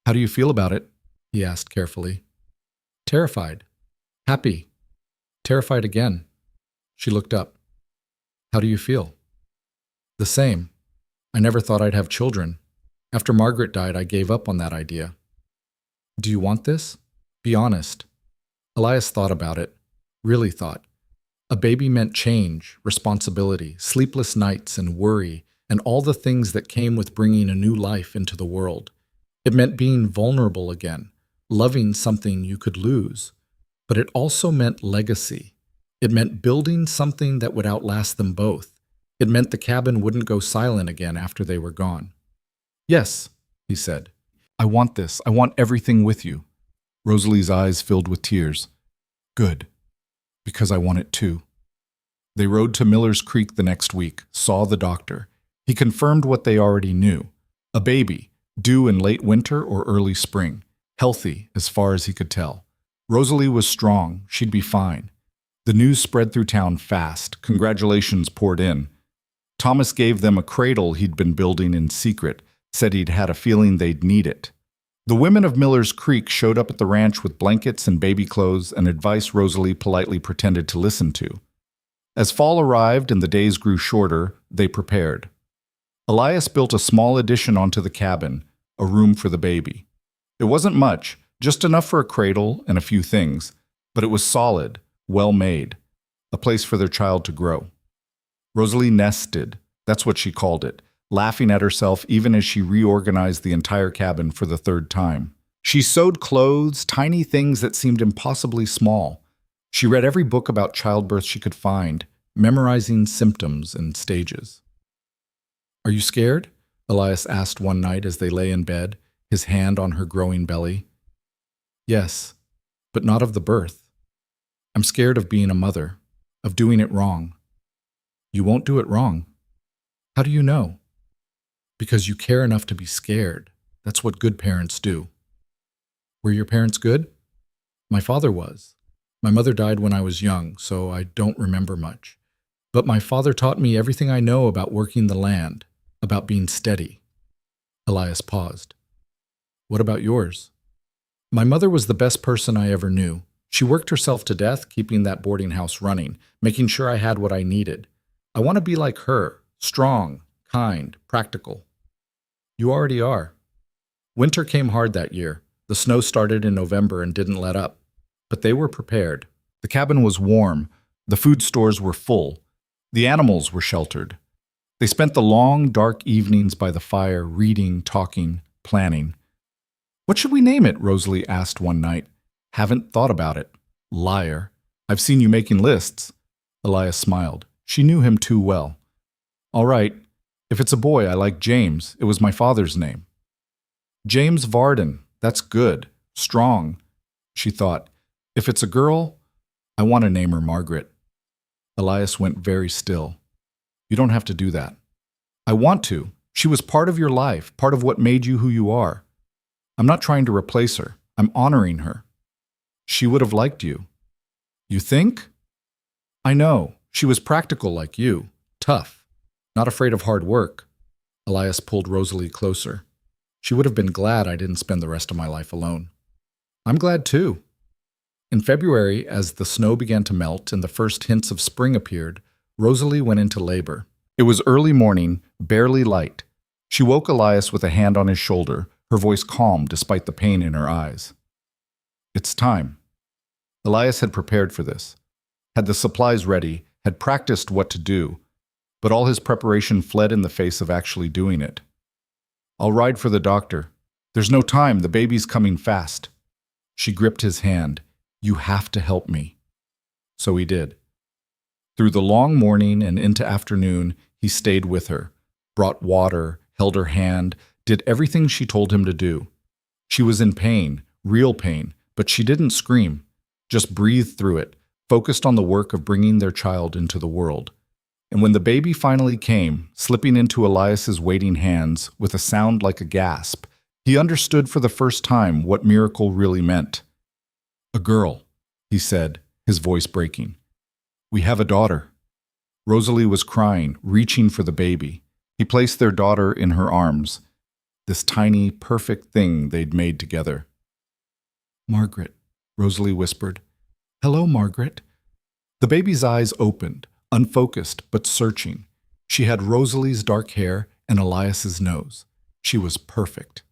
"How do you feel about it?" he asked carefully. "Terrified. Happy. Terrified again." She looked up. "How do you feel?" "The same. I never thought I'd have children. After Margaret died, I gave up on that idea." "Do you want this? Be honest." Elias thought about it. Really thought. A baby meant change, responsibility, sleepless nights and worry, and all the things that came with bringing a new life into the world. It meant being vulnerable again, loving something you could lose. But it also meant legacy. It meant building something that would outlast them both. It meant the cabin wouldn't go silent again after they were gone. "Yes," he said. "I want this. I want everything with you." Rosalie's eyes filled with tears. "Good. Because I want it too." They rode to Miller's Creek the next week, saw the doctor. He confirmed what they already knew. A baby, due in late winter or early spring, healthy as far as he could tell. Rosalie was strong, she'd be fine. The news spread through town fast, congratulations poured in. Thomas gave them a cradle he'd been building in secret, said he'd had a feeling they'd need it. The women of Miller's Creek showed up at the ranch with blankets and baby clothes and advice Rosalie politely pretended to listen to. As fall arrived and the days grew shorter, they prepared. Elias built a small addition onto the cabin, a room for the baby. It wasn't much, just enough for a cradle and a few things, but it was solid, well made, a place for their child to grow. Rosalie nested, that's what she called it, laughing at herself even as she reorganized the entire cabin for the third time. She sewed clothes, tiny things that seemed impossibly small. She read every book about childbirth she could find, memorizing symptoms and stages. "Are you scared?" Elias asked one night as they lay in bed, his hand on her growing belly. "Yes, but not of the birth. I'm scared of being a mother, of doing it wrong." "You won't do it wrong." "How do you know?" "Because you care enough to be scared. That's what good parents do." "Were your parents good?" "My father was. My mother died when I was young, so I don't remember much. But my father taught me everything I know about working the land, about being steady." Elias paused. "What about yours?" "My mother was the best person I ever knew. She worked herself to death, keeping that boarding house running, making sure I had what I needed. I want to be like her, strong, kind, practical." "You already are." Winter came hard that year. The snow started in November and didn't let up. But they were prepared. The cabin was warm. The food stores were full. The animals were sheltered. They spent the long, dark evenings by the fire, reading, talking, planning. "What should we name it?" Rosalie asked one night. "Haven't thought about it." "Liar. I've seen you making lists." Elias smiled. She knew him too well. "All right. If it's a boy, I like James. It was my father's name." "James Varden. That's good. Strong." She thought, "If it's a girl, I want to name her Margaret." Elias went very still. "You don't have to do that." "I want to. She was part of your life, part of what made you who you are. I'm not trying to replace her. I'm honoring her." "She would have liked you." "You think?" "I know. She was practical like you. Tough. Not afraid of hard work." Elias pulled Rosalie closer. "She would have been glad I didn't spend the rest of my life alone." "I'm glad too." In February, as the snow began to melt and the first hints of spring appeared, Rosalie went into labor. It was early morning, barely light. She woke Elias with a hand on his shoulder, her voice calm despite the pain in her eyes. "It's time." Elias had prepared for this, had the supplies ready, had practiced what to do, but all his preparation fled in the face of actually doing it. "I'll ride for the doctor. There's no time, the baby's coming fast." She gripped his hand. "You have to help me." So he did. Through the long morning and into afternoon, he stayed with her, brought water, held her hand, did everything she told him to do. She was in pain, real pain, but she didn't scream, just breathed through it, focused on the work of bringing their child into the world. And when the baby finally came, slipping into Elias's waiting hands with a sound like a gasp, he understood for the first time what miracle really meant. "A girl," he said, his voice breaking. "We have a daughter." Rosalie was crying, reaching for the baby. He placed their daughter in her arms, this tiny, perfect thing they'd made together. "Margaret," Rosalie whispered. "Hello, Margaret." The baby's eyes opened, unfocused but searching. She had Rosalie's dark hair and Elias's nose. She was perfect.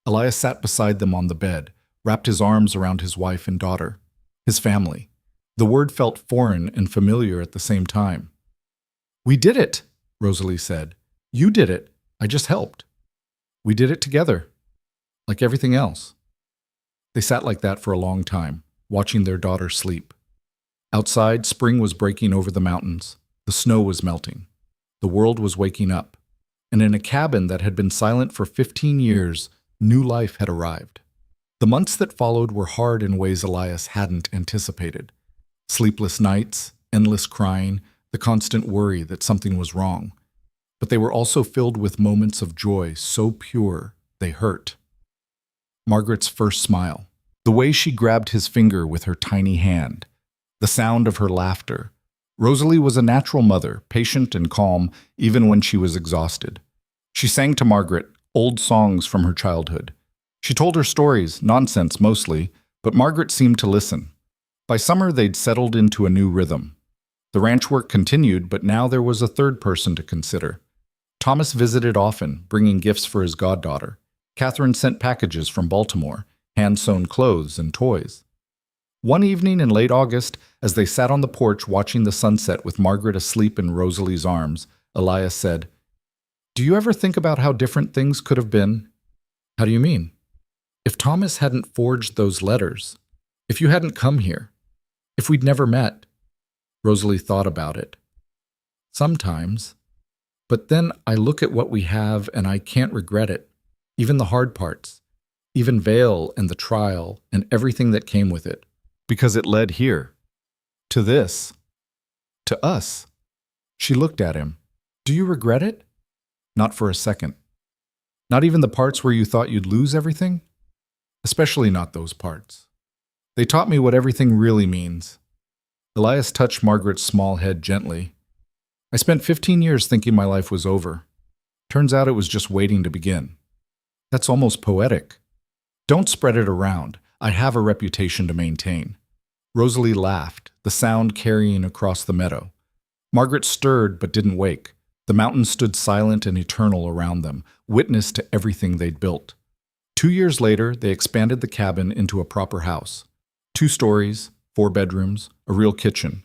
Elias sat beside them on the bed, wrapped his arms around his wife and daughter, his family. The word felt foreign and familiar at the same time. "We did it," Rosalie said. "You did it. I just helped. We did it together, like everything else." They sat like that for a long time, watching their daughter sleep. Outside, spring was breaking over the mountains. The snow was melting. The world was waking up. And in a cabin that had been silent for 15 years, new life had arrived. The months that followed were hard in ways Elias hadn't anticipated. Sleepless nights, endless crying, the constant worry that something was wrong. But they were also filled with moments of joy so pure they hurt. Margaret's first smile, the way she grabbed his finger with her tiny hand, the sound of her laughter. Rosalie was a natural mother, patient and calm even when she was exhausted. She sang to Margaret old songs from her childhood. She told her stories, nonsense mostly, but Margaret seemed to listen. By summer, they'd settled into a new rhythm. The ranch work continued, but now there was a third person to consider. Thomas visited often, bringing gifts for his goddaughter. Catherine sent packages from Baltimore, hand-sewn clothes and toys. One evening in late August, as they sat on the porch watching the sunset with Margaret asleep in Rosalie's arms, Elias said, "Do you ever think about how different things could have been?" "How do you mean?" "If Thomas hadn't forged those letters, if you hadn't come here, if we'd never met." Rosalie thought about it. "Sometimes. But then I look at what we have and I can't regret it, even the hard parts, even Vale and the trial and everything that came with it, because it led here, to this, to us." She looked at him. "Do you regret it?" "Not for a second." "Not even the parts where you thought you'd lose everything?" "Especially not those parts. They taught me what everything really means." Elias touched Margaret's small head gently. "I spent 15 years thinking my life was over. Turns out it was just waiting to begin." "That's almost poetic." "Don't spread it around. I have a reputation to maintain." Rosalie laughed, the sound carrying across the meadow. Margaret stirred but didn't wake. The mountains stood silent and eternal around them, witness to everything they'd built. 2 years later, they expanded the cabin into a proper house. 2 stories, 4 bedrooms, a real kitchen.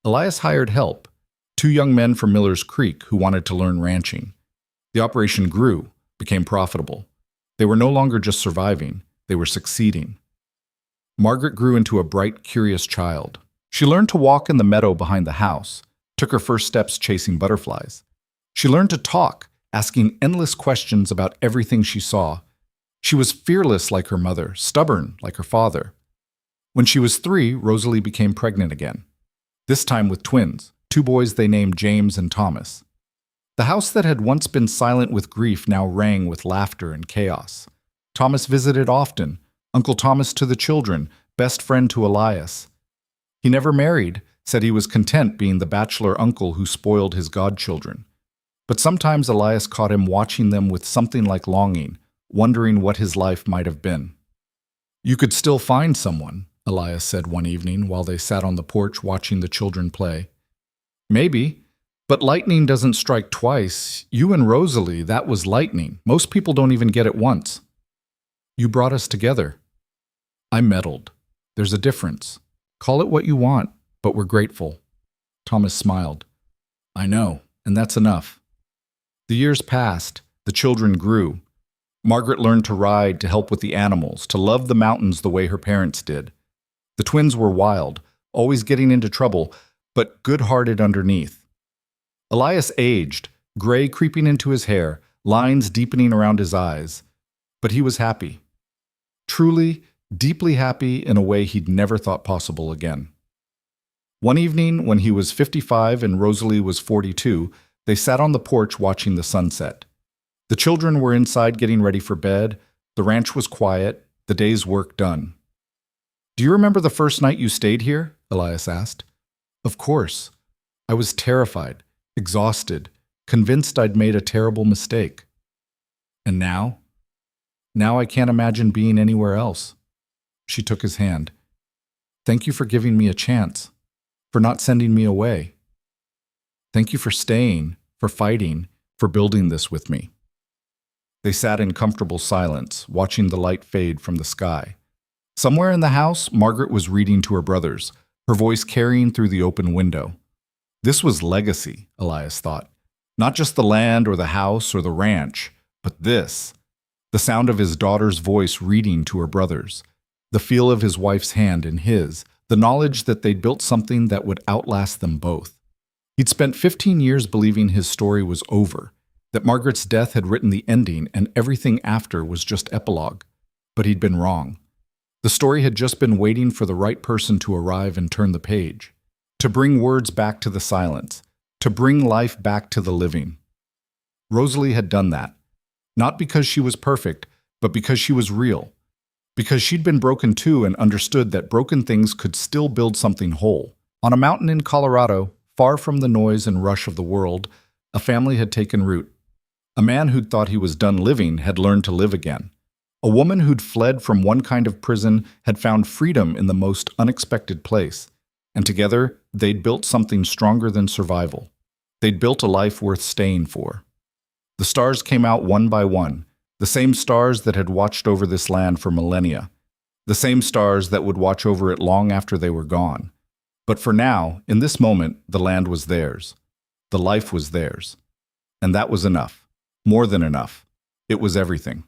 Elias hired help, 2 young men from Miller's Creek who wanted to learn ranching. The operation grew, became profitable. They were no longer just surviving, they were succeeding. Margaret grew into a bright, curious child. She learned to walk in the meadow behind the house, took her first steps chasing butterflies. She learned to talk, asking endless questions about everything she saw. She was fearless like her mother, stubborn like her father. When she was 3, Rosalie became pregnant again. This time with twins, 2 boys they named James and Thomas. The house that had once been silent with grief now rang with laughter and chaos. Thomas visited often, Uncle Thomas to the children, best friend to Elias. He never married, said he was content being the bachelor uncle who spoiled his godchildren. But sometimes Elias caught him watching them with something like longing, wondering what his life might have been. "You could still find someone," Elias said one evening while they sat on the porch watching the children play. "Maybe, but lightning doesn't strike twice. You and Rosalie, that was lightning. Most people don't even get it once." "You brought us together." I meddled. "There's a difference. Call it what you want, but we're grateful." Thomas smiled. "I know, and that's enough." The years passed. The children grew. Margaret learned to ride, to help with the animals, to love the mountains the way her parents did. The twins were wild, always getting into trouble, but good-hearted underneath. Elias aged, gray creeping into his hair, lines deepening around his eyes. But he was happy. Truly, deeply happy in a way he'd never thought possible again. One evening, when he was 55 and Rosalie was 42, they sat on the porch watching the sunset. The children were inside getting ready for bed. The ranch was quiet, the day's work done. "Do you remember the first night you stayed here?" Elias asked. "Of course. I was terrified, exhausted, convinced I'd made a terrible mistake. And now? Now I can't imagine being anywhere else." She took his hand. "Thank you for giving me a chance, for not sending me away. Thank you for staying, for fighting, for building this with me." They sat in comfortable silence, watching the light fade from the sky. Somewhere in the house, Margaret was reading to her brothers, her voice carrying through the open window. This was legacy, Elias thought. Not just the land or the house or the ranch, but this. The sound of his daughter's voice reading to her brothers, the feel of his wife's hand in his, the knowledge that they'd built something that would outlast them both. He'd spent 15 years believing his story was over, that Margaret's death had written the ending and everything after was just epilogue. But he'd been wrong. The story had just been waiting for the right person to arrive and turn the page, to bring words back to the silence, to bring life back to the living. Rosalie had done that, not because she was perfect, but because she was real, because she'd been broken too and understood that broken things could still build something whole. On a mountain in Colorado, far from the noise and rush of the world, a family had taken root. A man who'd thought he was done living had learned to live again. A woman who'd fled from one kind of prison had found freedom in the most unexpected place. And together, they'd built something stronger than survival. They'd built a life worth staying for. The stars came out one by one, the same stars that had watched over this land for millennia, the same stars that would watch over it long after they were gone. But for now, in this moment, the land was theirs. The life was theirs. And that was enough. More than enough. It was everything.